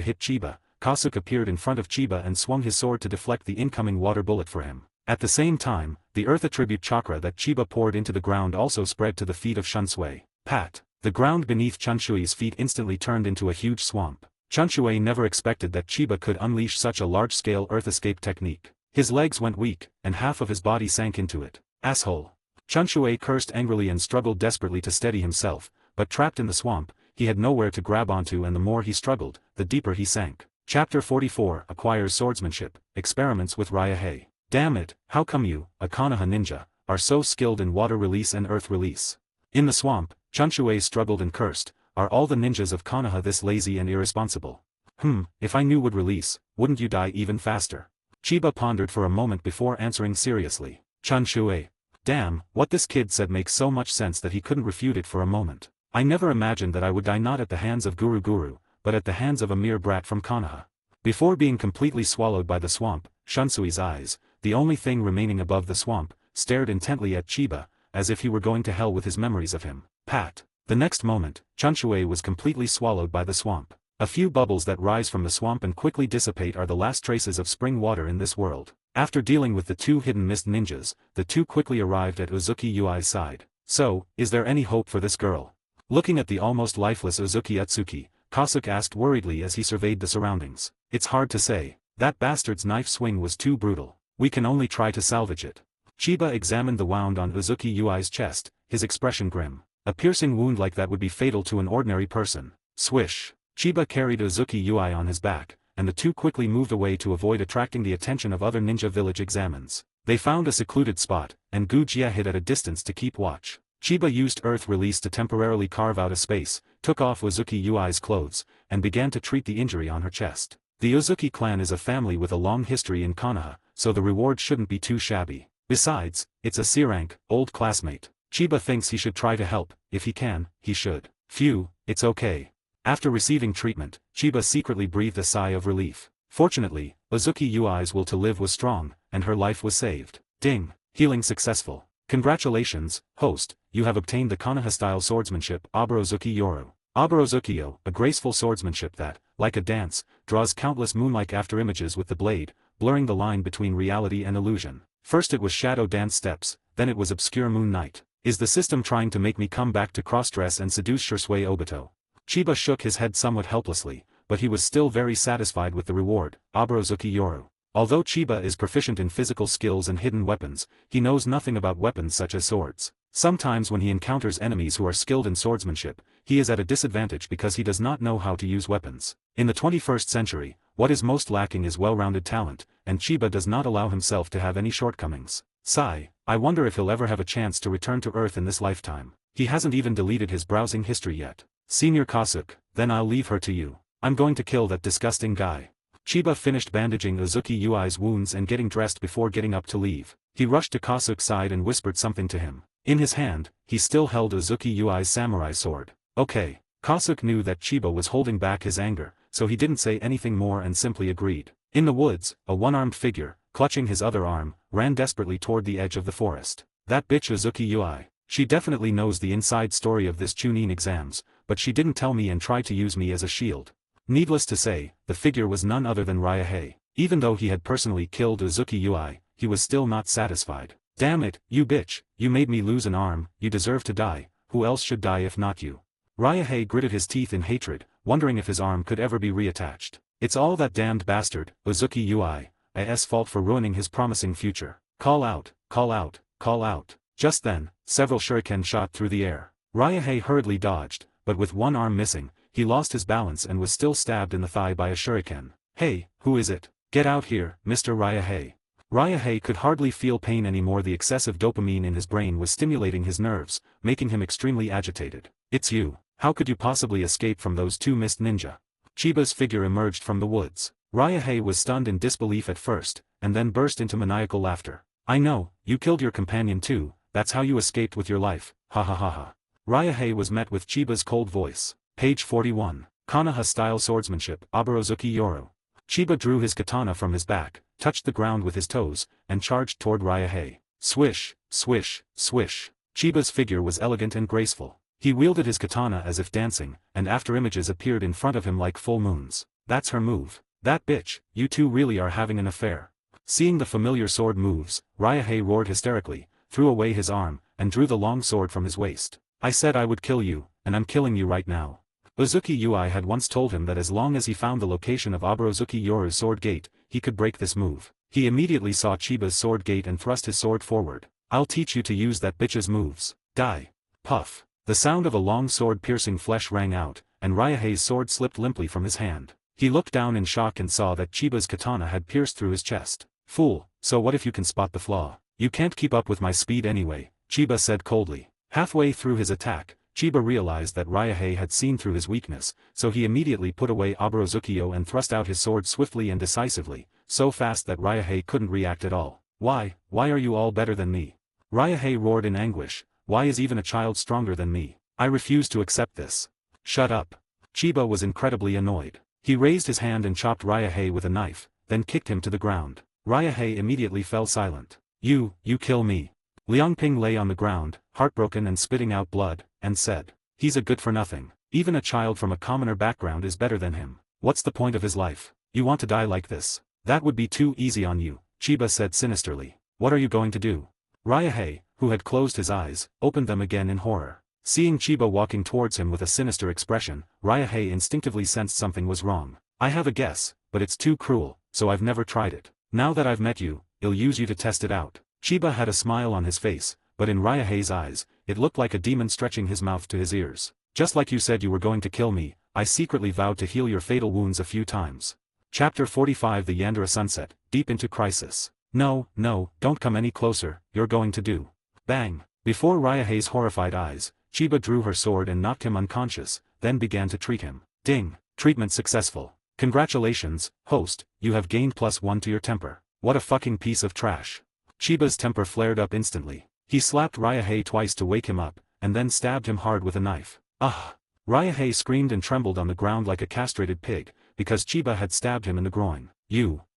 hit Chiba, Kasuke appeared in front of Chiba and swung his sword to deflect the incoming water bullet for him. At the same time, the earth attribute chakra that Chiba poured into the ground also spread to the feet of Shunsui. Pat. The ground beneath Shunshui's feet instantly turned into a huge swamp. Shunsui never expected that Chiba could unleash such a large-scale earth escape technique. His legs went weak, and half of his body sank into it. Asshole. Shunsui cursed angrily and struggled desperately to steady himself, but trapped in the swamp, he had nowhere to grab onto, and the more he struggled, the deeper he sank. Chapter 44 Acquires Swordsmanship, Experiments with Ryahei. Damn it, how come you, a Konoha ninja, are so skilled in water release and earth release? In the swamp, Shunsui struggled and cursed, are all the ninjas of Konoha this lazy and irresponsible? If I knew would release, wouldn't you die even faster? Chiba pondered for a moment before answering seriously. Shunsui. Damn, what this kid said makes so much sense that he couldn't refute it for a moment. I never imagined that I would die not at the hands of Guru, but at the hands of a mere brat from Konoha. Before being completely swallowed by the swamp, Shunsui's eyes, the only thing remaining above the swamp, stared intently at Chiba, as if he were going to hell with his memories of him. Pat. The next moment, Shunsui was completely swallowed by the swamp. A few bubbles that rise from the swamp and quickly dissipate are the last traces of spring water in this world. After dealing with the two hidden mist ninjas, the two quickly arrived at Uzuki Yui's side. So, is there any hope for this girl? Looking at the almost lifeless Uzuki Utsuki, Kasuke asked worriedly as he surveyed the surroundings. It's hard to say. That bastard's knife swing was too brutal. We can only try to salvage it. Chiba examined the wound on Uzuki Yui's chest, his expression grim. A piercing wound like that would be fatal to an ordinary person. Swish. Chiba carried Uzuki Yui on his back, and the two quickly moved away to avoid attracting the attention of other ninja village examines. They found a secluded spot, and Gujia hid at a distance to keep watch. Chiba used earth release to temporarily carve out a space, took off Uzuki Yui's clothes, and began to treat the injury on her chest. The Uzuki clan is a family with a long history in Konoha, so the reward shouldn't be too shabby. Besides, it's a C-rank, old classmate. Chiba thinks he should try to help. If he can, he should. Phew, it's okay. After receiving treatment, Chiba secretly breathed a sigh of relief. Fortunately, Uzuki Yui's will to live was strong, and her life was saved. Ding. Healing successful. Congratulations, host, you have obtained the Konoha-style swordsmanship Abarozuki Yoru. Abarozuki-yo, a graceful swordsmanship that, like a dance, draws countless moonlike afterimages with the blade, blurring the line between reality and illusion. First it was shadow dance steps, then it was obscure moon night. Is the system trying to make me come back to crossdress and seduce Shunsui Obito? Chiba shook his head somewhat helplessly, but he was still very satisfied with the reward, Abarozuki Yoru. Although Chiba is proficient in physical skills and hidden weapons, he knows nothing about weapons such as swords. Sometimes when he encounters enemies who are skilled in swordsmanship, he is at a disadvantage because he does not know how to use weapons. In the 21st century, what is most lacking is well-rounded talent, and Chiba does not allow himself to have any shortcomings. Sigh, I wonder if he'll ever have a chance to return to Earth in this lifetime. He hasn't even deleted his browsing history yet. Senior Kasuke, then I'll leave her to you. I'm going to kill that disgusting guy. Chiba finished bandaging Uzuki Yui's wounds and getting dressed before getting up to leave. He rushed to Kasuke's side and whispered something to him. In his hand, he still held Uzuki Yui's samurai sword. Okay. Kasuke knew that Chiba was holding back his anger, so he didn't say anything more and simply agreed. In the woods, a one-armed figure, clutching his other arm, ran desperately toward the edge of the forest. That bitch Uzuki Yui. She definitely knows the inside story of this Chunin exams, but she didn't tell me and tried to use me as a shield. Needless to say, the figure was none other than Ryahei. Even though he had personally killed Uzuki Ui, he was still not satisfied. Damn it, you bitch, you made me lose an arm, you deserve to die, who else should die if not you? Ryahei gritted his teeth in hatred, wondering if his arm could ever be reattached. It's all that damned bastard, Uzuki Ui's fault for ruining his promising future. Call out, call out, call out. Just then, several shuriken shot through the air. Ryahei hurriedly dodged, but with one arm missing, he lost his balance and was still stabbed in the thigh by a shuriken. Hey, who is it? Get out here, Mr. Ryahei. Ryahei could hardly feel pain anymore. The excessive dopamine in his brain was stimulating his nerves, making him extremely agitated. It's you. How could you possibly escape from those two mist ninja? Chiba's figure emerged from the woods. Ryahei was stunned in disbelief at first, and then burst into maniacal laughter. I know, you killed your companion too, that's how you escaped with your life, ha ha ha ha. Ryahei was met with Chiba's cold voice. Page 41. Konoha-style swordsmanship, Abarozuki Yoru. Chiba drew his katana from his back, touched the ground with his toes, and charged toward Ryahei. Swish, swish, swish. Chiba's figure was elegant and graceful. He wielded his katana as if dancing, and after images appeared in front of him like full moons. That's her move. That bitch, you two really are having an affair. Seeing the familiar sword moves, Ryahei roared hysterically, threw away his arm, and drew the long sword from his waist. I said I would kill you, and I'm killing you right now. Uzuki Ui had once told him that as long as he found the location of Abarozuki Yoru's sword gate, he could break this move. He immediately saw Chiba's sword gate and thrust his sword forward. I'll teach you to use that bitch's moves. Die. Puff. The sound of a long sword piercing flesh rang out, and Ryahei's sword slipped limply from his hand. He looked down in shock and saw that Chiba's katana had pierced through his chest. Fool, so what if you can spot the flaw? You can't keep up with my speed anyway, Chiba said coldly. Halfway through his attack, Chiba realized that Ryahei had seen through his weakness, so he immediately put away Abarozuki and thrust out his sword swiftly and decisively, so fast that Ryahei couldn't react at all. Why are you all better than me? Ryahei roared in anguish. Why is even a child stronger than me? I refuse to accept this. Shut up. Chiba was incredibly annoyed. He raised his hand and chopped Ryahei with a knife, then kicked him to the ground. Ryahei immediately fell silent. You kill me. Liangping lay on the ground, heartbroken and spitting out blood, and said, he's a good-for-nothing. Even a child from a commoner background is better than him. What's the point of his life? You want to die like this? That would be too easy on you, Chiba said sinisterly. What are you going to do? Ryahei, who had closed his eyes, opened them again in horror. Seeing Chiba walking towards him with a sinister expression, Ryahei instinctively sensed something was wrong. I have a guess, but it's too cruel, so I've never tried it. Now that I've met you, I'll use you to test it out. Chiba had a smile on his face, but in Ryahei's eyes, it looked like a demon stretching his mouth to his ears. Just like you said you were going to kill me, I secretly vowed to heal your fatal wounds a few times. Chapter 45 The Yandere Sunset, Deep into Crisis. No, don't come any closer, you're going to do. Bang! Before Ryahei's horrified eyes, Chiba drew her sword and knocked him unconscious, then began to treat him. Ding! Treatment successful. Congratulations, host, you have gained +1 to your temper. What a fucking piece of trash. Chiba's temper flared up instantly. He slapped Ryahei twice to wake him up, and then stabbed him hard with a knife. Ah! Ryahei screamed and trembled on the ground like a castrated pig, because Chiba had stabbed him in the groin.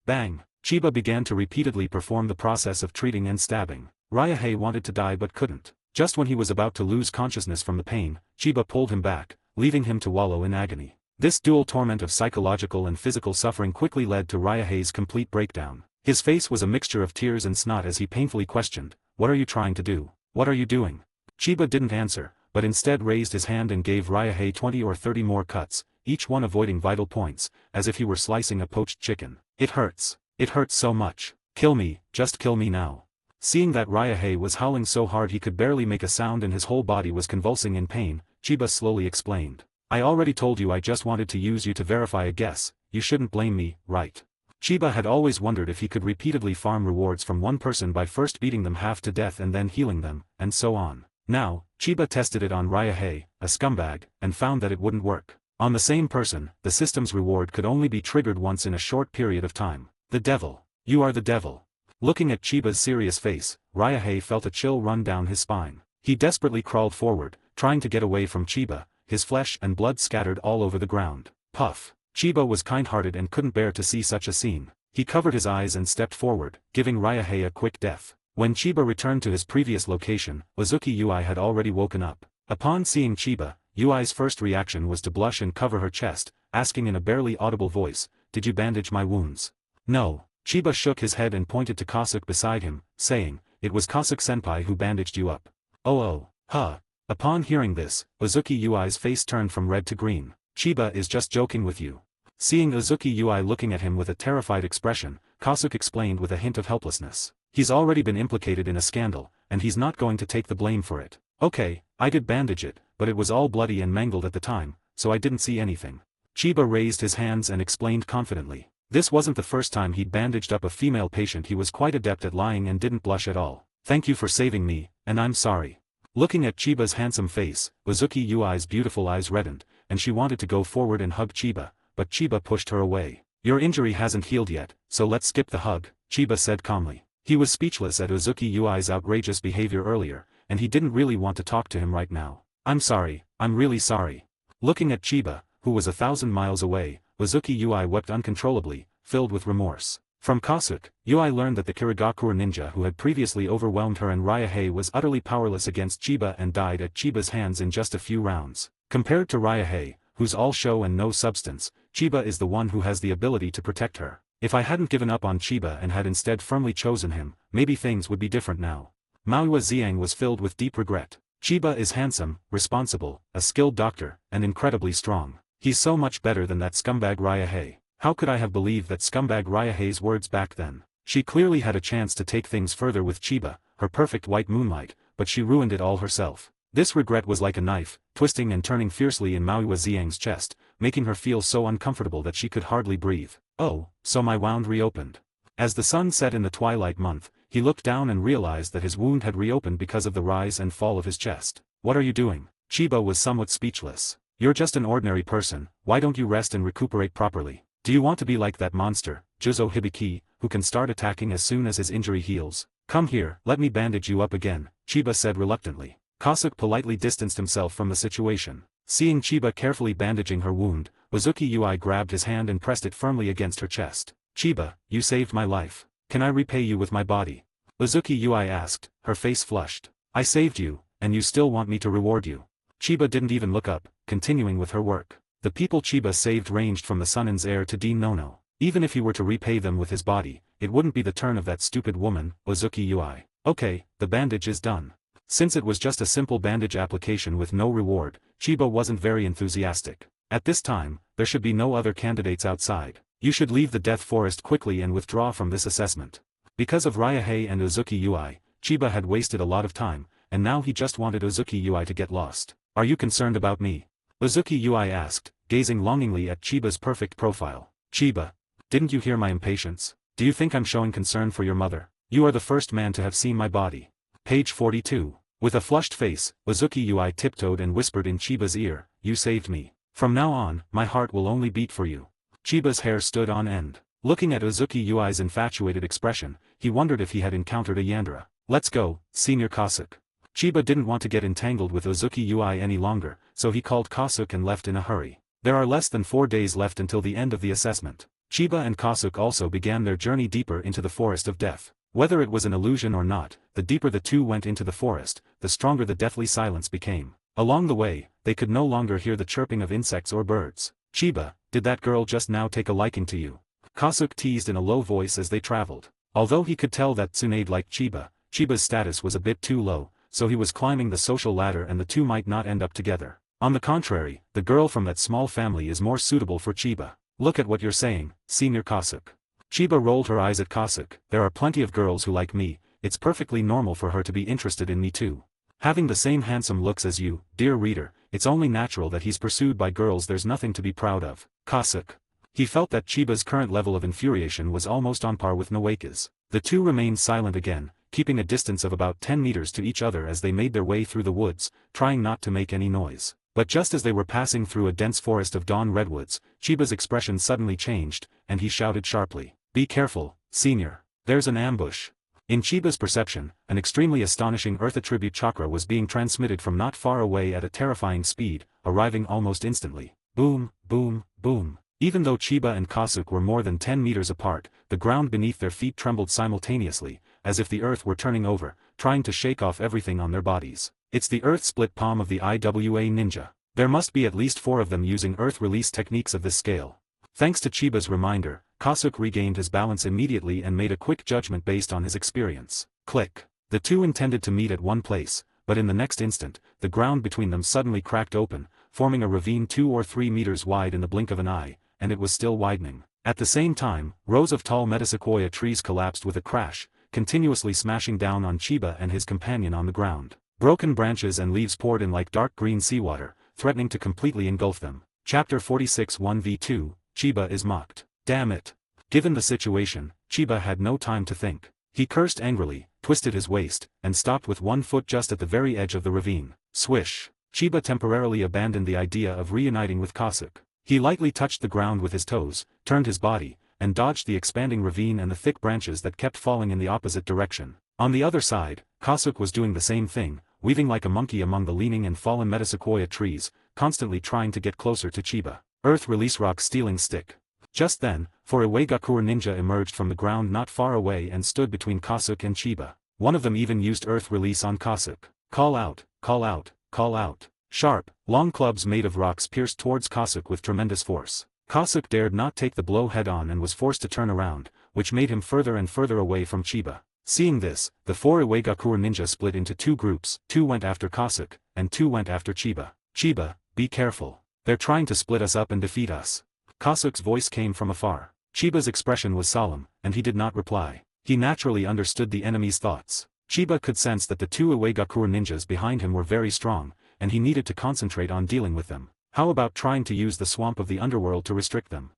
Bang! Chiba began to repeatedly perform the process of treating and stabbing. Ryahei wanted to die but couldn't. Just when he was about to lose consciousness from the pain, Chiba pulled him back, leaving him to wallow in agony. This dual torment of psychological and physical suffering quickly led to Ryahei's complete breakdown. His face was a mixture of tears and snot as he painfully questioned, "What are you trying to do? What are you doing?" Chiba didn't answer, but instead raised his hand and gave Ryahei 20 or 30 more cuts, each one avoiding vital points, as if he were slicing a poached chicken. It hurts. It hurts so much. Kill me, just kill me now. Seeing that Ryahei was howling so hard he could barely make a sound and his whole body was convulsing in pain, Chiba slowly explained. I already told you I just wanted to use you to verify a guess, you shouldn't blame me, right? Chiba had always wondered if he could repeatedly farm rewards from one person by first beating them half to death and then healing them, and so on. Now, Chiba tested it on Ryahei, a scumbag, and found that it wouldn't work. On the same person, the system's reward could only be triggered once in a short period of time. The devil. You are the devil. Looking at Chiba's serious face, Ryahei felt a chill run down his spine. He desperately crawled forward, trying to get away from Chiba, his flesh and blood scattered all over the ground. Puff. Chiba was kind-hearted and couldn't bear to see such a scene. He covered his eyes and stepped forward, giving Ryahei a quick death. When Chiba returned to his previous location, Uzuki Ui had already woken up. Upon seeing Chiba, Ui's first reaction was to blush and cover her chest, asking in a barely audible voice, "Did you bandage my wounds?" "No." Chiba shook his head and pointed to Kasuke beside him, saying, "It was Kasuke-senpai who bandaged you up." "Oh, huh." Upon hearing this, Uzuki Yui's face turned from red to green. "Chiba is just joking with you." Seeing Uzuki Yui looking at him with a terrified expression, Kasuke explained with a hint of helplessness. "He's already been implicated in a scandal, and he's not going to take the blame for it." "Okay, I did bandage it, but it was all bloody and mangled at the time, so I didn't see anything." Chiba raised his hands and explained confidently. This wasn't the first time he'd bandaged up a female patient. He was quite adept at lying and didn't blush at all. "Thank you for saving me, and I'm sorry." Looking at Chiba's handsome face, Uzuki Yui's beautiful eyes reddened, and she wanted to go forward and hug Chiba, but Chiba pushed her away. "Your injury hasn't healed yet, so let's skip the hug," Chiba said calmly. He was speechless at Uzuki Yui's outrageous behavior earlier, and he didn't really want to talk to him right now. "I'm sorry, I'm really sorry." Looking at Chiba, who was 1,000 miles away, Uzuki Yui wept uncontrollably, filled with remorse. From Kasuke, Yui learned that the Kirigakure ninja who had previously overwhelmed her and Ryahei was utterly powerless against Chiba and died at Chiba's hands in just a few rounds. Compared to Ryahei, who's all show and no substance, Chiba is the one who has the ability to protect her. If I hadn't given up on Chiba and had instead firmly chosen him, maybe things would be different now. Maua Zhang was filled with deep regret. Chiba is handsome, responsible, a skilled doctor, and incredibly strong. He's so much better than that scumbag Ryahei. How could I have believed that scumbag Ryahei's words back then? She clearly had a chance to take things further with Chiba, her perfect white moonlight, but she ruined it all herself. This regret was like a knife, twisting and turning fiercely in Maua Zhang's chest, making her feel so uncomfortable that she could hardly breathe. "Oh, so my wound reopened." As the sun set in the twilight month, he looked down and realized that his wound had reopened because of the rise and fall of his chest. "What are you doing?" Chiba was somewhat speechless. "You're just an ordinary person, why don't you rest and recuperate properly? Do you want to be like that monster, Juzo Hibiki, who can start attacking as soon as his injury heals? Come here, let me bandage you up again," Chiba said reluctantly. Kasuke politely distanced himself from the situation. Seeing Chiba carefully bandaging her wound, Uzuki Yui grabbed his hand and pressed it firmly against her chest. "Chiba, you saved my life. Can I repay you with my body?" Uzuki Yui asked, her face flushed. "I saved you, and you still want me to reward you?" Chiba didn't even look up, continuing with her work. The people Chiba saved ranged from the Sunin's heir to Dean Nono. Even if he were to repay them with his body, it wouldn't be the turn of that stupid woman, Uzuki Yui. "Okay, the bandage is done." Since it was just a simple bandage application with no reward, Chiba wasn't very enthusiastic. At this time, there should be no other candidates outside. You should leave the Death Forest quickly and withdraw from this assessment. Because of Ryahei and Uzuki Yui, Chiba had wasted a lot of time, and now he just wanted Uzuki Yui to get lost. "Are you concerned about me?" Uzuki Yui asked, gazing longingly at Chiba's perfect profile. "Chiba, didn't you hear my impatience? Do you think I'm showing concern for your mother? You are the first man to have seen my body." Page 42. With a flushed face, Uzuki Yui tiptoed and whispered in Chiba's ear, "You saved me. From now on, my heart will only beat for you." Chiba's hair stood on end. Looking at Uzuki Yui's infatuated expression, he wondered if he had encountered a Yandere. "Let's go, Senior Kasuke." Chiba didn't want to get entangled with Uzuki Yui any longer, so he called Kasuke and left in a hurry. There are less than 4 days left until the end of the assessment. Chiba and Kasuke also began their journey deeper into the Forest of Death. Whether it was an illusion or not, the deeper the two went into the forest, the stronger the deathly silence became. Along the way, they could no longer hear the chirping of insects or birds. "Chiba, did that girl just now take a liking to you?" Kasuke teased in a low voice as they traveled. Although he could tell that Tsunade liked Chiba, Chiba's status was a bit too low, so he was climbing the social ladder and the two might not end up together. On the contrary, the girl from that small family is more suitable for Chiba. "Look at what you're saying, Senior Kasuke." Chiba rolled her eyes at Kasuke. "There are plenty of girls who like me, it's perfectly normal for her to be interested in me too. Having the same handsome looks as you, dear reader, it's only natural that he's pursued by girls. There's nothing to be proud of." Kasuke. He felt that Chiba's current level of infuriation was almost on par with Noeka's. The two remained silent again, keeping a distance of about 10 meters to each other as they made their way through the woods, trying not to make any noise. But just as they were passing through a dense forest of dawn redwoods, Chiba's expression suddenly changed, and he shouted sharply, "Be careful, Senior. There's an ambush." In Chiba's perception, an extremely astonishing Earth attribute chakra was being transmitted from not far away at a terrifying speed, arriving almost instantly. Boom, boom, boom. Even though Chiba and Kasuke were more than 10 meters apart, the ground beneath their feet trembled simultaneously, as if the earth were turning over, trying to shake off everything on their bodies. It's the earth split palm of the IWA ninja. There must be at least 4 of them using earth release techniques of this scale. Thanks to Chiba's reminder, Kasuke regained his balance immediately and made a quick judgment based on his experience. Click. The two intended to meet at one place, but in the next instant, the ground between them suddenly cracked open, forming a ravine 2 or 3 meters wide in the blink of an eye, and it was still widening. At the same time, rows of tall metasequoia trees collapsed with a crash, continuously smashing down on Chiba and his companion on the ground. Broken branches and leaves poured in like dark green seawater, threatening to completely engulf them. Chapter 46 1v2, Chiba is mocked. Damn it. Given the situation, Chiba had no time to think. He cursed angrily, twisted his waist, and stopped with one foot just at the very edge of the ravine. Swish. Chiba temporarily abandoned the idea of reuniting with Kasuke. He lightly touched the ground with his toes, turned his body, and dodged the expanding ravine and the thick branches that kept falling in the opposite direction. On the other side, Kasuke was doing the same thing, weaving like a monkey among the leaning and fallen metasequoia trees, constantly trying to get closer to Chiba. Earth Release Rock Stealing Stick. Just then, 4 Iwagakure ninja emerged from the ground not far away and stood between Kasuke and Chiba. One of them even used Earth Release on Kasuke. Call out, call out, call out. Sharp, long clubs made of rocks pierced towards Kasuke with tremendous force. Kasuke dared not take the blow head-on and was forced to turn around, which made him further and further away from Chiba. Seeing this, the 4 Iwagakure ninja split into 2 groups, 2 went after Kasuke, and 2 went after Chiba. Chiba, be careful. They're trying to split us up and defeat us. Kasuke's voice came from afar. Chiba's expression was solemn, and he did not reply. He naturally understood the enemy's thoughts. Chiba could sense that the 2 Iwagakure ninjas behind him were very strong, and he needed to concentrate on dealing with them. How about trying to use the swamp of the underworld to restrict them?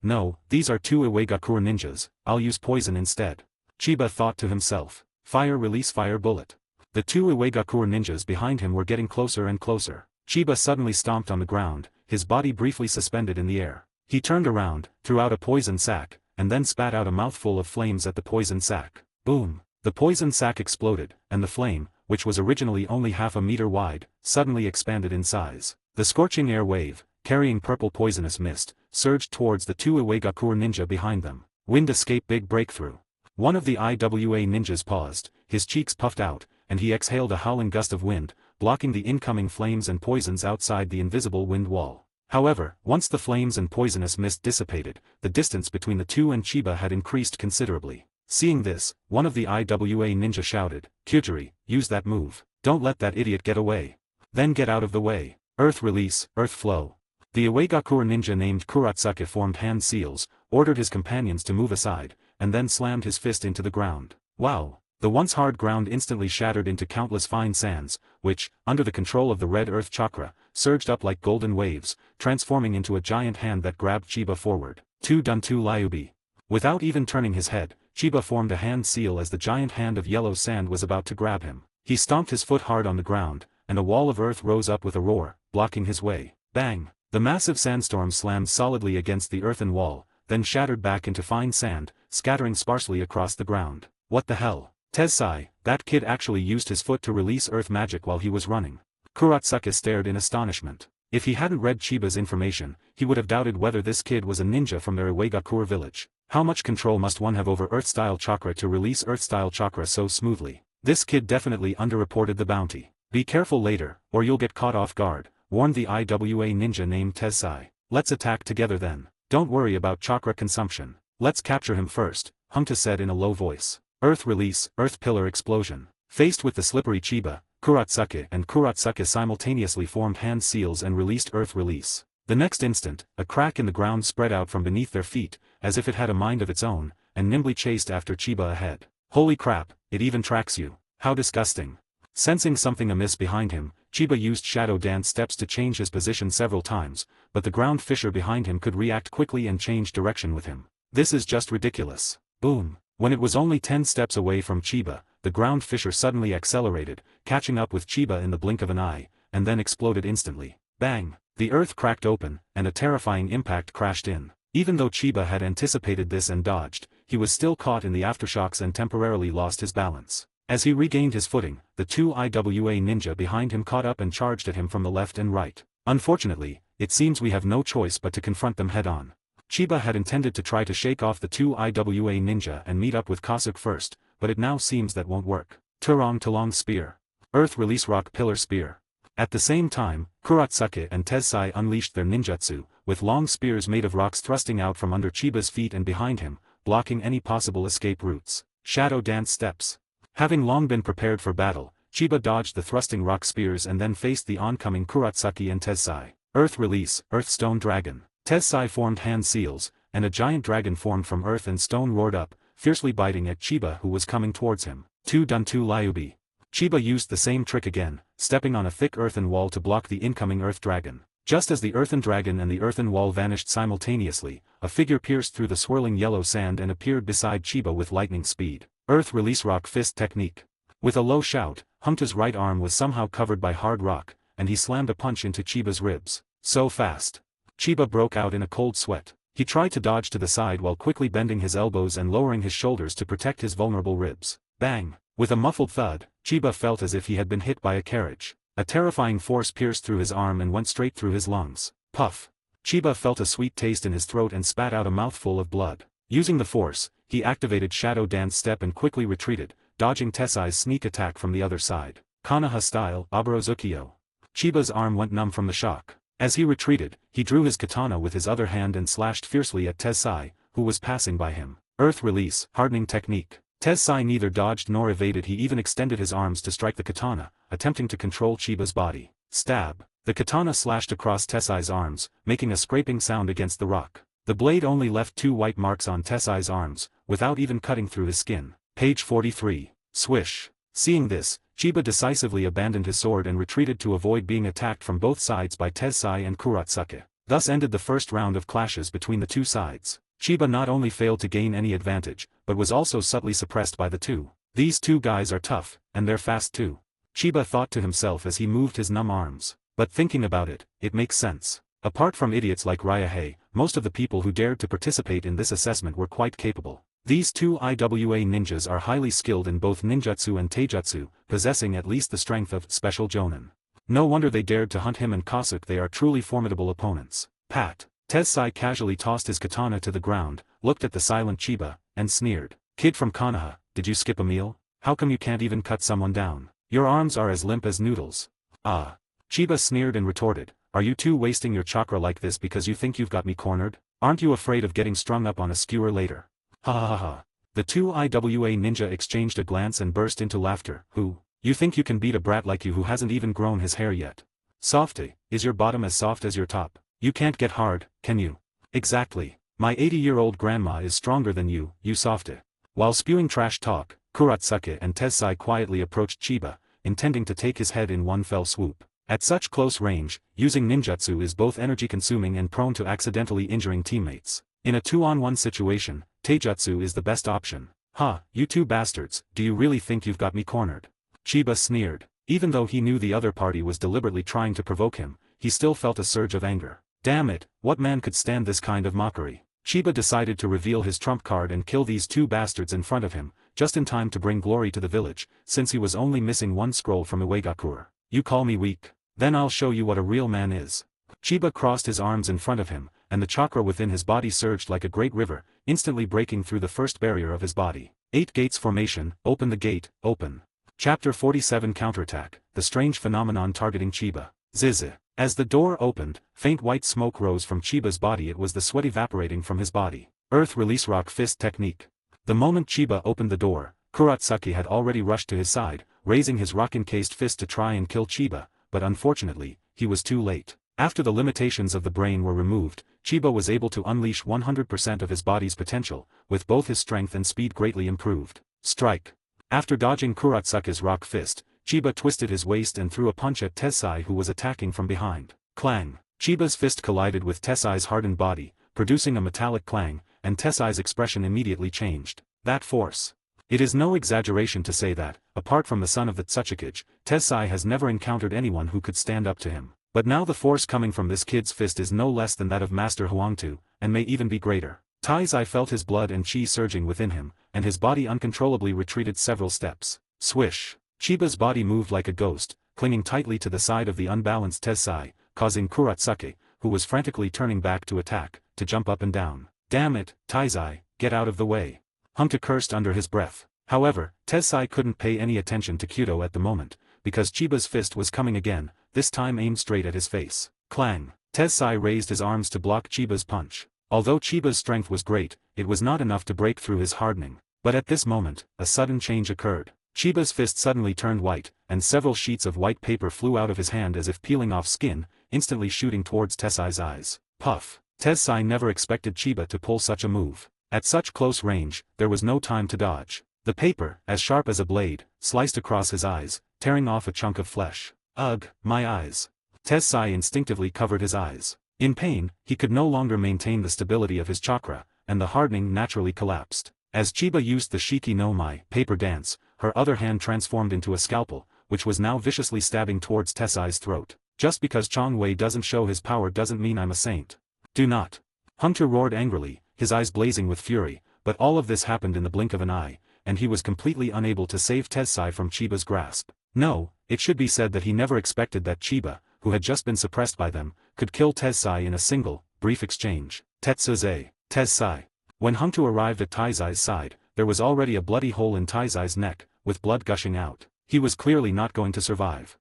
No, these are 2 Iwagakure ninjas, I'll use poison instead. Chiba thought to himself. Fire release fire bullet. The 2 Iwagakure ninjas behind him were getting closer and closer. Chiba suddenly stomped on the ground, his body briefly suspended in the air. He turned around, threw out a poison sac, and then spat out a mouthful of flames at the poison sac. Boom! The poison sac exploded, and the flame, which was originally only half a meter wide, suddenly expanded in size. The scorching air wave, carrying purple poisonous mist, surged towards the 2 Iwagakure ninja behind them. Wind escape big breakthrough. One of the IWA ninjas paused, his cheeks puffed out, and he exhaled a howling gust of wind, blocking the incoming flames and poisons outside the invisible wind wall. However, once the flames and poisonous mist dissipated, the distance between the two and Chiba had increased considerably. Seeing this, one of the IWA ninja shouted, "Kyujiri, use that move. Don't let that idiot get away. Then get out of the way. Earth release, earth flow." The Iwagakure ninja named Kurotsuke formed hand seals, ordered his companions to move aside, and then slammed his fist into the ground. Wow! The once hard ground instantly shattered into countless fine sands, which, under the control of the red earth chakra, surged up like golden waves, transforming into a giant hand that grabbed Chiba forward. Tu Duntu Lyubi. Without even turning his head, Chiba formed a hand seal as the giant hand of yellow sand was about to grab him. He stomped his foot hard on the ground, and a wall of earth rose up with a roar, blocking his way. Bang! The massive sandstorm slammed solidly against the earthen wall, then shattered back into fine sand, scattering sparsely across the ground. What the hell? Tensai, that kid actually used his foot to release earth magic while he was running. Kurotsuke stared in astonishment. If he hadn't read Chiba's information, he would have doubted whether this kid was a ninja from their Iwagakure village. How much control must one have over earth-style chakra to release earth-style chakra so smoothly? This kid definitely underreported the bounty. Be careful later, or you'll get caught off guard, warned the IWA ninja named Tensai. Let's attack together then. Don't worry about chakra consumption. Let's capture him first, Hunta said in a low voice. Earth release, earth pillar explosion. Faced with the slippery Chiba, Kurotsuke simultaneously formed hand seals and released earth release. The next instant, a crack in the ground spread out from beneath their feet, as if it had a mind of its own, and nimbly chased after Chiba ahead. Holy crap, it even tracks you. How disgusting. Sensing something amiss behind him, Chiba used shadow dance steps to change his position several times, but the ground fissure behind him could react quickly and change direction with him. This is just ridiculous. Boom. When it was only 10 steps away from Chiba, the ground fissure suddenly accelerated, catching up with Chiba in the blink of an eye, and then exploded instantly. Bang! The earth cracked open, and a terrifying impact crashed in. Even though Chiba had anticipated this and dodged, he was still caught in the aftershocks and temporarily lost his balance. As he regained his footing, the 2 IWA ninja behind him caught up and charged at him from the left and right. Unfortunately, it seems we have no choice but to confront them head-on. Chiba had intended to try to shake off the 2 IWA ninja and meet up with Kasuke first, but it now seems that won't work. Turong Talong Spear. Earth Release Rock Pillar Spear. At the same time, Kurotsuke and Tensai unleashed their ninjutsu, with long spears made of rocks thrusting out from under Chiba's feet and behind him, blocking any possible escape routes. Shadow Dance Steps. Having long been prepared for battle, Chiba dodged the thrusting rock spears and then faced the oncoming Kurotsuke and Tensai. Earth Release, Earthstone Dragon. Tensai formed hand seals, and a giant dragon formed from earth and stone roared up, fiercely biting at Chiba who was coming towards him. 2 Duntu Lyubi. Chiba used the same trick again, stepping on a thick earthen wall to block the incoming earth dragon. Just as the earthen dragon and the earthen wall vanished simultaneously, a figure pierced through the swirling yellow sand and appeared beside Chiba with lightning speed. Earth Release Rock Fist Technique. With a low shout, Hunter's right arm was somehow covered by hard rock, and he slammed a punch into Chiba's ribs. So fast. Chiba broke out in a cold sweat. He tried to dodge to the side while quickly bending his elbows and lowering his shoulders to protect his vulnerable ribs. Bang! With a muffled thud, Chiba felt as if he had been hit by a carriage. A terrifying force pierced through his arm and went straight through his lungs. Puff! Chiba felt a sweet taste in his throat and spat out a mouthful of blood. Using the force, he activated Shadow Dance Step and quickly retreated, dodging Tensai's sneak attack from the other side. Konoha style, Aburozukyo. Chiba's arm went numb from the shock. As he retreated, he drew his katana with his other hand and slashed fiercely at Tensai, who was passing by him. Earth Release, Hardening Technique. Tensai neither dodged nor evaded, he even extended his arms to strike the katana, attempting to control Chiba's body. Stab. The katana slashed across Tensai's arms, making a scraping sound against the rock. The blade only left 2 white marks on Tensai's arms, without even cutting through his skin. Page 43. Swish. Seeing this, Chiba decisively abandoned his sword and retreated to avoid being attacked from both sides by Tensai and Kurotsuke. Thus ended the first round of clashes between the two sides. Chiba not only failed to gain any advantage, but was also subtly suppressed by the two. These two guys are tough, and they're fast too. Chiba thought to himself as he moved his numb arms. But thinking about it, it makes sense. Apart from idiots like Ryahei, most of the people who dared to participate in this assessment were quite capable. These two IWA ninjas are highly skilled in both ninjutsu and taijutsu, possessing at least the strength of special jonin. No wonder they dared to hunt him and Kasuke. They are truly formidable opponents. Pat. Tensai casually tossed his katana to the ground, looked at the silent Chiba, and sneered. Kid from Konoha, did you skip a meal? How come you can't even cut someone down? Your arms are as limp as noodles. Ah. Chiba sneered and retorted, are you two wasting your chakra like this because you think you've got me cornered? Aren't you afraid of getting strung up on a skewer later? Ha ha ha ha. The two IWA ninja exchanged a glance and burst into laughter. Who? You think you can beat a brat like you who hasn't even grown his hair yet? Softy, is your bottom as soft as your top? You can't get hard, can you? Exactly. My 80-year-old grandma is stronger than you, you softy. While spewing trash talk, Kurotsuke and Tensai quietly approached Chiba, intending to take his head in one fell swoop. At such close range, using ninjutsu is both energy-consuming and prone to accidentally injuring teammates. In a 2-on-1 situation, taijutsu is the best option. Ha, you two bastards, do you really think you've got me cornered? Chiba sneered. Even though he knew the other party was deliberately trying to provoke him, he still felt a surge of anger. Damn it, what man could stand this kind of mockery? Chiba decided to reveal his trump card and kill these two bastards in front of him, just in time to bring glory to the village, since he was only missing one scroll from Uegakure. You call me weak? Then I'll show you what a real man is. Chiba crossed his arms in front of him, and the chakra within his body surged like a great river, instantly breaking through the first barrier of his body. 8 Gates Formation, Open the Gate, Open. Chapter 47 Counterattack, The Strange Phenomenon Targeting Chiba. Ziz. As the door opened, faint white smoke rose from Chiba's body. It was the sweat evaporating from his body. Earth Release Rock Fist Technique. The moment Chiba opened the door, Kurotsuke had already rushed to his side, raising his rock-encased fist to try and kill Chiba, but unfortunately, he was too late. After the limitations of the brain were removed, Chiba was able to unleash 100% of his body's potential, with both his strength and speed greatly improved. Strike. After dodging Kurotsuke's rock fist, Chiba twisted his waist and threw a punch at Tensai who was attacking from behind. Clang. Chiba's fist collided with Tensai's hardened body, producing a metallic clang, and Tensai's expression immediately changed. That force. It is no exaggeration to say that, apart from the son of the Tsuchikage, Tensai has never encountered anyone who could stand up to him. But now the force coming from this kid's fist is no less than that of Master Huangtu, and may even be greater. Taizai felt his blood and chi surging within him, and his body uncontrollably retreated several steps. Swish. Chiba's body moved like a ghost, clinging tightly to the side of the unbalanced Tensai, causing Kurotsuke, who was frantically turning back to attack, to jump up and down. Damn it, Taizai, get out of the way. Huangtu cursed under his breath. However, Tensai couldn't pay any attention to Kyudo at the moment, because Chiba's fist was coming again, this time aimed straight at his face. Clang! Tensai raised his arms to block Chiba's punch. Although Chiba's strength was great, it was not enough to break through his hardening. But at this moment, a sudden change occurred. Chiba's fist suddenly turned white, and several sheets of white paper flew out of his hand as if peeling off skin, instantly shooting towards Tensai's eyes. Puff! Tensai never expected Chiba to pull such a move. At such close range, there was no time to dodge. The paper, as sharp as a blade, sliced across his eyes, tearing off a chunk of flesh. Ugh, my eyes. Tensai instinctively covered his eyes. In pain, he could no longer maintain the stability of his chakra, and the hardening naturally collapsed. As Chiba used the Shiki no Mai paper dance, her other hand transformed into a scalpel, which was now viciously stabbing towards Tensai's throat. Just because Chong Wei doesn't show his power doesn't mean I'm a saint. Do not. Hunter roared angrily, his eyes blazing with fury, but all of this happened in the blink of an eye, and he was completely unable to save Tensai from Chiba's grasp. No, it should be said that he never expected that Chiba, who had just been suppressed by them, could kill Tensai in a single, brief exchange. Tetsuze, Tensai. When Hunter arrived at Taizai's side, there was already a bloody hole in Taizai's neck, with blood gushing out. He was clearly not going to survive.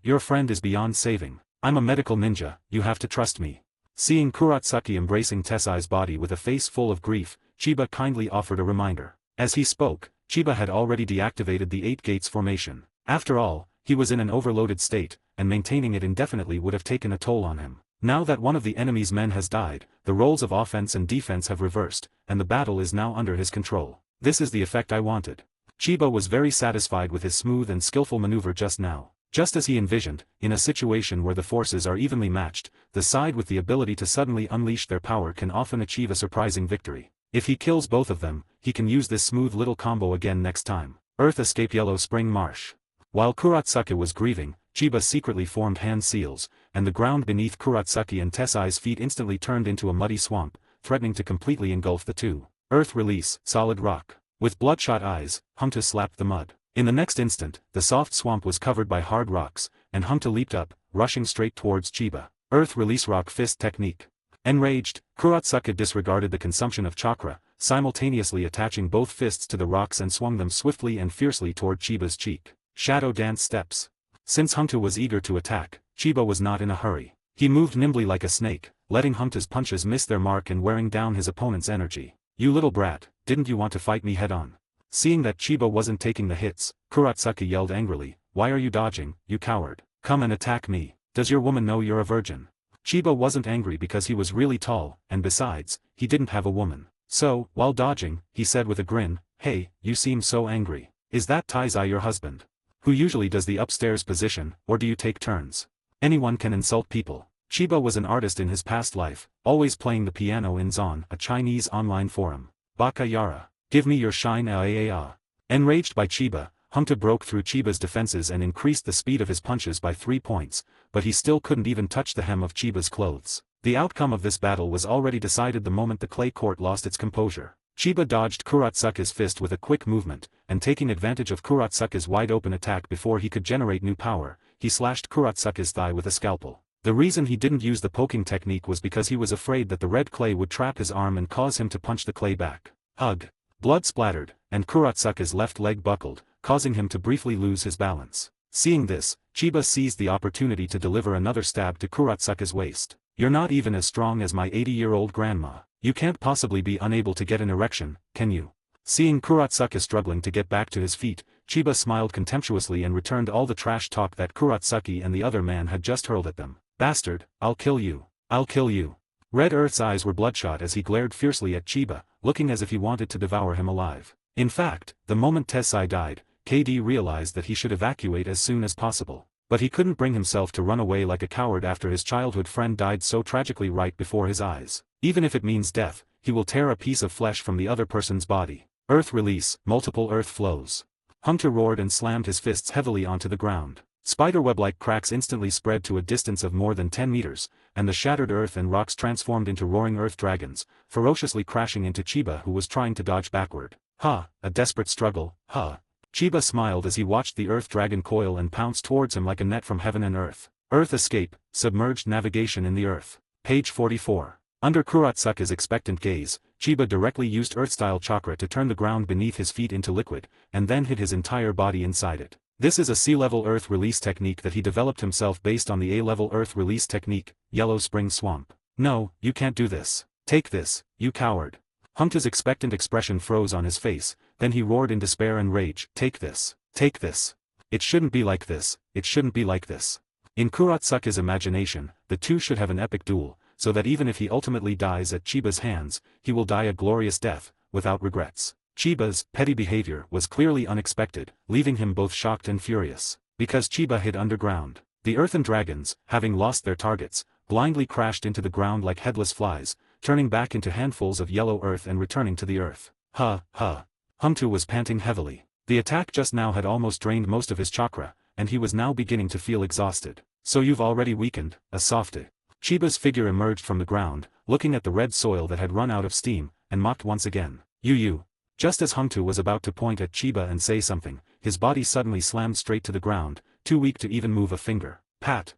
Your friend is beyond saving. I'm a medical ninja, you have to trust me. Seeing Kurotsuki embracing Tensai's body with a face full of grief, Chiba kindly offered a reminder. As he spoke, Chiba had already deactivated the 8 gates formation. After all, he was in an overloaded state, and maintaining it indefinitely would have taken a toll on him. Now that one of the enemy's men has died, the roles of offense and defense have reversed, and the battle is now under his control. This is the effect I wanted. Chiba was very satisfied with his smooth and skillful maneuver just now. Just as he envisioned, in a situation where the forces are evenly matched, the side with the ability to suddenly unleash their power can often achieve a surprising victory. If he kills both of them, he can use this smooth little combo again next time. Earth Escape Yellow Spring Marsh. While Kurotsuki was grieving, Chiba secretly formed hand seals, and the ground beneath Kurotsuki and Tensai's feet instantly turned into a muddy swamp, threatening to completely engulf the two. Earth Release, Solid Rock. With bloodshot eyes, Hunter slapped the mud. In the next instant, the soft swamp was covered by hard rocks, and Hunter leaped up, rushing straight towards Chiba. Earth Release Rock Fist Technique. Enraged, Kurotsuki disregarded the consumption of chakra, simultaneously attaching both fists to the rocks and swung them swiftly and fiercely toward Chiba's cheek. Shadow Dance Steps. Since Hunter was eager to attack, Chiba was not in a hurry. He moved nimbly like a snake, letting Hunter's punches miss their mark and wearing down his opponent's energy. You little brat, didn't you want to fight me head-on? Seeing that Chiba wasn't taking the hits, Kurotsuki yelled angrily, why are you dodging, you coward? Come and attack me. Does your woman know you're a virgin? Chiba wasn't angry because he was really tall, and besides, he didn't have a woman. So, while dodging, he said with a grin, hey, you seem so angry. Is that Taizai your husband? Who usually does the upstairs position, or do you take turns? Anyone can insult people. Chiba was an artist in his past life, always playing the piano in Zon, a Chinese online forum. Baka Yara. Give me your shine aaaa. Enraged by Chiba, Hunter broke through Chiba's defenses and increased the speed of his punches by 3 points, but he still couldn't even touch the hem of Chiba's clothes. The outcome of this battle was already decided the moment the clay court lost its composure. Chiba dodged Kurotsuki's fist with a quick movement, and taking advantage of Kurotsuki's wide-open attack before he could generate new power, he slashed Kurotsuki's thigh with a scalpel. The reason he didn't use the poking technique was because he was afraid that the red clay would trap his arm and cause him to punch the clay back. Ugh! Blood splattered, and Kurotsuki's left leg buckled, causing him to briefly lose his balance. Seeing this, Chiba seized the opportunity to deliver another stab to Kurotsuki's waist. You're not even as strong as my 80-year-old grandma. You can't possibly be unable to get an erection, can you? Seeing Kurotsuki struggling to get back to his feet, Chiba smiled contemptuously and returned all the trash talk that Kurotsuki and the other man had just hurled at them. Bastard, I'll kill you. I'll kill you. Red Earth's eyes were bloodshot as he glared fiercely at Chiba, looking as if he wanted to devour him alive. In fact, the moment Tensai died, KD realized that he should evacuate as soon as possible. But he couldn't bring himself to run away like a coward after his childhood friend died so tragically right before his eyes. Even if it means death, he will tear a piece of flesh from the other person's body. Earth Release, Multiple Earth Flows. Hunter roared and slammed his fists heavily onto the ground. Spiderweb-like cracks instantly spread to a distance of more than 10 meters, and the shattered earth and rocks transformed into roaring earth dragons, ferociously crashing into Chiba who was trying to dodge backward. Ha! A desperate struggle, ha! Chiba smiled as he watched the earth dragon coil and pounce towards him like a net from heaven and earth. Earth Escape, Submerged Navigation in the Earth. Page 44. Under Kurotsuki's expectant gaze, Chiba directly used Earth-style chakra to turn the ground beneath his feet into liquid, and then hid his entire body inside it. This is a sea-level earth release technique that he developed himself based on the A-level earth release technique, Yellow Spring Swamp. No, you can't do this. Take this, you coward. Hungtu's expectant expression froze on his face, then he roared in despair and rage, take this. Take this. It shouldn't be like this, it shouldn't be like this. In Kurotsuke's imagination, the two should have an epic duel, so that even if he ultimately dies at Chiba's hands, he will die a glorious death, without regrets. Chiba's petty behavior was clearly unexpected, leaving him both shocked and furious. Because Chiba hid underground, the earthen dragons, having lost their targets, blindly crashed into the ground like headless flies, turning back into handfuls of yellow earth and returning to the earth. Hungtu was panting heavily. The attack just now had almost drained most of his chakra, and he was now beginning to feel exhausted. So you've already weakened, a softy. Chiba's figure emerged from the ground, looking at the red soil that had run out of steam, and mocked once again. You. Just as Hungtu was about to point at Chiba and say something, his body suddenly slammed straight to the ground, too weak to even move a finger. Pat.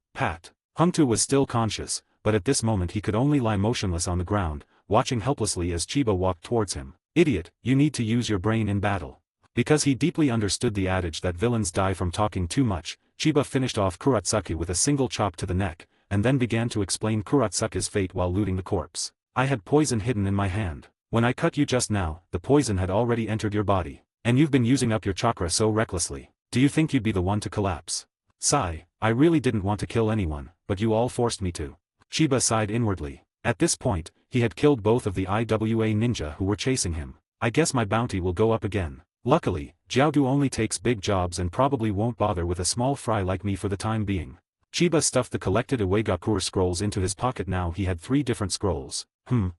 Hungtu was still conscious, but at this moment he could only lie motionless on the ground, watching helplessly as Chiba walked towards him. Idiot, you need to use your brain in battle. Because he deeply understood the adage that villains die from talking too much, Chiba finished off Kurotsuke with a single chop to the neck, and then began to explain Kurotsuke's fate while looting the corpse. I had poison hidden in my hand. When I cut you just now, the poison had already entered your body. And you've been using up your chakra so recklessly. Do you think you'd be the one to collapse? Sigh, I really didn't want to kill anyone, but you all forced me to. Chiba sighed inwardly. At this point, he had killed both of the IWA ninja who were chasing him. I guess my bounty will go up again. Luckily, Jiaodu only takes big jobs and probably won't bother with a small fry like me for the time being. Chiba stuffed the collected Iwagakure scrolls into his pocket. Now he had 3 different scrolls.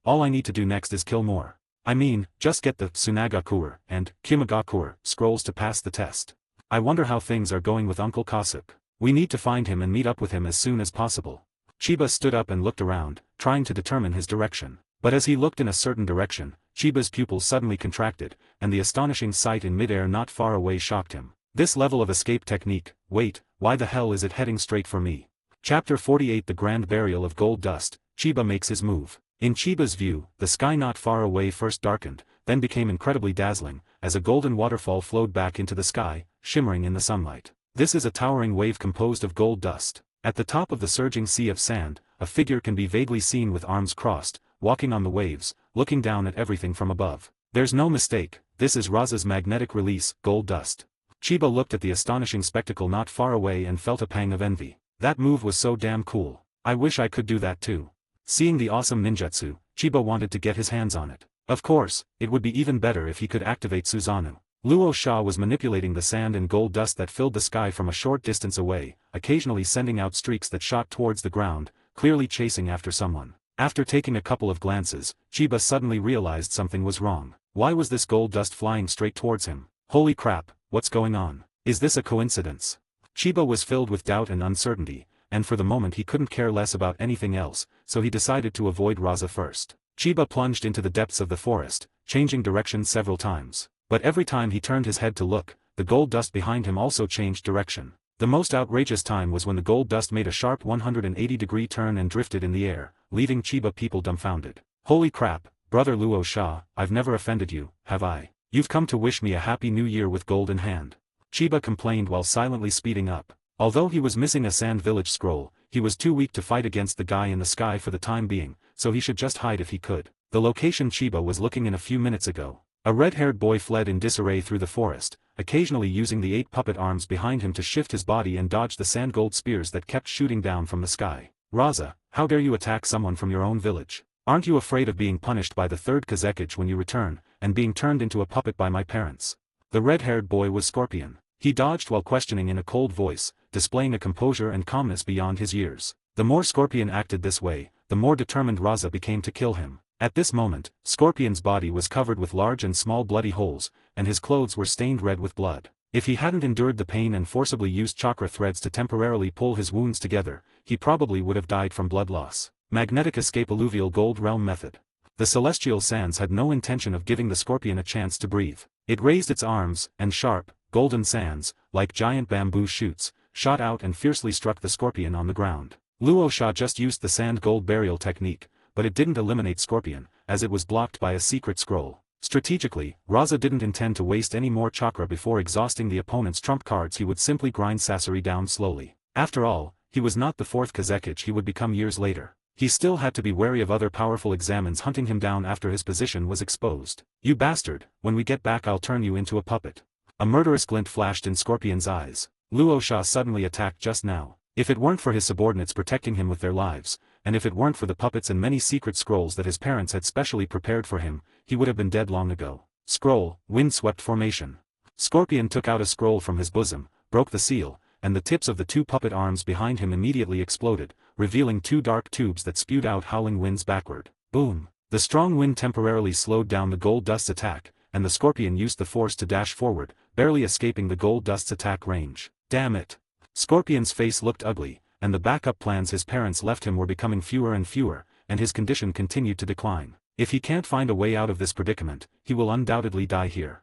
All I need to do next is kill more. I mean, just get the Tsunagakure and Kimagakure scrolls to pass the test. I wonder how things are going with Uncle Kasuke. We need to find him and meet up with him as soon as possible. Chiba stood up and looked around, trying to determine his direction. But as he looked in a certain direction, Chiba's pupils suddenly contracted, and the astonishing sight in midair not far away shocked him. This level of escape technique, wait, why the hell is it heading straight for me? Chapter 48 The Grand Burial of Gold Dust, Chiba makes his move. In Chiba's view, the sky not far away first darkened, then became incredibly dazzling, as a golden waterfall flowed back into the sky, shimmering in the sunlight. This is a towering wave composed of gold dust. At the top of the surging sea of sand, a figure can be vaguely seen with arms crossed, walking on the waves, looking down at everything from above. There's no mistake, this is Raza's magnetic release, gold dust. Chiba looked at the astonishing spectacle not far away and felt a pang of envy. That move was so damn cool. I wish I could do that too. Seeing the awesome ninjutsu, Chiba wanted to get his hands on it. Of course, it would be even better if he could activate Susanoo. Luo Sha was manipulating the sand and gold dust that filled the sky from a short distance away, occasionally sending out streaks that shot towards the ground, clearly chasing after someone. After taking a couple of glances, Chiba suddenly realized something was wrong. Why was this gold dust flying straight towards him? Holy crap, what's going on? Is this a coincidence? Chiba was filled with doubt and uncertainty, and for the moment he couldn't care less about anything else, so he decided to avoid Raza first. Chiba plunged into the depths of the forest, changing direction several times. But every time he turned his head to look, the gold dust behind him also changed direction. The most outrageous time was when the gold dust made a sharp 180-degree turn and drifted in the air, leaving Chiba people dumbfounded. Holy crap, brother Luo Sha, I've never offended you, have I? You've come to wish me a happy new year with gold in hand. Chiba complained while silently speeding up. Although he was missing a sand village scroll, he was too weak to fight against the guy in the sky for the time being, so he should just hide if he could. The location Chiba was looking in a few minutes ago. A red-haired boy fled in disarray through the forest, occasionally using the 8 puppet arms behind him to shift his body and dodge the sand gold spears that kept shooting down from the sky. Raza, how dare you attack someone from your own village? Aren't you afraid of being punished by the 3rd Kazekage when you return, and being turned into a puppet by my parents? The red-haired boy was Scorpion. He dodged while questioning in a cold voice, displaying a composure and calmness beyond his years. The more Scorpion acted this way, the more determined Raza became to kill him. At this moment, Scorpion's body was covered with large and small bloody holes, and his clothes were stained red with blood. If he hadn't endured the pain and forcibly used chakra threads to temporarily pull his wounds together, he probably would have died from blood loss. Magnetic Escape Alluvial Gold Realm Method. The Celestial Sands had no intention of giving the Scorpion a chance to breathe. It raised its arms, and sharp, golden sands, like giant bamboo shoots, shot out and fiercely struck the Scorpion on the ground. Luo Sha just used the sand gold burial technique, but it didn't eliminate Scorpion, as it was blocked by a secret scroll. Strategically, Raza didn't intend to waste any more chakra before exhausting the opponent's trump cards. He would simply grind Sasori down slowly. After all, he was not the fourth Kazekage he would become years later. He still had to be wary of other powerful examines hunting him down after his position was exposed. "You bastard, when we get back I'll turn you into a puppet." A murderous glint flashed in Scorpion's eyes. Luo Sha suddenly attacked just now. If it weren't for his subordinates protecting him with their lives, and if it weren't for the puppets and many secret scrolls that his parents had specially prepared for him, he would have been dead long ago. Scroll, windswept formation. Scorpion took out a scroll from his bosom, broke the seal, and the tips of the two puppet arms behind him immediately exploded, revealing two dark tubes that spewed out howling winds backward. Boom! The strong wind temporarily slowed down the gold dust's attack, and the Scorpion used the force to dash forward, barely escaping the gold dust's attack range. Damn it! Scorpion's face looked ugly, and the backup plans his parents left him were becoming fewer and fewer, and his condition continued to decline. If he can't find a way out of this predicament, he will undoubtedly die here.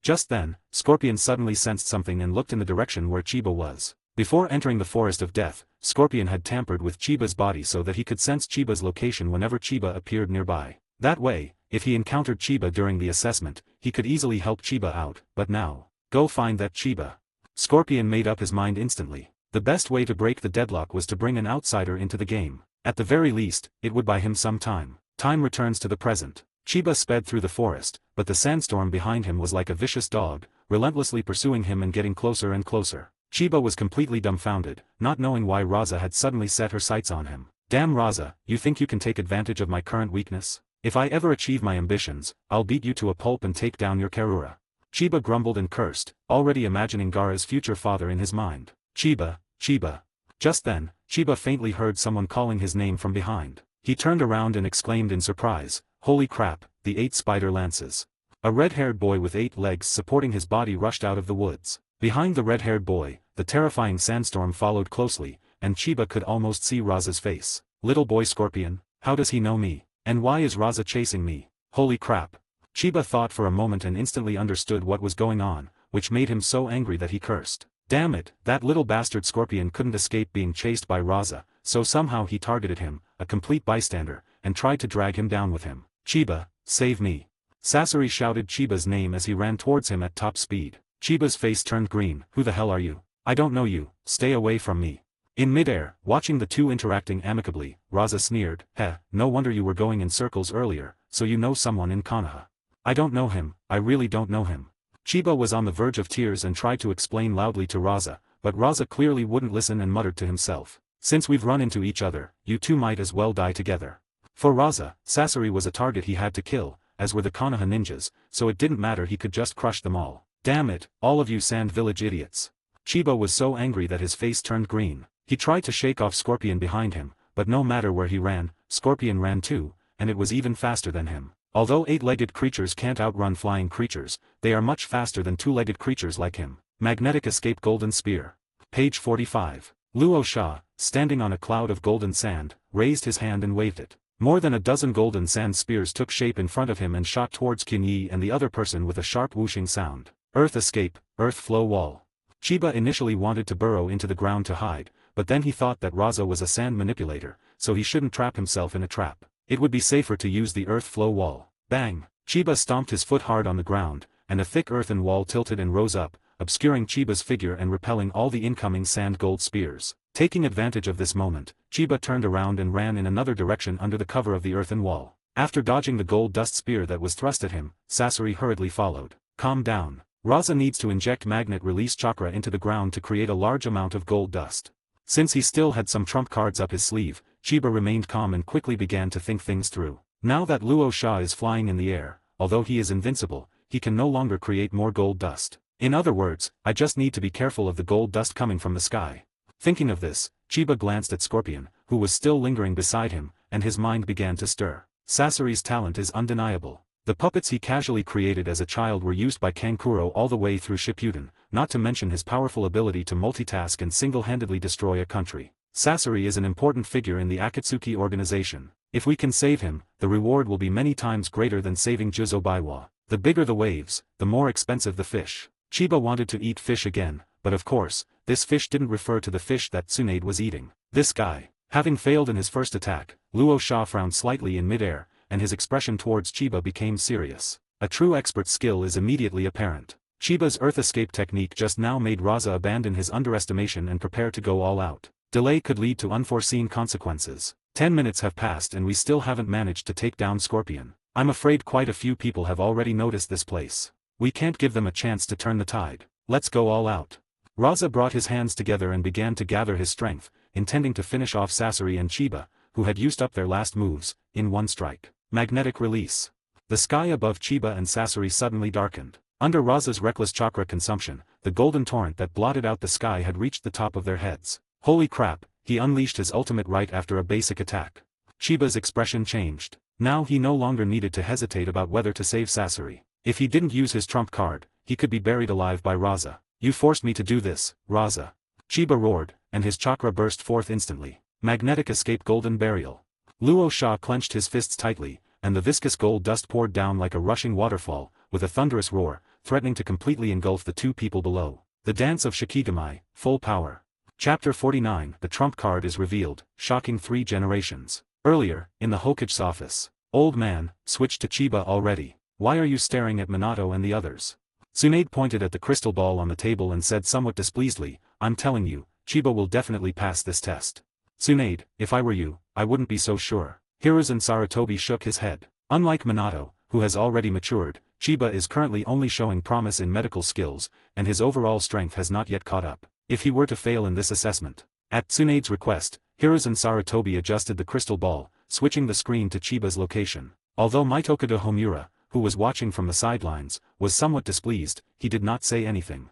Just then, Scorpion suddenly sensed something and looked in the direction where Chiba was. Before entering the forest of death, Scorpion had tampered with Chiba's body so that he could sense Chiba's location whenever Chiba appeared nearby. That way, if he encountered Chiba during the assessment, he could easily help Chiba out. But now, go find that Chiba. Scorpion made up his mind instantly. The best way to break the deadlock was to bring an outsider into the game. At the very least, it would buy him some time. Time returns to the present. Chiba sped through the forest, but the sandstorm behind him was like a vicious dog, relentlessly pursuing him and getting closer and closer. Chiba was completely dumbfounded, not knowing why Raza had suddenly set her sights on him. "Damn Raza, you think you can take advantage of my current weakness? If I ever achieve my ambitions, I'll beat you to a pulp and take down your Karura." Chiba grumbled and cursed, already imagining Gaara's future father in his mind. "Chiba, Chiba." Just then, Chiba faintly heard someone calling his name from behind. He turned around and exclaimed in surprise, "Holy crap, the 8 spider lances." A red-haired boy with 8 legs supporting his body rushed out of the woods. Behind the red-haired boy, the terrifying sandstorm followed closely, and Chiba could almost see Raza's face. "Little boy Scorpion, how does he know me? And why is Raza chasing me? Holy crap." Chiba thought for a moment and instantly understood what was going on, which made him so angry that he cursed. Damn it, that little bastard Scorpion couldn't escape being chased by Raza, so somehow he targeted him, a complete bystander, and tried to drag him down with him. "Chiba, save me." Sasori shouted Chiba's name as he ran towards him at top speed. Chiba's face turned green. "Who the hell are you? I don't know you, stay away from me." In midair, watching the two interacting amicably, Raza sneered, "Heh, no wonder you were going in circles earlier, so you know someone in Konoha." "I don't know him, I really don't know him." Chiba was on the verge of tears and tried to explain loudly to Raza, but Raza clearly wouldn't listen and muttered to himself, "Since we've run into each other, you two might as well die together." For Raza, Sasori was a target he had to kill, as were the Konoha ninjas, so it didn't matter, he could just crush them all. "Damn it, all of you Sand Village idiots." Chiba was so angry that his face turned green. He tried to shake off Scorpion behind him, but no matter where he ran, Scorpion ran too, and it was even faster than him. Although 8-legged creatures can't outrun flying creatures, they are much faster than 2-legged creatures like him. Magnetic Escape Golden Spear. Page 45. Luo Sha, standing on a cloud of golden sand, raised his hand and waved it. More than a dozen golden sand spears took shape in front of him and shot towards Kinyi and the other person with a sharp whooshing sound. Earth Escape, Earth Flow Wall. Chiba initially wanted to burrow into the ground to hide, but then he thought that Raza was a sand manipulator, so he shouldn't trap himself in a trap. It would be safer to use the Earth Flow Wall. Bang! Chiba stomped his foot hard on the ground, and a thick earthen wall tilted and rose up, obscuring Chiba's figure and repelling all the incoming sand gold spears. Taking advantage of this moment, Chiba turned around and ran in another direction under the cover of the earthen wall. After dodging the gold dust spear that was thrust at him, Sasori hurriedly followed. "Calm down. Raza needs to inject magnet release chakra into the ground to create a large amount of gold dust." Since he still had some trump cards up his sleeve, Chiba remained calm and quickly began to think things through. Now that Luo Sha is flying in the air, although he is invincible, he can no longer create more gold dust. In other words, I just need to be careful of the gold dust coming from the sky. Thinking of this, Chiba glanced at Scorpion, who was still lingering beside him, and his mind began to stir. Sasori's talent is undeniable. The puppets he casually created as a child were used by Kankuro all the way through Shippuden, not to mention his powerful ability to multitask and single-handedly destroy a country. Sasori is an important figure in the Akatsuki organization. If we can save him, the reward will be many times greater than saving Juzo Baiwa. The bigger the waves, the more expensive the fish. Chiba wanted to eat fish again, but of course, this fish didn't refer to the fish that Tsunade was eating. This guy. Having failed in his first attack, Luo Sha frowned slightly in midair, and his expression towards Chiba became serious. A true expert's skill is immediately apparent. Chiba's earth escape technique just now made Raza abandon his underestimation and prepare to go all out. Delay could lead to unforeseen consequences. 10 minutes have passed and we still haven't managed to take down Scorpion. I'm afraid quite a few people have already noticed this place. We can't give them a chance to turn the tide. Let's go all out. Raza brought his hands together and began to gather his strength, intending to finish off Sasori and Chiba, who had used up their last moves, in one strike. Magnetic release. The sky above Chiba and Sasori suddenly darkened. Under Raza's reckless chakra consumption, the golden torrent that blotted out the sky had reached the top of their heads. Holy crap, he unleashed his ultimate right after a basic attack. Chiba's expression changed. Now he no longer needed to hesitate about whether to save Sasori. If he didn't use his trump card, he could be buried alive by Raza. You forced me to do this, Raza. Chiba roared, and his chakra burst forth instantly. Magnetic escape golden burial. Luo Sha clenched his fists tightly, and the viscous gold dust poured down like a rushing waterfall, with a thunderous roar, threatening to completely engulf the two people below. The Dance of Shikigami, Full Power. Chapter 49. The trump card is revealed, shocking 3 generations. Earlier, in the Hokage's office. Old man, switched to Chiba already. Why are you staring at Minato and the others? Tsunade pointed at the crystal ball on the table and said somewhat displeasedly, I'm telling you, Chiba will definitely pass this test. Tsunade, if I were you, I wouldn't be so sure. Hiruzen Sarutobi shook his head. Unlike Minato, who has already matured, Chiba is currently only showing promise in medical skills, and his overall strength has not yet caught up. If he were to fail in this assessment. At Tsunade's request, Hiruzen Sarutobi adjusted the crystal ball, switching the screen to Chiba's location. Although Mitokado Homura, who was watching from the sidelines, was somewhat displeased, he did not say anything.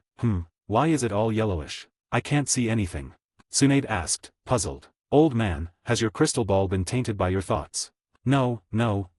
Why is it all yellowish? I can't see anything. Tsunade asked, puzzled. Old man, has your crystal ball been tainted by your thoughts? No,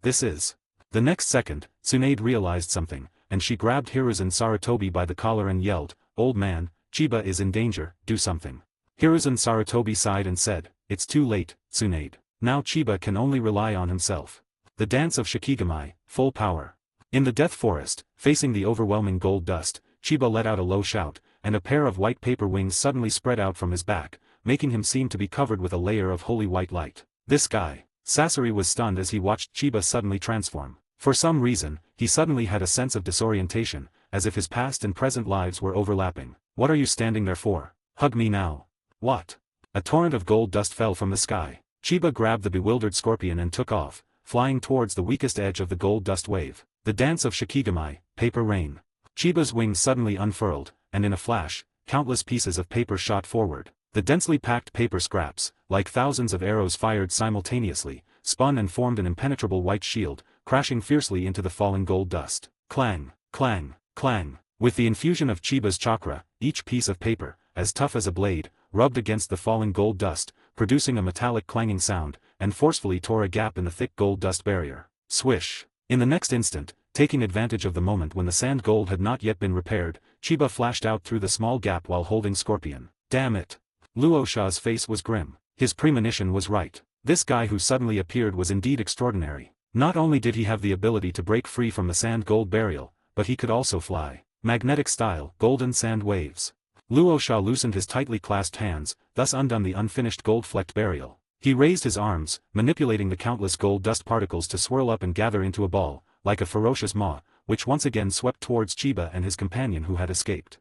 this is. The next second, Tsunade realized something, and she grabbed Hiruzen Sarutobi by the collar and yelled, Old man, Chiba is in danger, do something. Hiruzen Sarutobi sighed and said, It's too late, Tsunade. Now Chiba can only rely on himself. The Dance of Shikigami, Full Power. In the Death Forest, facing the overwhelming gold dust, Chiba let out a low shout, and a pair of white paper wings suddenly spread out from his back, making him seem to be covered with a layer of holy white light. This guy. Sasori was stunned as he watched Chiba suddenly transform. For some reason, he suddenly had a sense of disorientation, as if his past and present lives were overlapping. What are you standing there for? Hug me now. What? A torrent of gold dust fell from the sky. Chiba grabbed the bewildered scorpion and took off, flying towards the weakest edge of the gold dust wave. The Dance of Shikigami, Paper Rain. Chiba's wings suddenly unfurled, and in a flash, countless pieces of paper shot forward. The densely packed paper scraps, like thousands of arrows fired simultaneously, spun and formed an impenetrable white shield, crashing fiercely into the falling gold dust. Clang, clang, clang. With the infusion of Chiba's chakra, each piece of paper, as tough as a blade, rubbed against the falling gold dust, producing a metallic clanging sound, and forcefully tore a gap in the thick gold dust barrier. Swish. In the next instant, taking advantage of the moment when the sand gold had not yet been repaired, Chiba flashed out through the small gap while holding Scorpion. Damn it. Luo Sha's face was grim. His premonition was right. This guy who suddenly appeared was indeed extraordinary. Not only did he have the ability to break free from the sand gold burial, but he could also fly. Magnetic style, golden sand waves. Luo Sha loosened his tightly clasped hands, thus undone the unfinished gold-flecked burial. He raised his arms, manipulating the countless gold dust particles to swirl up and gather into a ball, like a ferocious maw, which once again swept towards Chiba and his companion who had escaped.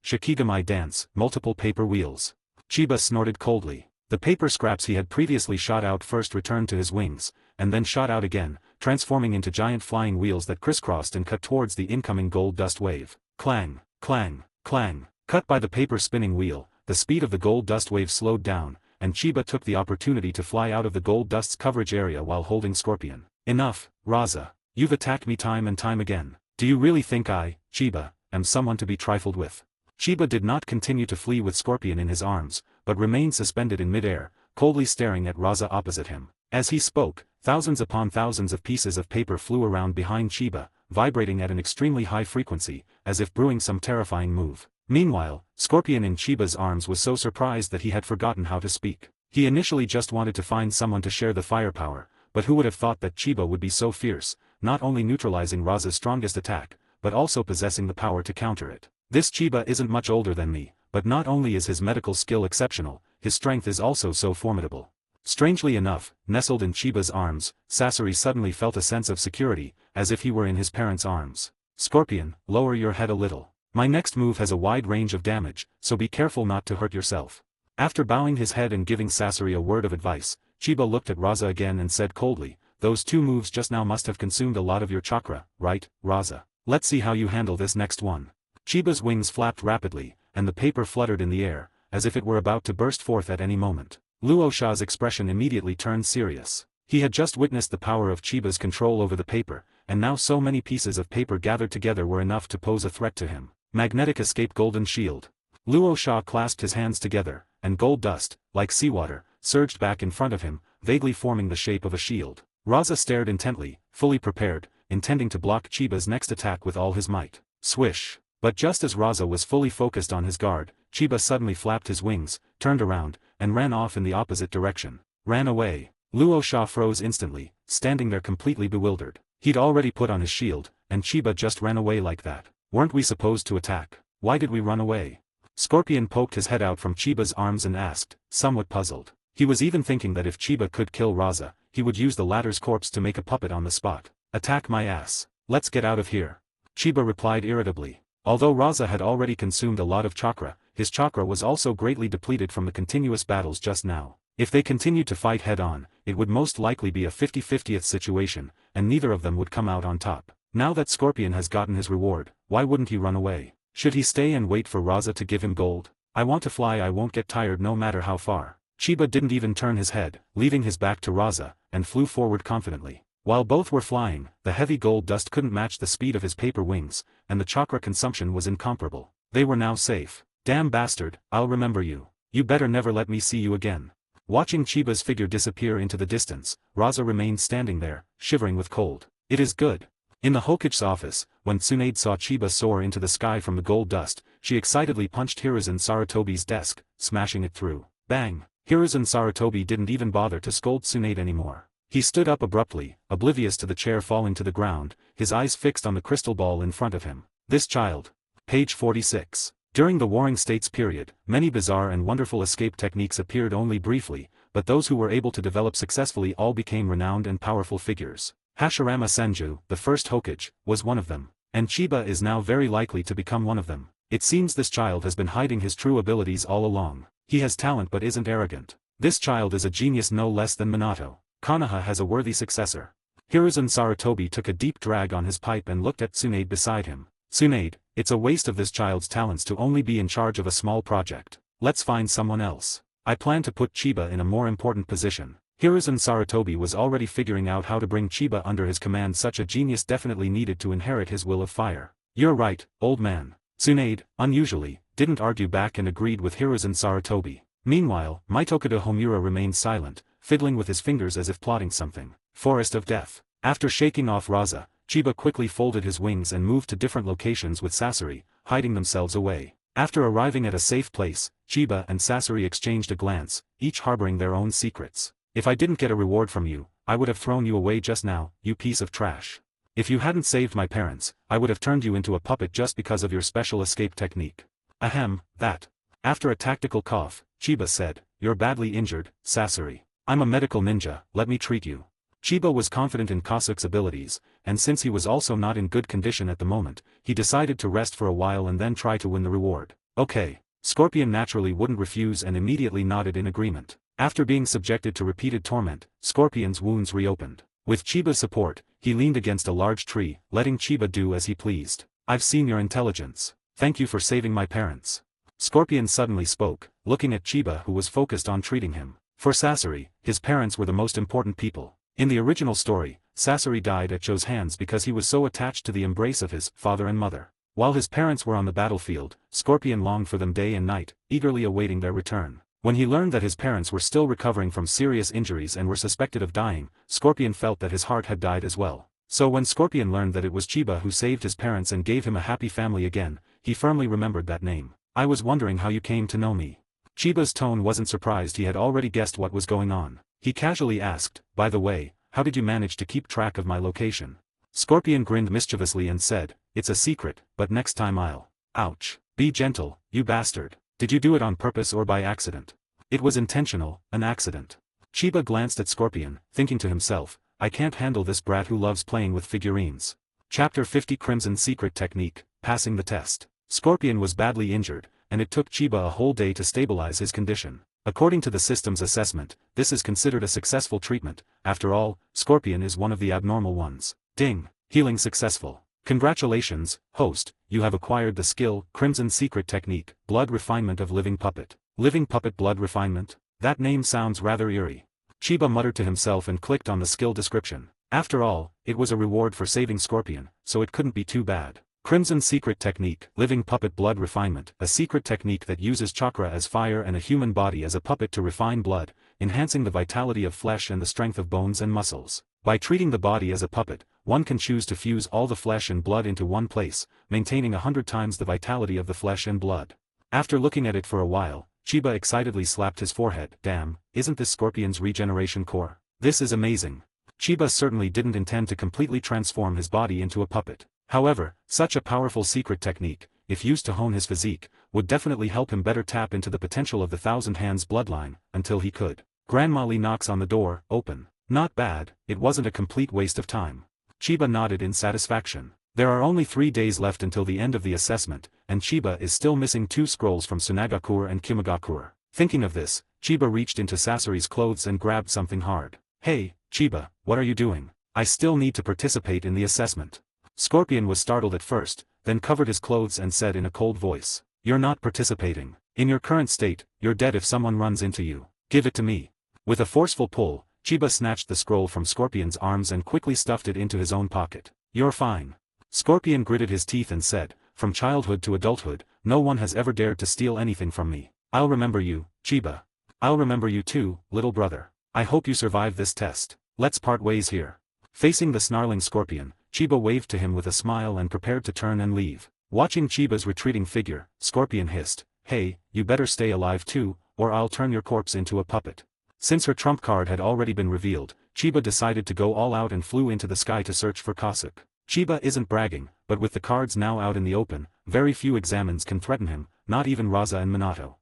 Shikigami dance, multiple paper wheels. Chiba snorted coldly. The paper scraps he had previously shot out first returned to his wings, and then shot out again, transforming into giant flying wheels that crisscrossed and cut towards the incoming gold dust wave. Clang, clang, clang. Cut by the paper spinning wheel, the speed of the gold dust wave slowed down, and Chiba took the opportunity to fly out of the gold dust's coverage area while holding Scorpion. Enough, Raza. You've attacked me time and time again. Do you really think I, Chiba, am someone to be trifled with? Chiba did not continue to flee with Scorpion in his arms, but remained suspended in midair, coldly staring at Raza opposite him. As he spoke, thousands upon thousands of pieces of paper flew around behind Chiba, vibrating at an extremely high frequency, as if brewing some terrifying move. Meanwhile, Scorpion in Chiba's arms was so surprised that he had forgotten how to speak. He initially just wanted to find someone to share the firepower, but who would have thought that Chiba would be so fierce, not only neutralizing Raza's strongest attack, but also possessing the power to counter it. This Chiba isn't much older than me, but not only is his medical skill exceptional, his strength is also so formidable. Strangely enough, nestled in Chiba's arms, Sasori suddenly felt a sense of security, as if he were in his parents' arms. Scorpion, lower your head a little. My next move has a wide range of damage, so be careful not to hurt yourself. After bowing his head and giving Sasori a word of advice, Chiba looked at Raza again and said coldly, those 2 moves just now must have consumed a lot of your chakra, right, Raza? Let's see how you handle this next one. Chiba's wings flapped rapidly, and the paper fluttered in the air, as if it were about to burst forth at any moment. Luosha's expression immediately turned serious. He had just witnessed the power of Chiba's control over the paper, and now so many pieces of paper gathered together were enough to pose a threat to him. Magnetic Escape Golden Shield. Luosha clasped his hands together, and gold dust, like seawater, surged back in front of him, vaguely forming the shape of a shield. Raza stared intently, fully prepared, intending to block Chiba's next attack with all his might. Swish! But just as Raza was fully focused on his guard, Chiba suddenly flapped his wings, turned around, and ran off in the opposite direction. Ran away. Luosha froze instantly, standing there completely bewildered. He'd already put on his shield, and Chiba just ran away like that. Weren't we supposed to attack? Why did we run away? Scorpion poked his head out from Chiba's arms and asked, somewhat puzzled. He was even thinking that if Chiba could kill Raza, he would use the latter's corpse to make a puppet on the spot. Attack my ass. Let's get out of here. Chiba replied irritably. Although Raza had already consumed a lot of chakra, his chakra was also greatly depleted from the continuous battles just now. If they continued to fight head-on, it would most likely be a 50-50th situation, and neither of them would come out on top. Now that Scorpion has gotten his reward, why wouldn't he run away? Should he stay and wait for Raza to give him gold? I want to fly, I won't get tired no matter how far. Chiba didn't even turn his head, leaving his back to Raza, and flew forward confidently. While both were flying, the heavy gold dust couldn't match the speed of his paper wings, and the chakra consumption was incomparable. They were now safe. Damn bastard, I'll remember you. You better never let me see you again. Watching Chiba's figure disappear into the distance, Raza remained standing there, shivering with cold. It is good. In the Hokage's office, when Tsunade saw Chiba soar into the sky from the gold dust, she excitedly punched Hiruzen Sarutobi's desk, smashing it through. Bang! Hiruzen Sarutobi didn't even bother to scold Tsunade anymore. He stood up abruptly, oblivious to the chair falling to the ground, his eyes fixed on the crystal ball in front of him. This child. Page 46. During the Warring States period, many bizarre and wonderful escape techniques appeared only briefly, but those who were able to develop successfully all became renowned and powerful figures. Hashirama Senju, the first Hokage, was one of them. And Chiba is now very likely to become one of them. It seems this child has been hiding his true abilities all along. He has talent but isn't arrogant. This child is a genius no less than Minato. Konoha has a worthy successor. Hiruzen Sarutobi took a deep drag on his pipe and looked at Tsunade beside him. Tsunade, it's a waste of this child's talents to only be in charge of a small project. Let's find someone else. I plan to put Chiba in a more important position. Hiruzen Sarutobi was already figuring out how to bring Chiba under his command. Such a genius definitely needed to inherit his will of fire. You're right, old man. Tsunade, unusually, didn't argue back and agreed with Hiruzen Sarutobi. Meanwhile, Mitokado Homura remained silent, fiddling with his fingers as if plotting something. Forest of Death. After shaking off Raza, Chiba quickly folded his wings and moved to different locations with Sasori, hiding themselves away. After arriving at a safe place, Chiba and Sasori exchanged a glance, each harboring their own secrets. If I didn't get a reward from you, I would have thrown you away just now, you piece of trash. If you hadn't saved my parents, I would have turned you into a puppet just because of your special escape technique. Ahem, that. After a tactical cough, Chiba said, You're badly injured, Sasori. I'm a medical ninja, let me treat you. Chiba was confident in Kosuke's abilities, and since he was also not in good condition at the moment, he decided to rest for a while and then try to win the reward. Okay. Scorpion naturally wouldn't refuse and immediately nodded in agreement. After being subjected to repeated torment, Scorpion's wounds reopened. With Chiba's support, he leaned against a large tree, letting Chiba do as he pleased. I've seen your intelligence. Thank you for saving my parents. Scorpion suddenly spoke, looking at Chiba who was focused on treating him. For Sasori, his parents were the most important people. In the original story, Sasori died at Cho's hands because he was so attached to the embrace of his father and mother. While his parents were on the battlefield, Scorpion longed for them day and night, eagerly awaiting their return. When he learned that his parents were still recovering from serious injuries and were suspected of dying, Scorpion felt that his heart had died as well. So when Scorpion learned that it was Chiba who saved his parents and gave him a happy family again, he firmly remembered that name. I was wondering how you came to know me. Chiba's tone wasn't surprised. He had already guessed what was going on. He casually asked, by the way, how did you manage to keep track of my location? Scorpion grinned mischievously and said, it's a secret, but next time I'll. Ouch. Be gentle, you bastard. Did you do it on purpose or by accident? It was intentional, an accident. Chiba glanced at Scorpion, thinking to himself, I can't handle this brat who loves playing with figurines. Chapter 50 Crimson Secret Technique, Passing the Test. Scorpion was badly injured, and it took Chiba a whole day to stabilize his condition. According to the system's assessment, this is considered a successful treatment. After all, Scorpion is one of the abnormal ones. Ding! Healing successful. Congratulations, host, you have acquired the skill, Crimson Secret Technique, Blood Refinement of Living Puppet. Living Puppet Blood Refinement? That name sounds rather eerie. Chiba muttered to himself and clicked on the skill description. After all, it was a reward for saving Scorpion, so it couldn't be too bad. Crimson Secret Technique, Living Puppet Blood Refinement, a secret technique that uses chakra as fire and a human body as a puppet to refine blood, enhancing the vitality of flesh and the strength of bones and muscles. By treating the body as a puppet, one can choose to fuse all the flesh and blood into one place, maintaining 100 times the vitality of the flesh and blood. After looking at it for a while, Chiba excitedly slapped his forehead. Damn, isn't this Scorpion's regeneration core? This is amazing. Chiba certainly didn't intend to completely transform his body into a puppet. However, such a powerful secret technique, if used to hone his physique, would definitely help him better tap into the potential of the Thousand Hands bloodline, until he could. Grandma Lee knocks on the door, open. Not bad, it wasn't a complete waste of time. Chiba nodded in satisfaction. There are only 3 days left until the end of the assessment, and Chiba is still missing 2 scrolls from Tsunagakur and Kimagakur. Thinking of this, Chiba reached into Sasori's clothes and grabbed something hard. Hey, Chiba, what are you doing? I still need to participate in the assessment. Scorpion was startled at first, then covered his clothes and said in a cold voice, You're not participating. In your current state, you're dead if someone runs into you. Give it to me. With a forceful pull, Chiba snatched the scroll from Scorpion's arms and quickly stuffed it into his own pocket. You're fine. Scorpion gritted his teeth and said, From childhood to adulthood, no one has ever dared to steal anything from me. I'll remember you, Chiba. I'll remember you too, little brother. I hope you survive this test. Let's part ways here. Facing the snarling Scorpion, Chiba waved to him with a smile and prepared to turn and leave. Watching Chiba's retreating figure, Scorpion hissed, Hey, you better stay alive too, or I'll turn your corpse into a puppet. Since her trump card had already been revealed, Chiba decided to go all out and flew into the sky to search for Kasuke. Chiba isn't bragging, but with the cards now out in the open, very few examines can threaten him, not even Raza and Minato.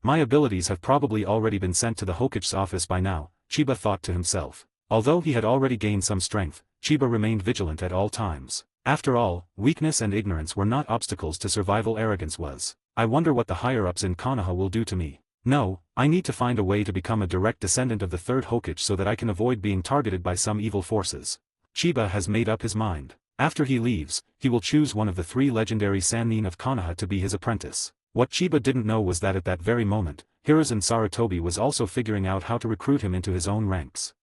My abilities have probably already been sent to the Hokage's office by now, Chiba thought to himself. Although he had already gained some strength, Chiba remained vigilant at all times. After all, weakness and ignorance were not obstacles to survival, arrogance was. I wonder what the higher-ups in Konoha will do to me. No, I need to find a way to become a direct descendant of the third Hokage so that I can avoid being targeted by some evil forces. Chiba has made up his mind. After he leaves, he will choose one of the 3 legendary Sannin of Konoha to be his apprentice. What Chiba didn't know was that at that very moment, Hiruzen Sarutobi was also figuring out how to recruit him into his own ranks.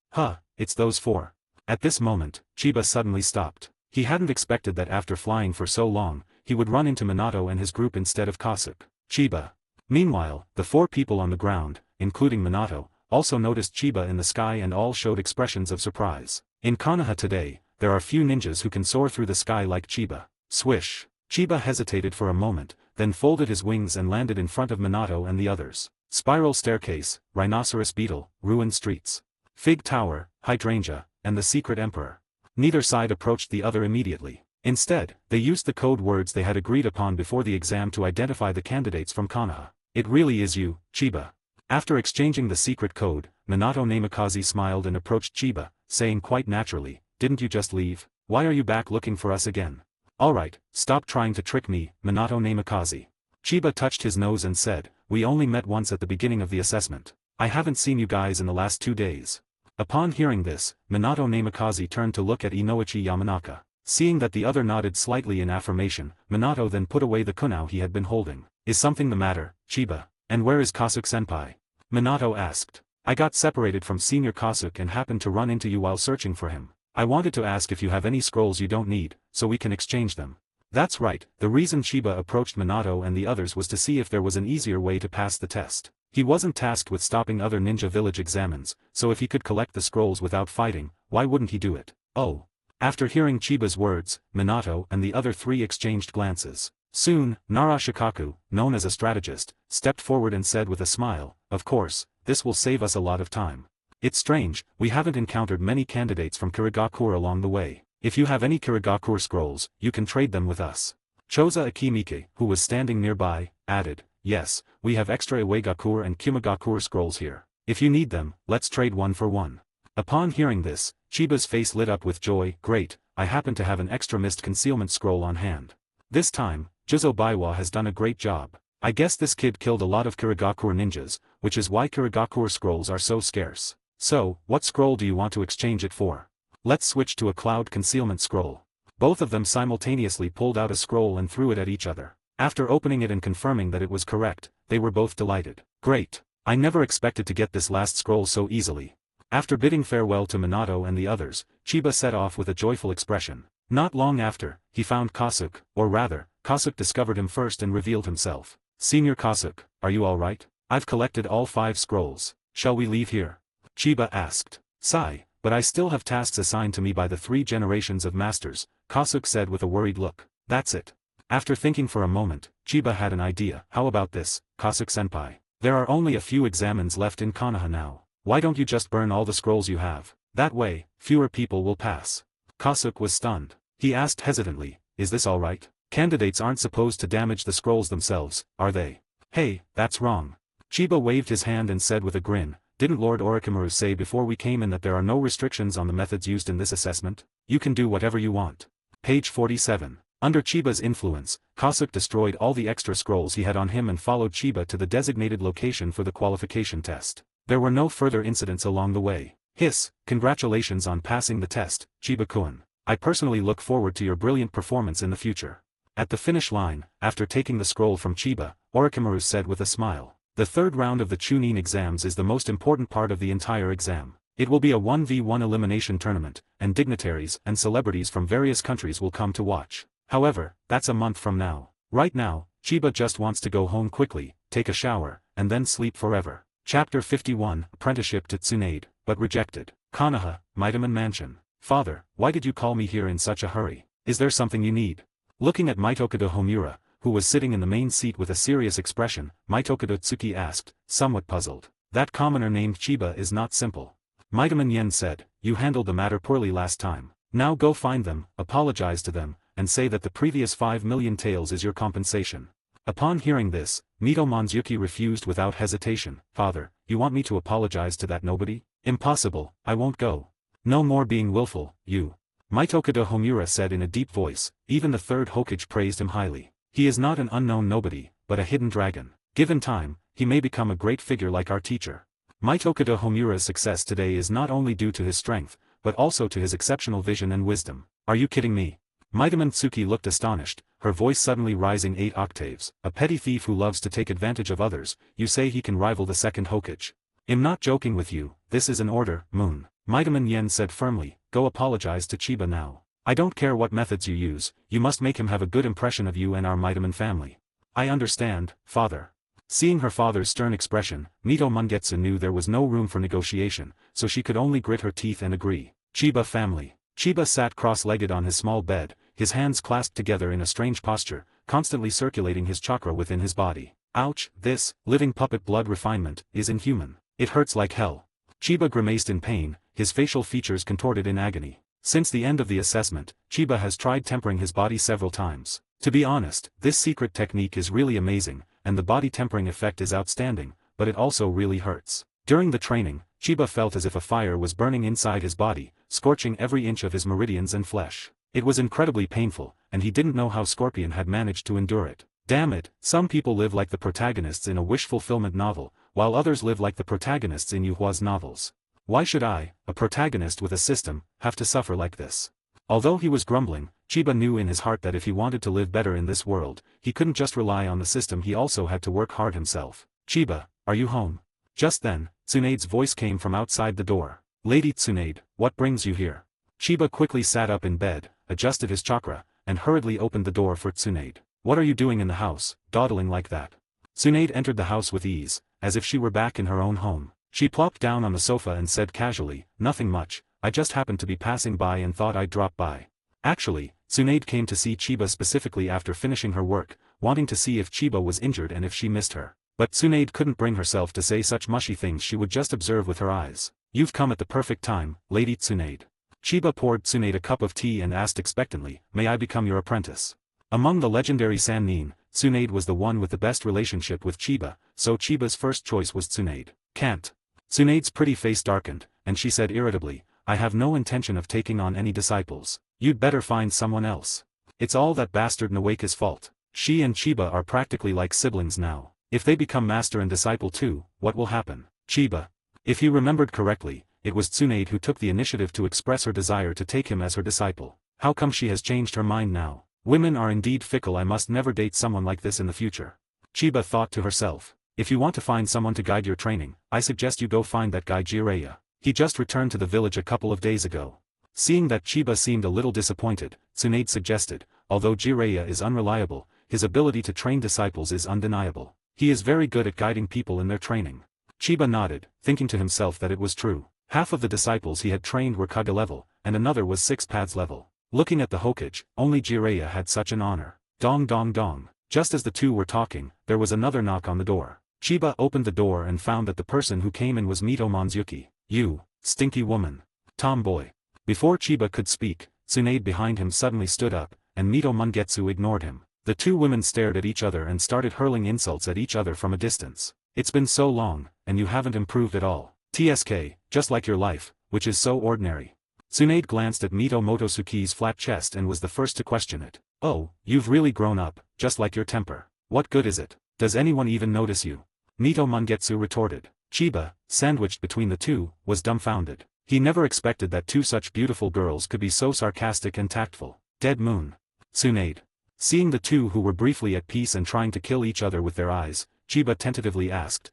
It's those 4. At this moment, Chiba suddenly stopped. He hadn't expected that after flying for so long, he would run into Minato and his group instead of Kasuke. Chiba. Meanwhile, the 4 people on the ground, including Minato, also noticed Chiba in the sky and all showed expressions of surprise. In Konoha today, there are few ninjas who can soar through the sky like Chiba. Swish. Chiba hesitated for a moment, then folded his wings and landed in front of Minato and the others. Spiral staircase, rhinoceros beetle, ruined streets. Fig Tower, hydrangea, and the secret emperor. Neither side approached the other immediately. Instead, they used the code words they had agreed upon before the exam to identify the candidates from Konoha. It really is you, Chiba. After exchanging the secret code, Minato Namikaze smiled and approached Chiba, saying quite naturally, Didn't you just leave? Why are you back looking for us again? Alright, stop trying to trick me, Minato Namikaze. Chiba touched his nose and said, We only met once at the beginning of the assessment. I haven't seen you guys in the last 2 days. Upon hearing this, Minato Namikaze turned to look at Inoichi Yamanaka. Seeing that the other nodded slightly in affirmation, Minato then put away the kunao he had been holding. Is something the matter, Chiba? And where is Kasuke-senpai? Minato asked. I got separated from Senior Kasuke and happened to run into you while searching for him. I wanted to ask if you have any scrolls you don't need, so we can exchange them. That's right, the reason Chiba approached Minato and the others was to see if there was an easier way to pass the test. He wasn't tasked with stopping other ninja village examens, so if he could collect the scrolls without fighting, why wouldn't he do it? Oh. After hearing Chiba's words, Minato and the other 3 exchanged glances. Soon, Nara Shikaku, known as a strategist, stepped forward and said with a smile, Of course, this will save us a lot of time. It's strange, we haven't encountered many candidates from Kirigakur along the way. If you have any Kirigakur scrolls, you can trade them with us. Choza Akimike, who was standing nearby, added, Yes, we have extra Iwagakur and Kimagakur scrolls here. If you need them, let's trade one for one. Upon hearing this, Chiba's face lit up with joy. Great, I happen to have an extra mist concealment scroll on hand. This time, Juzo Baiwa has done a great job. I guess this kid killed a lot of Kirigakure ninjas, which is why Kirigakure scrolls are so scarce. So, what scroll do you want to exchange it for? Let's switch to a cloud concealment scroll. Both of them simultaneously pulled out a scroll and threw it at each other. After opening it and confirming that it was correct, they were both delighted. Great. I never expected to get this last scroll so easily. After bidding farewell to Minato and the others, Chiba set off with a joyful expression. Not long after, he found Kasuke, or rather, Kasuke discovered him first and revealed himself. Senior Kasuke, are you alright? I've collected all 5 scrolls. Shall we leave here? Chiba asked. Sigh, but I still have tasks assigned to me by the 3 generations of masters, Kasuke said with a worried look. That's it. After thinking for a moment, Chiba had an idea. How about this, Kasuke-senpai? There are only a few examens left in Konoha now. Why don't you just burn all the scrolls you have? That way, fewer people will pass. Kasuke was stunned. He asked hesitantly, is this alright? Candidates aren't supposed to damage the scrolls themselves, are they? Hey, that's wrong. Chiba waved his hand and said with a grin, didn't Lord Orochimaru say before we came in that there are no restrictions on the methods used in this assessment? You can do whatever you want. Page 47. Under Chiba's influence, Kasuke destroyed all the extra scrolls he had on him and followed Chiba to the designated location for the qualification test. There were no further incidents along the way. Hiss, congratulations on passing the test, Chiba-kun. I personally look forward to your brilliant performance in the future. At the finish line, after taking the scroll from Chiba, Orochimaru said with a smile. The 3rd round of the Chunin exams is the most important part of the entire exam. It will be a 1v1 elimination tournament, and dignitaries and celebrities from various countries will come to watch. However, that's a month from now. Right now, Chiba just wants to go home quickly, take a shower, and then sleep forever. Chapter 51, Apprenticeship to Tsunade, but rejected. Konoha, Mightaman Mansion. Father, why did you call me here in such a hurry? Is there something you need? Looking at Mitokado Homura, who was sitting in the main seat with a serious expression, Mitokado Tsuki asked, somewhat puzzled. That commoner named Chiba is not simple. Mightaman Yen said, you handled the matter poorly last time. Now go find them, apologize to them, and say that the previous 5 million taels is your compensation. Upon hearing this, Mito Monzuki refused without hesitation. Father, you want me to apologize to that nobody? Impossible, I won't go. No more being willful, you. Mitokado Homura said in a deep voice. Even the 3rd Hokage praised him highly. He is not an unknown nobody, but a hidden dragon. Given time, he may become a great figure like our teacher. Mitokado Homura's success today is not only due to his strength, but also to his exceptional vision and wisdom. Are you kidding me? Mightaman Tsuki looked astonished, her voice suddenly rising 8 octaves. A petty thief who loves to take advantage of others, you say he can rival the 2nd Hokage. I'm not joking with you, this is an order, Moon. Mightaman Yen said firmly, go apologize to Chiba now. I don't care what methods you use, you must make him have a good impression of you and our Mightaman family. I understand, father. Seeing her father's stern expression, Mito Mungetsu knew there was no room for negotiation, so she could only grit her teeth and agree. Chiba family. Chiba sat cross-legged on his small bed, his hands clasped together in a strange posture, constantly circulating his chakra within his body. Ouch, this, living puppet blood refinement, is inhuman. It hurts like hell. Chiba grimaced in pain, his facial features contorted in agony. Since the end of the assessment, Chiba has tried tempering his body several times. To be honest, this secret technique is really amazing, and the body tempering effect is outstanding, but it also really hurts. During the training, Chiba felt as if a fire was burning inside his body, scorching every inch of his meridians and flesh. It was incredibly painful, and he didn't know how Scorpion had managed to endure it. Damn it, some people live like the protagonists in a wish-fulfillment novel, while others live like the protagonists in Yuhua's novels. Why should I, a protagonist with a system, have to suffer like this? Although he was grumbling, Chiba knew in his heart that if he wanted to live better in this world, he couldn't just rely on the system, he also had to work hard himself. Chiba, are you home? Just then, Tsunade's voice came from outside the door. Lady Tsunade, what brings you here? Chiba quickly sat up in bed, adjusted his chakra, and hurriedly opened the door for Tsunade. What are you doing in the house, dawdling like that? Tsunade entered the house with ease, as if she were back in her own home. She plopped down on the sofa and said casually, nothing much, I just happened to be passing by and thought I'd drop by. Actually, Tsunade came to see Chiba specifically after finishing her work, wanting to see if Chiba was injured and if she missed her. But Tsunade couldn't bring herself to say such mushy things, she would just observe with her eyes. You've come at the perfect time, Lady Tsunade. Chiba poured Tsunade a cup of tea and asked expectantly, may I become your apprentice? Among the legendary Sannin, Tsunade was the one with the best relationship with Chiba, so Chiba's first choice was Tsunade. Can't. Tsunade's pretty face darkened, and she said irritably, I have no intention of taking on any disciples. You'd better find someone else. It's all that bastard Nawaka's fault. She and Chiba are practically like siblings now. If they become master and disciple too, what will happen? Chiba. If he remembered correctly, it was Tsunade who took the initiative to express her desire to take him as her disciple. How come she has changed her mind now? Women are indeed fickle. I must never date someone like this in the future. Chiba thought to herself. If you want to find someone to guide your training, I suggest you go find that guy Jiraiya. He just returned to the village a couple of days ago. Seeing that Chiba seemed a little disappointed, Tsunade suggested, although Jiraiya is unreliable, his ability to train disciples is undeniable. He is very good at guiding people in their training. Chiba nodded, thinking to himself that it was true. Half of the disciples he had trained were Kage level, and another was 6 paths level. Looking at the Hokage, only Jiraiya had such an honor. Dong dong dong. Just as the two were talking, there was another knock on the door. Chiba opened the door and found that the person who came in was Mito Monzuki. You, stinky woman. Tomboy. Before Chiba could speak, Tsunade behind him suddenly stood up, and Mito Mangetsu ignored him. The two women stared at each other and started hurling insults at each other from a distance. It's been so long, and you haven't improved at all. TSK, just like your life, which is so ordinary. Tsunade glanced at Mito Motosuke's flat chest and was the first to question it. Oh, you've really grown up, just like your temper. What good is it? Does anyone even notice you? Mito Mangetsu retorted. Chiba, sandwiched between the two, was dumbfounded. He never expected that two such beautiful girls could be so sarcastic and tactful. Dead Moon. Tsunade. Seeing the two who were briefly at peace and trying to kill each other with their eyes, Chiba tentatively asked,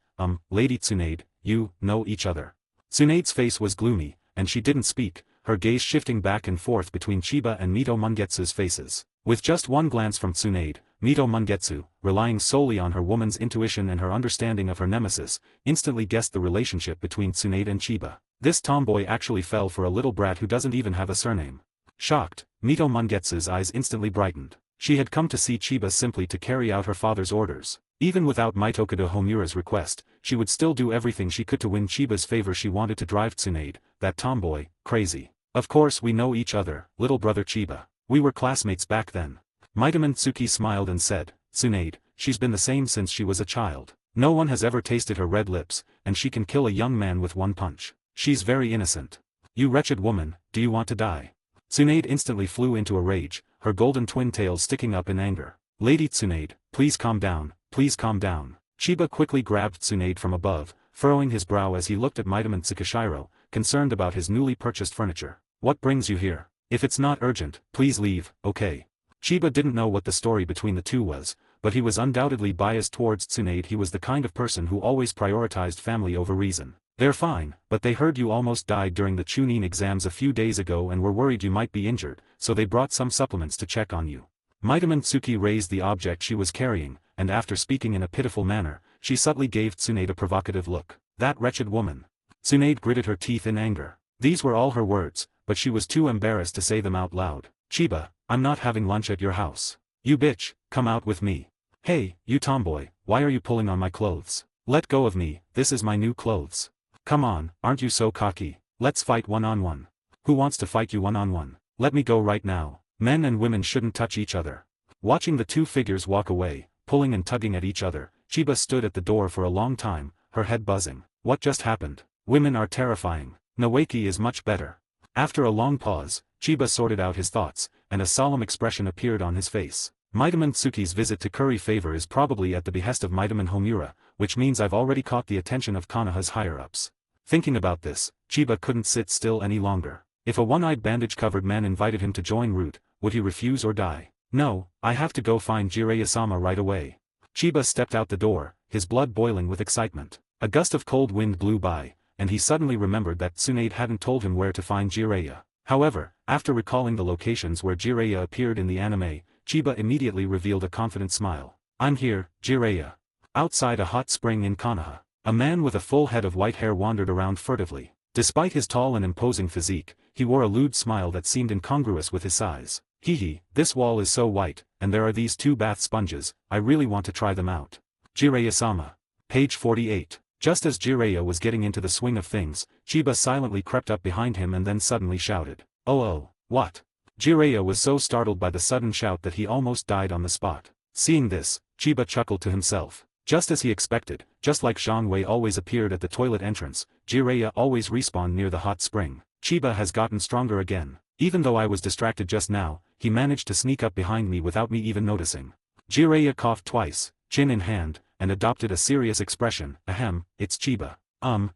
Lady Tsunade, you know each other? Tsunade's face was gloomy, and she didn't speak, her gaze shifting back and forth between Chiba and Mito Mangetsu's faces. With just one glance from Tsunade, Mito Mangetsu, relying solely on her woman's intuition and her understanding of her nemesis, instantly guessed the relationship between Tsunade and Chiba. This tomboy actually fell for a little brat who doesn't even have a surname. Shocked, Mito Mangetsu's eyes instantly brightened. She had come to see Chiba simply to carry out her father's orders. Even without Mitokado Homura's request, she would still do everything she could to win Chiba's favor. She wanted to drive Tsunade, that tomboy, crazy. Of course we know each other, little brother Chiba. We were classmates back then. Mitaman Tsuki smiled and said, Tsunade, she's been the same since she was a child. No one has ever tasted her red lips, and she can kill a young man with one punch. She's very innocent. You wretched woman, do you want to die? Tsunade instantly flew into a rage, her golden twin tails sticking up in anger. Lady Tsunade, please calm down, please calm down. Chiba quickly grabbed Tsunade from above, furrowing his brow as he looked at Mitaman Tsukishiro, concerned about his newly purchased furniture. What brings you here? If it's not urgent, please leave, okay? Chiba didn't know what the story between the two was, but he was undoubtedly biased towards Tsunade. He was the kind of person who always prioritized family over reason. They're fine, but they heard you almost died during the Chunin exams a few days ago and were worried you might be injured, so they brought some supplements to check on you. Mitaman Tsuki raised the object she was carrying, and after speaking in a pitiful manner, she subtly gave Tsunade a provocative look. That wretched woman. Tsunade gritted her teeth in anger. These were all her words, but she was too embarrassed to say them out loud. Chiba, I'm not having lunch at your house. You bitch, come out with me. Hey, you tomboy, why are you pulling on my clothes? Let go of me, this is my new clothes. Come on, aren't you so cocky? Let's fight one-on-one. Who wants to fight you one-on-one? Let me go right now. Men and women shouldn't touch each other. Watching the two figures walk away, pulling and tugging at each other, Chiba stood at the door for a long time, her head buzzing. What just happened? Women are terrifying. Nawaki is much better. After a long pause, Chiba sorted out his thoughts, and a solemn expression appeared on his face. Mitaman Tsuki's visit to curry favor is probably at the behest of Mitaman Homura, which means I've already caught the attention of Konoha's higher-ups. Thinking about this, Chiba couldn't sit still any longer. If a one-eyed bandage-covered man invited him to join Root, would he refuse or die? No, I have to go find Jiraiya-sama right away. Chiba stepped out the door, his blood boiling with excitement. A gust of cold wind blew by, and he suddenly remembered that Tsunade hadn't told him where to find Jiraiya. However, after recalling the locations where Jiraiya appeared in the anime, Chiba immediately revealed a confident smile. I'm here, Jiraiya. Outside a hot spring in Konoha, a man with a full head of white hair wandered around furtively. Despite his tall and imposing physique, he wore a lewd smile that seemed incongruous with his size. Hee, this wall is so white, and there are these two bath sponges, I really want to try them out. Jiraiya-sama. Page 48. Just as Jiraiya was getting into the swing of things, Chiba silently crept up behind him and then suddenly shouted. Oh, what? Jiraiya was so startled by the sudden shout that he almost died on the spot. Seeing this, Chiba chuckled to himself. Just as he expected, just like Zhang Wei always appeared at the toilet entrance, Jiraiya always respawned near the hot spring. Chiba has gotten stronger again. Even though I was distracted just now, he managed to sneak up behind me without me even noticing. Jiraiya coughed twice, chin in hand, and adopted a serious expression. Ahem, it's Chiba.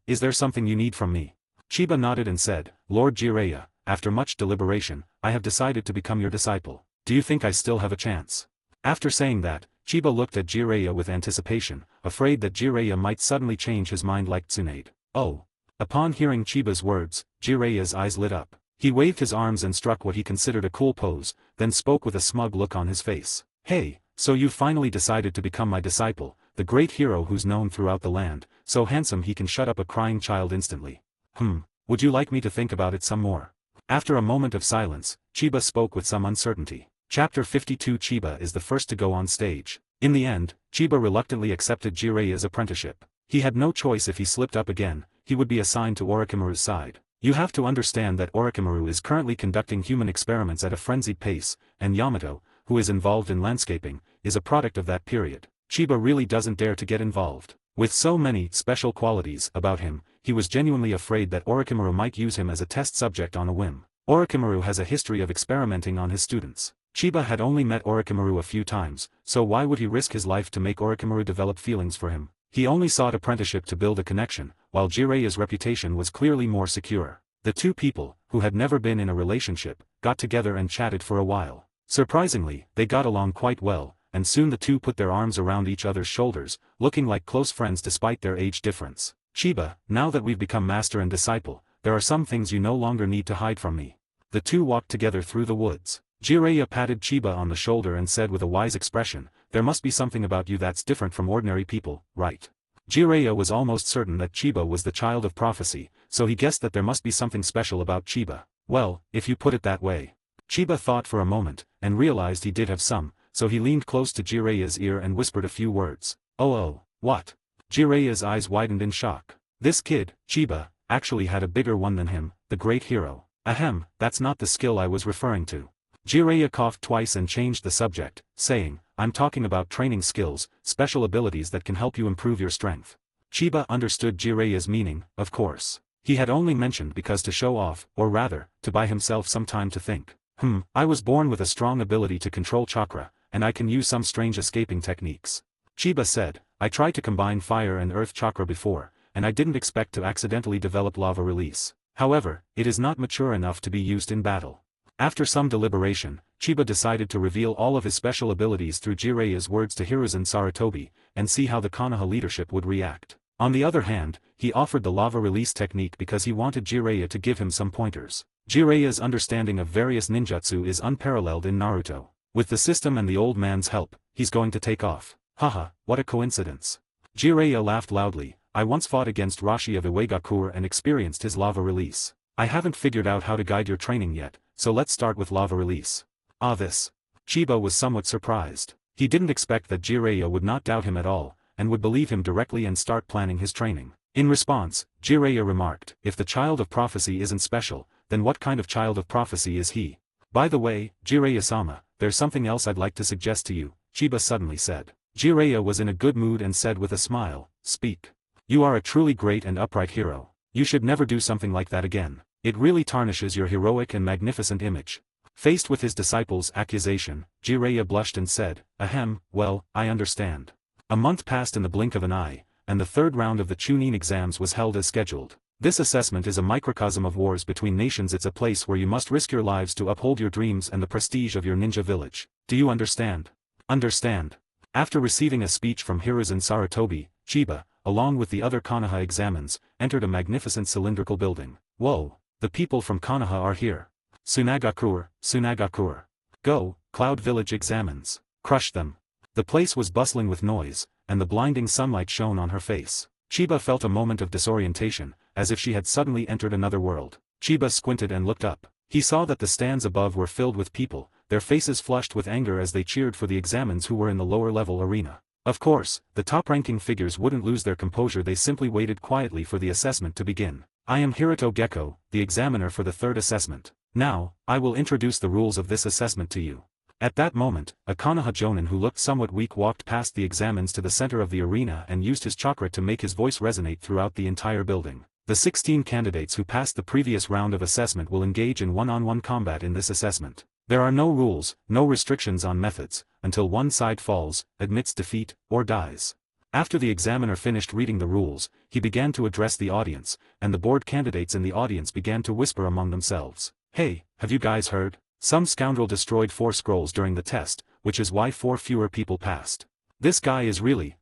Is there something you need from me? Chiba nodded and said, Lord Jiraiya, after much deliberation, I have decided to become your disciple. Do you think I still have a chance? After saying that, Chiba looked at Jiraiya with anticipation, afraid that Jiraiya might suddenly change his mind like Tsunade. Oh. Upon hearing Chiba's words, Jiraiya's eyes lit up. He waved his arms and struck what he considered a cool pose, then spoke with a smug look on his face. Hey, so you finally decided to become my disciple, the great hero who's known throughout the land, so handsome he can shut up a crying child instantly. Would you like me to think about it some more? After a moment of silence, Chiba spoke with some uncertainty. Chapter 52 Chiba is the first to go on stage. In the end, Chiba reluctantly accepted Jiraiya's apprenticeship. He had no choice. If he slipped up again, he would be assigned to Orochimaru's side. You have to understand that Orochimaru is currently conducting human experiments at a frenzied pace, and Yamato, who is involved in landscaping, is a product of that period. Chiba really doesn't dare to get involved. With so many special qualities about him, he was genuinely afraid that Orochimaru might use him as a test subject on a whim. Orochimaru has a history of experimenting on his students. Chiba had only met Orochimaru a few times, so why would he risk his life to make Orochimaru develop feelings for him? He only sought apprenticeship to build a connection, while Jiraiya's reputation was clearly more secure. The two people, who had never been in a relationship, got together and chatted for a while. Surprisingly, they got along quite well, and soon the two put their arms around each other's shoulders, looking like close friends despite their age difference. Chiba, now that we've become master and disciple, there are some things you no longer need to hide from me. The two walked together through the woods. Jiraiya patted Chiba on the shoulder and said with a wise expression, there must be something about you that's different from ordinary people, right? Jiraiya was almost certain that Chiba was the child of prophecy, so he guessed that there must be something special about Chiba. Well, if you put it that way. Chiba thought for a moment, and realized he did have some, so he leaned close to Jiraiya's ear and whispered a few words. Oh, what? Jiraiya's eyes widened in shock. This kid, Chiba, actually had a bigger one than him, the great hero. Ahem, that's not the skill I was referring to. Jiraiya coughed twice and changed the subject, saying, I'm talking about training skills, special abilities that can help you improve your strength. Chiba understood Jiraiya's meaning, of course. He had only mentioned because to show off, or rather, to buy himself some time to think. I was born with a strong ability to control chakra, and I can use some strange escaping techniques. Chiba said, I tried to combine fire and earth chakra before, and I didn't expect to accidentally develop lava release. However, it is not mature enough to be used in battle. After some deliberation, Chiba decided to reveal all of his special abilities through Jiraiya's words to Hiruzen Sarutobi, and see how the Konoha leadership would react. On the other hand, he offered the lava release technique because he wanted Jiraiya to give him some pointers. Jiraiya's understanding of various ninjutsu is unparalleled in Naruto. With the system and the old man's help, he's going to take off. Haha, what a coincidence. Jiraiya laughed loudly. I once fought against Rashi of Iwagakure and experienced his lava release. I haven't figured out how to guide your training yet, so let's start with lava release. This. Chiba was somewhat surprised. He didn't expect that Jiraiya would not doubt him at all, and would believe him directly and start planning his training. In response, Jiraiya remarked, if the child of prophecy isn't special, then what kind of child of prophecy is he? By the way, Jiraiya-sama, there's something else I'd like to suggest to you, Chiba suddenly said. Jiraiya was in a good mood and said with a smile, speak. You are a truly great and upright hero. You should never do something like that again. It really tarnishes your heroic and magnificent image. Faced with his disciple's accusation, Jiraiya blushed and said, ahem, well, I understand. A month passed in the blink of an eye, and the third round of the Chunin exams was held as scheduled. This assessment is a microcosm of wars between nations. It's a place where you must risk your lives to uphold your dreams and the prestige of your ninja village. Do you understand? Understand. After receiving a speech from Hiruzen Sarutobi, Chiba, along with the other Konoha examines, entered a magnificent cylindrical building. Whoa, the people from Konoha are here. Tsunagakure, Tsunagakure. Go, Cloud Village examines. Crush them. The place was bustling with noise, and the blinding sunlight shone on her face. Chiba felt a moment of disorientation, as if she had suddenly entered another world. Chiba squinted and looked up. He saw that the stands above were filled with people, their faces flushed with anger as they cheered for the examines who were in the lower-level arena. Of course, the top-ranking figures wouldn't lose their composure. They simply waited quietly for the assessment to begin. I am Hiruto Gecko, the examiner for the third assessment. Now, I will introduce the rules of this assessment to you. At that moment, a Konoha Jonin who looked somewhat weak walked past the examines to the center of the arena and used his chakra to make his voice resonate throughout the entire building. The 16 candidates who passed the previous round of assessment will engage in one-on-one combat in this assessment. There are no rules, no restrictions on methods, until one side falls, admits defeat, or dies. After the examiner finished reading the rules, he began to address the audience, and the bored candidates in the audience began to whisper among themselves. "Hey, have you guys heard? Some scoundrel destroyed 4 scrolls during the test, which is why 4 fewer people passed. This guy is really,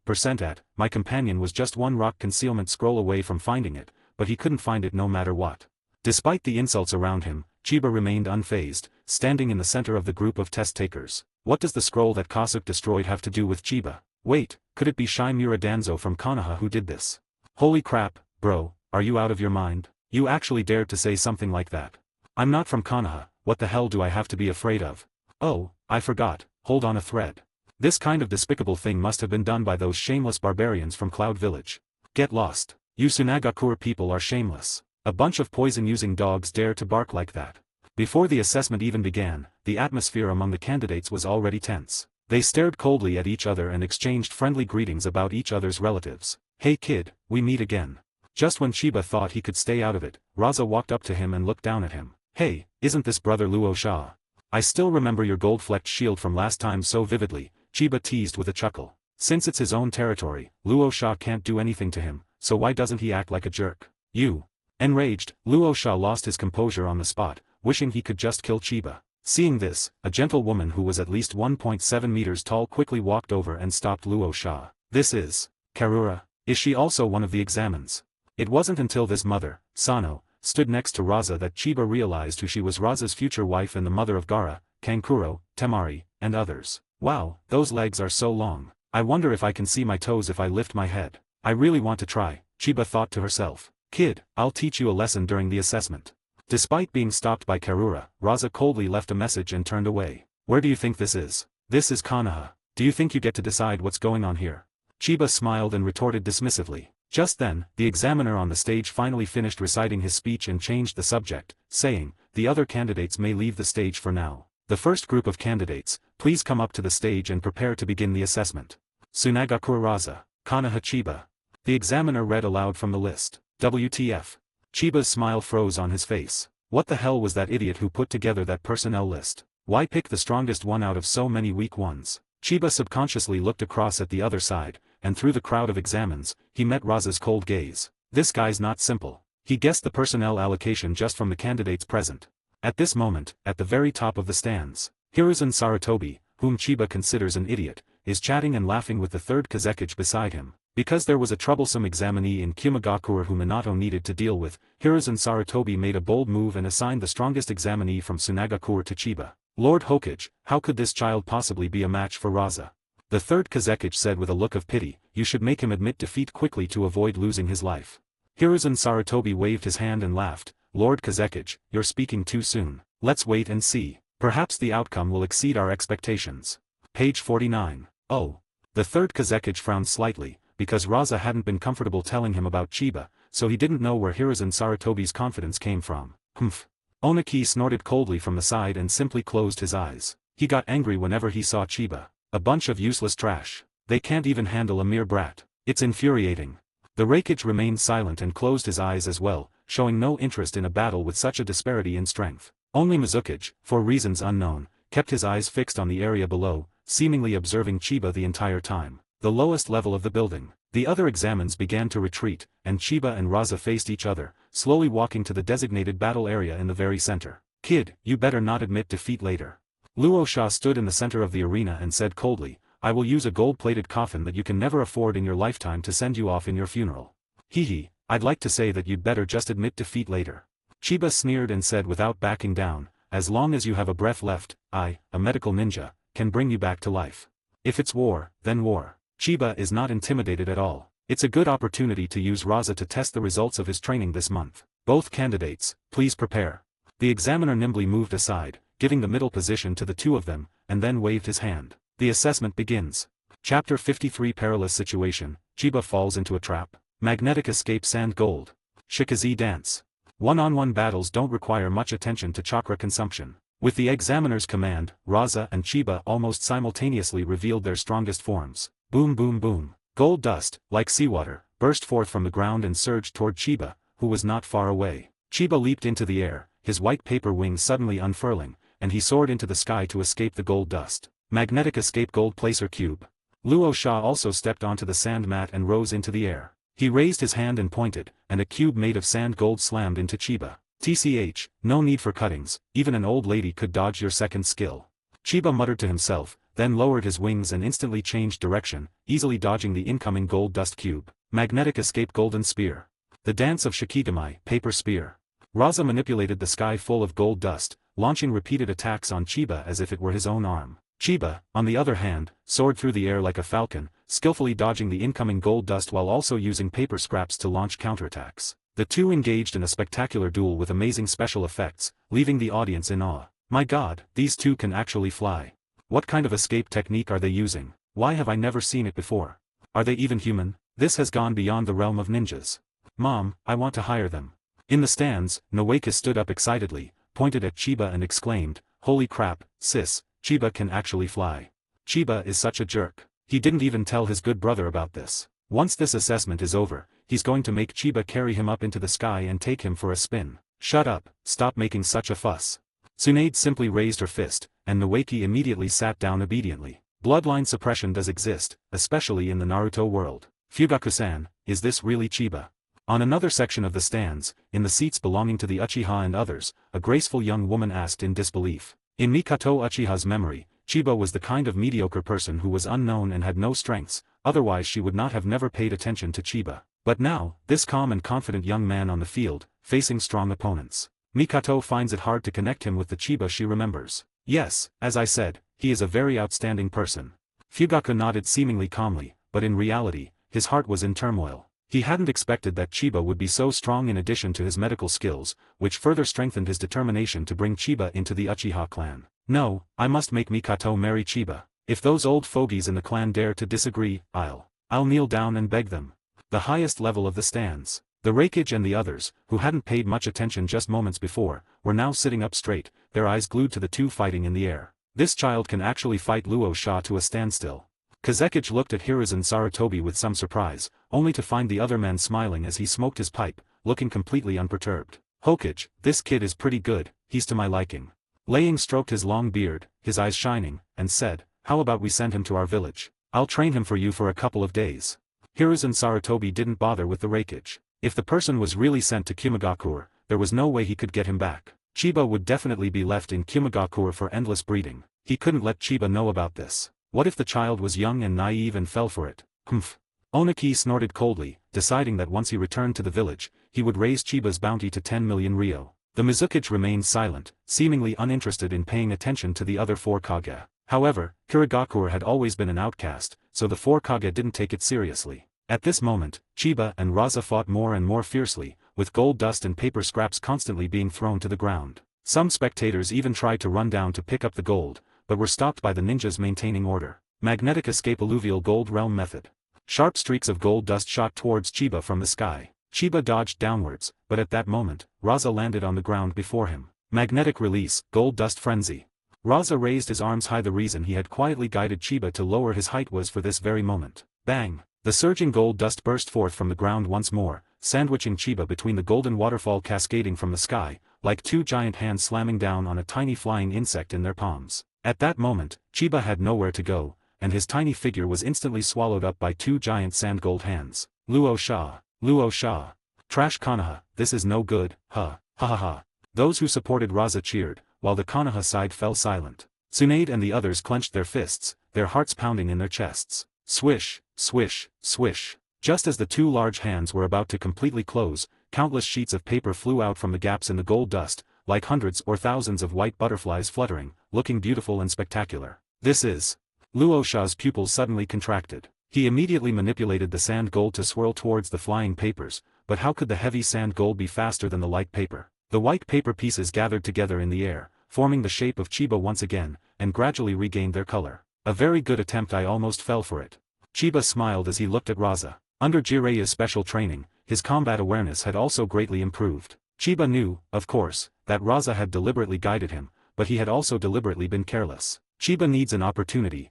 my companion was just 1 rock concealment scroll away from finding it, but he couldn't find it no matter what." Despite the insults around him, Chiba remained unfazed, standing in the center of the group of test takers. What does the scroll that Kasuke destroyed have to do with Chiba? Wait, could it be Shimura Danzo from Konoha who did this? Holy crap, bro, are you out of your mind? You actually dared to say something like that. I'm not from Konoha, what the hell do I have to be afraid of? Oh, I forgot, hold on a thread. This kind of despicable thing must have been done by those shameless barbarians from Cloud Village. Get lost. You Tsunagakure people are shameless. A bunch of poison-using dogs dare to bark like that. Before the assessment even began, the atmosphere among the candidates was already tense. They stared coldly at each other and exchanged friendly greetings about each other's relatives. "Hey kid, we meet again." Just when Chiba thought he could stay out of it, Raza walked up to him and looked down at him. "Hey, isn't this brother Luo Sha? I still remember your gold-flecked shield from last time so vividly," Chiba teased with a chuckle. Since it's his own territory, Luo Sha can't do anything to him, so why doesn't he act like a jerk? You. Enraged, Luo Sha lost his composure on the spot, wishing he could just kill Chiba. Seeing this, a gentle woman who was at least 1.7 meters tall quickly walked over and stopped Luo Sha. "This is Karura. Is she also one of the examines?" It wasn't until this mother, Sano, stood next to Raza that Chiba realized who she was: Raza's future wife and the mother of Gaara, Kankuro, Temari, and others. "Wow, those legs are so long. I wonder if I can see my toes if I lift my head. I really want to try," Chiba thought to herself. "Kid, I'll teach you a lesson during the assessment." Despite being stopped by Karura, Raza coldly left a message and turned away. "Where do you think this is? This is Konoha. Do you think you get to decide what's going on here?" Chiba smiled and retorted dismissively. Just then, the examiner on the stage finally finished reciting his speech and changed the subject, saying, "The other candidates may leave the stage for now. The first group of candidates, please come up to the stage and prepare to begin the assessment. Tsunagakure Raza, Konoha Chiba." The examiner read aloud from the list. WTF. Chiba's smile froze on his face. What the hell was that idiot who put together that personnel list? Why pick the strongest one out of so many weak ones? Chiba subconsciously looked across at the other side, and through the crowd of examines, he met Raza's cold gaze. This guy's not simple. He guessed the personnel allocation just from the candidates present. At this moment, at the very top of the stands, Hiruzen Sarutobi, whom Chiba considers an idiot, is chatting and laughing with the third Kazekage beside him. Because there was a troublesome examinee in Kumagakure who Minato needed to deal with, Hiruzen Sarutobi made a bold move and assigned the strongest examinee from Tsunagakure to Chiba. "Lord Hokage, how could this child possibly be a match for Raza?" The third Kazekage said with a look of pity. "You should make him admit defeat quickly to avoid losing his life." Hiruzen Sarutobi waved his hand and laughed. "Lord Kazekage, you're speaking too soon. Let's wait and see. Perhaps the outcome will exceed our expectations." Page 49. Oh. The third Kazekage frowned slightly, because Raza hadn't been comfortable telling him about Chiba, so he didn't know where Hiruzen Sarutobi's confidence came from. Humph. Oniki snorted coldly from the side and simply closed his eyes. He got angry whenever he saw Chiba. A bunch of useless trash. They can't even handle a mere brat. It's infuriating. The Raikage remained silent and closed his eyes as well, showing no interest in a battle with such a disparity in strength. Only Mizukage, for reasons unknown, kept his eyes fixed on the area below, seemingly observing Chiba the entire time. The lowest level of the building. The other examines began to retreat, and Chiba and Raza faced each other, slowly walking to the designated battle area in the very center. "Kid, you better not admit defeat later." Luo Sha stood in the center of the arena and said coldly, "I will use a gold-plated coffin that you can never afford in your lifetime to send you off in your funeral." "Hee, I'd like to say that you'd better just admit defeat later." Chiba sneered and said without backing down, "As long as you have a breath left, I, a medical ninja, can bring you back to life. If it's war, then war." Chiba is not intimidated at all. It's a good opportunity to use Raza to test the results of his training this month. "Both candidates, please prepare." The examiner nimbly moved aside, giving the middle position to the two of them, and then waved his hand. The assessment begins. Chapter 53 Perilous Situation. Chiba falls into a trap. Magnetic escape. Sand gold. Shikaze dance. One-on-one battles don't require much attention to chakra consumption. With the examiner's command, Raza and Chiba almost simultaneously revealed their strongest forms. Boom boom boom. Gold dust, like seawater, burst forth from the ground and surged toward Chiba, who was not far away. Chiba leaped into the air, his white paper wings suddenly unfurling, and he soared into the sky to escape the gold dust. Magnetic escape gold placer cube. Luo Sha also stepped onto the sand mat and rose into the air. He raised his hand and pointed, and a cube made of sand gold slammed into Chiba. TCH, no need for cuttings, even an old lady could dodge your second skill. Chiba muttered to himself, then lowered his wings and instantly changed direction, easily dodging the incoming gold dust cube. Magnetic escape golden spear. The dance of Shikigami, paper spear. Raza manipulated the sky full of gold dust, launching repeated attacks on Chiba as if it were his own arm. Chiba, on the other hand, soared through the air like a falcon, skillfully dodging the incoming gold dust while also using paper scraps to launch counterattacks. The two engaged in a spectacular duel with amazing special effects, leaving the audience in awe. My god, these two can actually fly. What kind of escape technique are they using? Why have I never seen it before? Are they even human? This has gone beyond the realm of ninjas. Mom, I want to hire them. In the stands, Noeka stood up excitedly, pointed at Chiba and exclaimed, holy crap, sis, Chiba can actually fly. Chiba is such a jerk. He didn't even tell his good brother about this. Once this assessment is over, he's going to make Chiba carry him up into the sky and take him for a spin. Shut up, stop making such a fuss. Tsunade simply raised her fist, and Noeki immediately sat down obediently. Bloodline suppression does exist, especially in the Naruto world. Fugaku-san, is this really Chiba? On another section of the stands, in the seats belonging to the Uchiha and others, a graceful young woman asked in disbelief. In Mikoto Uchiha's memory, Chiba was the kind of mediocre person who was unknown and had no strengths, otherwise she would not have never paid attention to Chiba. But now, this calm and confident young man on the field, facing strong opponents. Mikoto finds it hard to connect him with the Chiba she remembers. Yes, as I said, he is a very outstanding person. Fugaku nodded seemingly calmly, but in reality, his heart was in turmoil. He hadn't expected that Chiba would be so strong in addition to his medical skills, which further strengthened his determination to bring Chiba into the Uchiha clan. No, I must make Mikoto marry Chiba. If those old fogies in the clan dare to disagree, I'll kneel down and beg them. The highest level of the stands. The Raikage and the others, who hadn't paid much attention just moments before, were now sitting up straight, their eyes glued to the two fighting in the air. This child can actually fight Luo Sha to a standstill. Kazekage looked at Hiruzen Sarutobi with some surprise, only to find the other man smiling as he smoked his pipe, looking completely unperturbed. Hokage, this kid is pretty good, he's to my liking. Laying stroked his long beard, his eyes shining, and said, how about we send him to our village? I'll train him for you for a couple of days. Hiruzen Sarutobi didn't bother with the Raikage. If the person was really sent to Kumagakure, there was no way he could get him back. Chiba would definitely be left in Kumagakure for endless breeding. He couldn't let Chiba know about this. What if the child was young and naive and fell for it? Humph. Oniki snorted coldly, deciding that once he returned to the village, he would raise Chiba's bounty to 10 million ryo. The Mizukage remained silent, seemingly uninterested in paying attention to the other four Kage. However, Kurigakure had always been an outcast, so the four Kage didn't take it seriously. At this moment, Chiba and Raza fought more and more fiercely, with gold dust and paper scraps constantly being thrown to the ground. Some spectators even tried to run down to pick up the gold, but were stopped by the ninjas maintaining order. Magnetic escape alluvial gold realm method. Sharp streaks of gold dust shot towards Chiba from the sky. Chiba dodged downwards, but at that moment, Raza landed on the ground before him. Magnetic release, gold dust frenzy. Raza raised his arms high. The reason he had quietly guided Chiba to lower his height was for this very moment. Bang! The surging gold dust burst forth from the ground once more, sandwiching Chiba between the golden waterfall cascading from the sky, like two giant hands slamming down on a tiny flying insect in their palms. At that moment, Chiba had nowhere to go, and his tiny figure was instantly swallowed up by two giant sand gold hands. Luo Sha. Luo Sha. Trash Konoha, this is no good, ha ha ha. Those who supported Raza cheered, while the Konoha side fell silent. Tsunade and the others clenched their fists, their hearts pounding in their chests. Swish, swish, swish. Just as the two large hands were about to completely close, countless sheets of paper flew out from the gaps in the gold dust, like hundreds or thousands of white butterflies fluttering, looking beautiful and spectacular. This is... Luo Sha's pupils suddenly contracted. He immediately manipulated the sand gold to swirl towards the flying papers, but how could the heavy sand gold be faster than the light paper? The white paper pieces gathered together in the air, forming the shape of Chiba once again, and gradually regained their color. A very good attempt. I almost fell for it. Chiba smiled as he looked at Raza. Under Jireya's special training, his combat awareness had also greatly improved. Chiba knew, of course, that Raza had deliberately guided him, but he had also deliberately been careless. Chiba needs an opportunity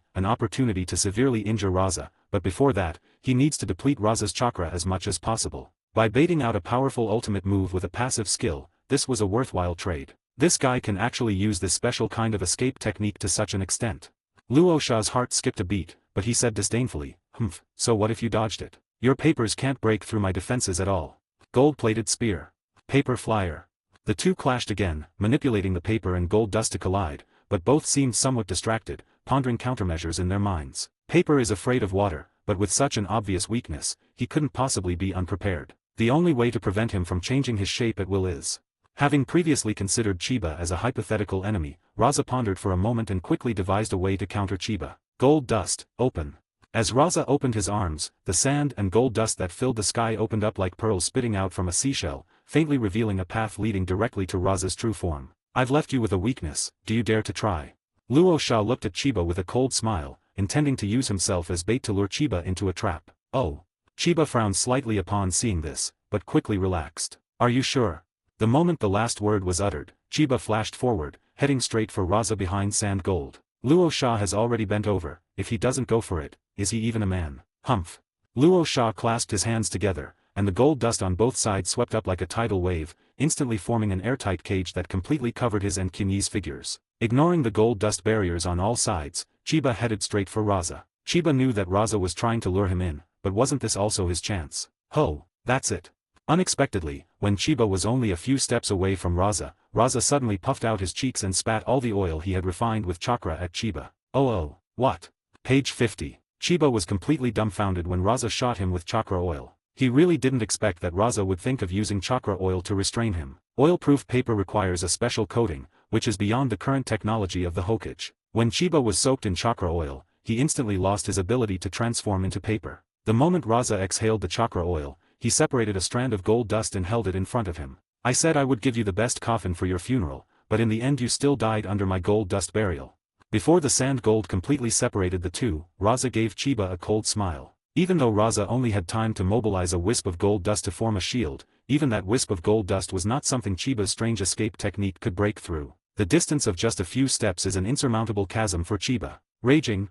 to severely injure Raza, but before that, he needs to deplete Raza's chakra as much as possible. By baiting out a powerful ultimate move with a passive skill, this was a worthwhile trade. This guy can actually use this special kind of escape technique to such an extent. Luo Sha's heart skipped a beat, but he said disdainfully, "Humph, so what if you dodged it? Your papers can't break through my defenses at all." Gold-plated spear. Paper flyer. The two clashed again, manipulating the paper and gold dust to collide, but both seemed somewhat distracted, pondering countermeasures in their minds. Paper is afraid of water, but with such an obvious weakness, he couldn't possibly be unprepared. The only way to prevent him from changing his shape at will is. Having previously considered Chiba as a hypothetical enemy, Raza pondered for a moment and quickly devised a way to counter Chiba. Gold dust, open. As Raza opened his arms, the sand and gold dust that filled the sky opened up like pearls spitting out from a seashell, faintly revealing a path leading directly to Raza's true form. "I've left you with a weakness, do you dare to try?" Luo Sha looked at Chiba with a cold smile, intending to use himself as bait to lure Chiba into a trap. "Oh." Chiba frowned slightly upon seeing this, but quickly relaxed. "Are you sure?" The moment the last word was uttered, Chiba flashed forward, heading straight for Raza behind Sand Gold. Luo Sha has already bent over, if he doesn't go for it, is he even a man? Humph. Luo Sha clasped his hands together, and the gold dust on both sides swept up like a tidal wave, instantly forming an airtight cage that completely covered his and Kunyi's figures. Ignoring the gold dust barriers on all sides, Chiba headed straight for Raza. Chiba knew that Raza was trying to lure him in, but wasn't this also his chance? Ho, that's it. Unexpectedly, when Chiba was only a few steps away from Raza, Raza suddenly puffed out his cheeks and spat all the oil he had refined with chakra at Chiba. Oh, what? Page 50. Chiba was completely dumbfounded when Raza shot him with chakra oil. He really didn't expect that Raza would think of using chakra oil to restrain him. Oil-proof paper requires a special coating, which is beyond the current technology of the Hokage. When Chiba was soaked in chakra oil, he instantly lost his ability to transform into paper. The moment Raza exhaled the chakra oil, he separated a strand of gold dust and held it in front of him. "I said I would give you the best coffin for your funeral, but in the end you still died under my gold dust burial." Before the sand gold completely separated the two, Raza gave Chiba a cold smile. Even though Raza only had time to mobilize a wisp of gold dust to form a shield, even that wisp of gold dust was not something Chiba's strange escape technique could break through. The distance of just a few steps is an insurmountable chasm for Chiba. Raging.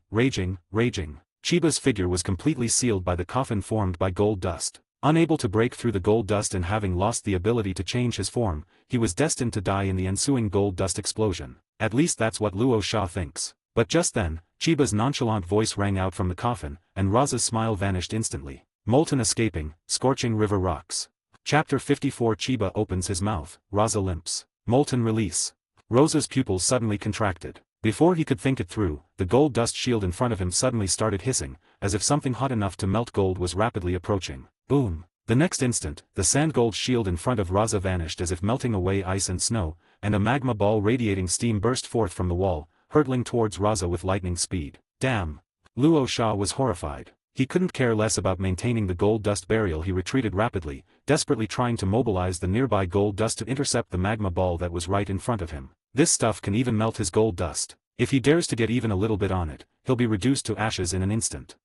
Chiba's figure was completely sealed by the coffin formed by gold dust. Unable to break through the gold dust and having lost the ability to change his form, he was destined to die in the ensuing gold dust explosion. At least that's what Luo Sha thinks. But just then, Chiba's nonchalant voice rang out from the coffin, and Raza's smile vanished instantly. Molten escaping, scorching river rocks. Chapter 54. Chiba opens his mouth, Raza limps. Molten release. Rosa's pupils suddenly contracted. Before he could think it through, the gold dust shield in front of him suddenly started hissing, as if something hot enough to melt gold was rapidly approaching. Boom. The next instant, the sand gold shield in front of Raza vanished as if melting away ice and snow, and a magma ball radiating steam burst forth from the wall, hurtling towards Raza with lightning speed. Damn. Luo Sha was horrified. He couldn't care less about maintaining the gold dust burial. He retreated rapidly, desperately trying to mobilize the nearby gold dust to intercept the magma ball that was right in front of him. This stuff can even melt his gold dust. If he dares to get even a little bit on it, he'll be reduced to ashes in an instant.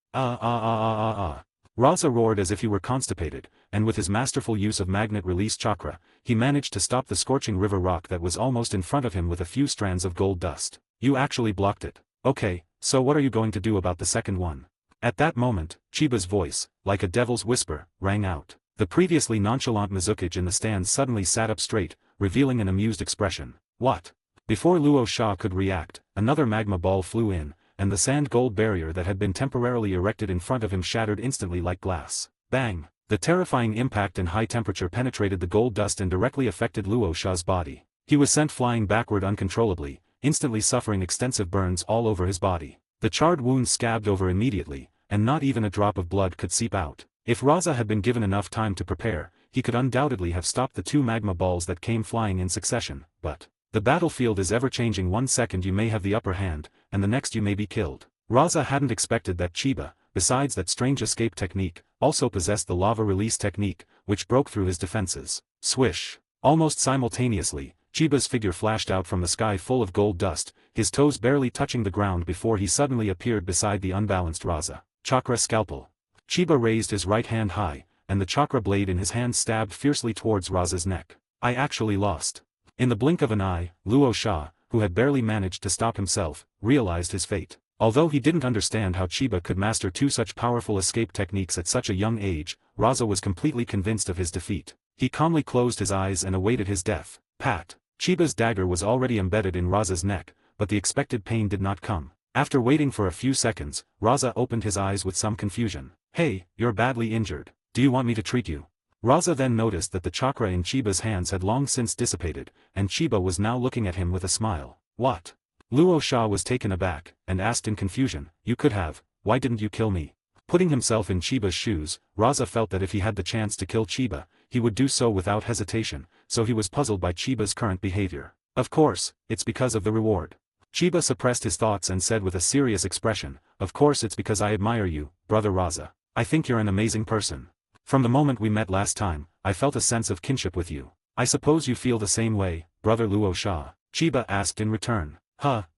Raza roared as if he were constipated, and with his masterful use of magnet release chakra, he managed to stop the scorching river rock that was almost in front of him with a few strands of gold dust. "You actually blocked it. Okay, so what are you going to do about the second one?" At that moment, Chiba's voice, like a devil's whisper, rang out. The previously nonchalant Mizukage in the stand suddenly sat up straight, revealing an amused expression. "What?" Before Luo Sha could react, another magma ball flew in, and the sand gold barrier that had been temporarily erected in front of him shattered instantly like glass. Bang! The terrifying impact and high temperature penetrated the gold dust and directly affected Luo Sha's body. He was sent flying backward uncontrollably, instantly suffering extensive burns all over his body. The charred wounds scabbed over immediately, and not even a drop of blood could seep out. If Raza had been given enough time to prepare, he could undoubtedly have stopped the two magma balls that came flying in succession, but the battlefield is ever-changing. 1 second you may have the upper hand, and the next you may be killed. Raza hadn't expected that Chiba, besides that strange escape technique, also possessed the lava release technique, which broke through his defenses. Swish! Almost simultaneously, Chiba's figure flashed out from the sky full of gold dust, his toes barely touching the ground before he suddenly appeared beside the unbalanced Raza. Chakra scalpel. Chiba raised his right hand high, and the chakra blade in his hand stabbed fiercely towards Raza's neck. "I actually lost." In the blink of an eye, Luo Sha, who had barely managed to stop himself, realized his fate. Although he didn't understand how Chiba could master two such powerful escape techniques at such a young age, Raza was completely convinced of his defeat. He calmly closed his eyes and awaited his death. Pat. Chiba's dagger was already embedded in Raza's neck, but the expected pain did not come. After waiting for a few seconds, Raza opened his eyes with some confusion. "Hey, you're badly injured. Do you want me to treat you?" Raza then noticed that the chakra in Chiba's hands had long since dissipated, and Chiba was now looking at him with a smile. "What?" Luo Sha was taken aback, and asked in confusion, "You could have, why didn't you kill me?" Putting himself in Chiba's shoes, Raza felt that if he had the chance to kill Chiba, he would do so without hesitation, so he was puzzled by Chiba's current behavior. "Of course, it's because of the reward." Chiba suppressed his thoughts and said with a serious expression, "Of course it's because I admire you, brother Raza. I think you're an amazing person. From the moment we met last time, I felt a sense of kinship with you. I suppose you feel the same way, brother Luo Sha?" Chiba asked in return.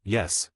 Yes.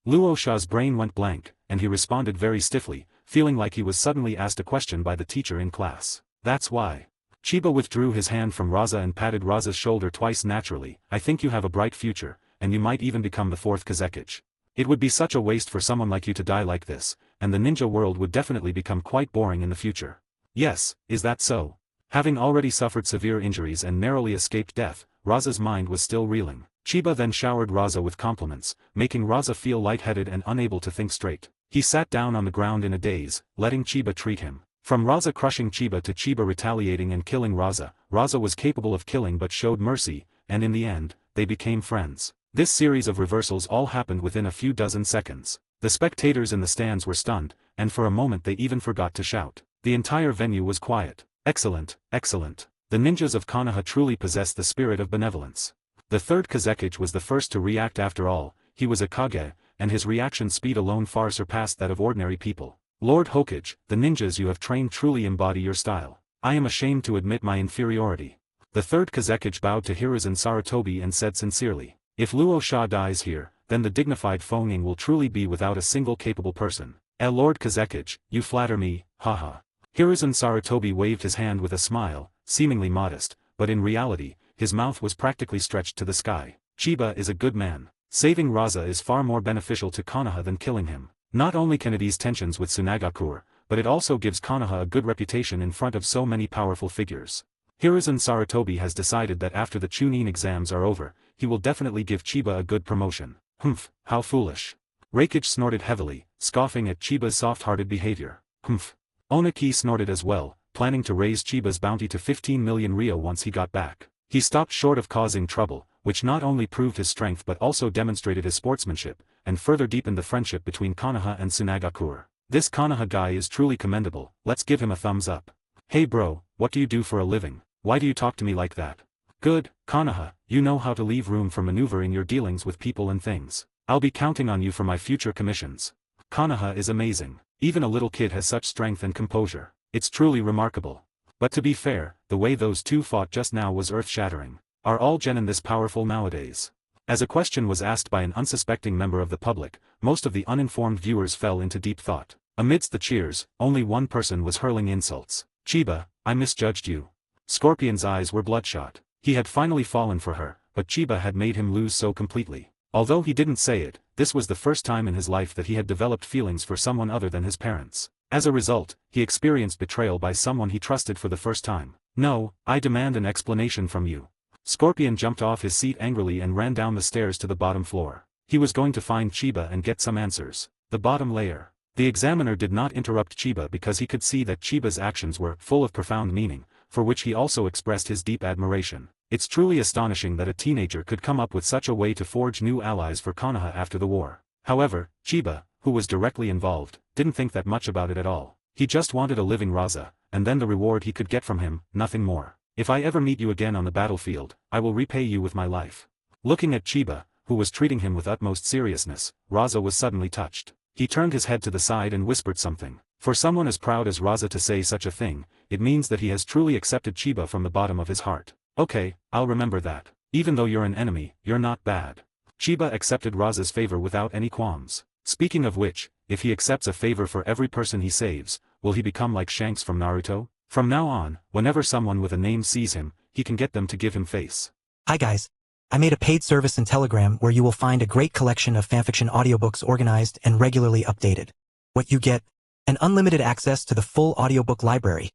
Luo Sha's brain went blank, and he responded very stiffly, feeling like he was suddenly asked a question by the teacher in class. "That's why." Chiba withdrew his hand from Raza and patted Raza's shoulder twice naturally. "I think you have a bright future, and you might even become the fourth Kazekage. It would be such a waste for someone like you to die like this, and the ninja world would definitely become quite boring in the future." "Yes, is that so?" Having already suffered severe injuries and narrowly escaped death, Raza's mind was still reeling. Chiba then showered Raza with compliments, making Raza feel lightheaded and unable to think straight. He sat down on the ground in a daze, letting Chiba treat him. From Raza crushing Chiba to Chiba retaliating and killing Raza, Raza was capable of killing but showed mercy, and in the end, they became friends. This series of reversals all happened within a few dozen seconds. The spectators in the stands were stunned, and for a moment they even forgot to shout. The entire venue was quiet. Excellent. The ninjas of Konoha truly possessed the spirit of benevolence. The third Kazekage was the first to react after all. He was a Kage, and his reaction speed alone far surpassed that of ordinary people. "Lord Hokage, the ninjas you have trained truly embody your style. I am ashamed to admit my inferiority." The third Kazekage bowed to Hiruzen Sarutobi and said sincerely, "If Luo Sha dies here, then the dignified Fenging will truly be without a single capable person. Lord Kazekage, you flatter me, haha." Hiruzen Sarutobi waved his hand with a smile, seemingly modest, but in reality, his mouth was practically stretched to the sky. "Chiba is a good man. Saving Raza is far more beneficial to Konoha than killing him. Not only can it ease tensions with Tsunagakure, but it also gives Konoha a good reputation in front of so many powerful figures. Hiruzen Sarutobi has decided that after the Chunin exams are over, he will definitely give Chiba a good promotion." "Humph, how foolish." Reikage snorted heavily, scoffing at Chiba's soft-hearted behavior. "Humph." Oniki snorted as well, planning to raise Chiba's bounty to 15 million ryo once he got back. He stopped short of causing trouble, which not only proved his strength but also demonstrated his sportsmanship, and further deepened the friendship between Konoha and Tsunagakure. "This Konoha guy is truly commendable, let's give him a thumbs up." "Hey bro, what do you do for a living? Why do you talk to me like that?" "Good, Konoha, you know how to leave room for maneuver in your dealings with people and things. I'll be counting on you for my future commissions." Konoha is amazing. Even a little kid has such strength and composure. It's truly remarkable. But to be fair, the way those two fought just now was earth-shattering. Are all genin this powerful nowadays? As a question was asked by an unsuspecting member of the public, most of the uninformed viewers fell into deep thought. Amidst the cheers, only one person was hurling insults. "Chiba, I misjudged you." Scorpion's eyes were bloodshot. He had finally fallen for her, but Chiba had made him lose so completely. Although he didn't say it, this was the first time in his life that he had developed feelings for someone other than his parents. As a result, he experienced betrayal by someone he trusted for the first time. "No, I demand an explanation from you." Scorpion jumped off his seat angrily and ran down the stairs to the bottom floor. He was going to find Chiba and get some answers. The bottom layer. The examiner did not interrupt Chiba because he could see that Chiba's actions were full of profound meaning, for which he also expressed his deep admiration. It's truly astonishing that a teenager could come up with such a way to forge new allies for Konoha after the war. However, Chiba, who was directly involved, didn't think that much about it at all. He just wanted a living Raza, and then the reward he could get from him, nothing more. "If I ever meet you again on the battlefield, I will repay you with my life." Looking at Chiba, who was treating him with utmost seriousness, Raza was suddenly touched. He turned his head to the side and whispered something. For someone as proud as Raza to say such a thing, it means that he has truly accepted Chiba from the bottom of his heart. "Okay, I'll remember that. Even though you're an enemy, you're not bad." Chiba accepted Raza's favor without any qualms. Speaking of which, if he accepts a favor for every person he saves, will he become like Shanks from Naruto? From now on, whenever someone with a name sees him, he can get them to give him face. Hi guys. I made a paid service in Telegram where you will find a great collection of fanfiction audiobooks organized and regularly updated. What you get? An unlimited access to the full audiobook library.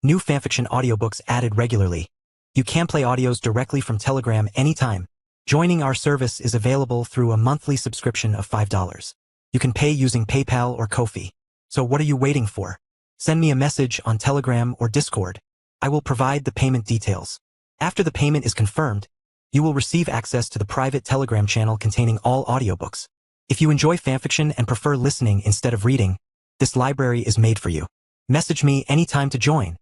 New fanfiction audiobooks added regularly. You can play audios directly from Telegram anytime. Joining our service is available through a monthly subscription of $5. You can pay using PayPal or Ko-fi. So what are you waiting for? Send me a message on Telegram or Discord. I will provide the payment details. After the payment is confirmed, you will receive access to the private Telegram channel containing all audiobooks. If you enjoy fanfiction and prefer listening instead of reading, this library is made for you. Message me anytime to join.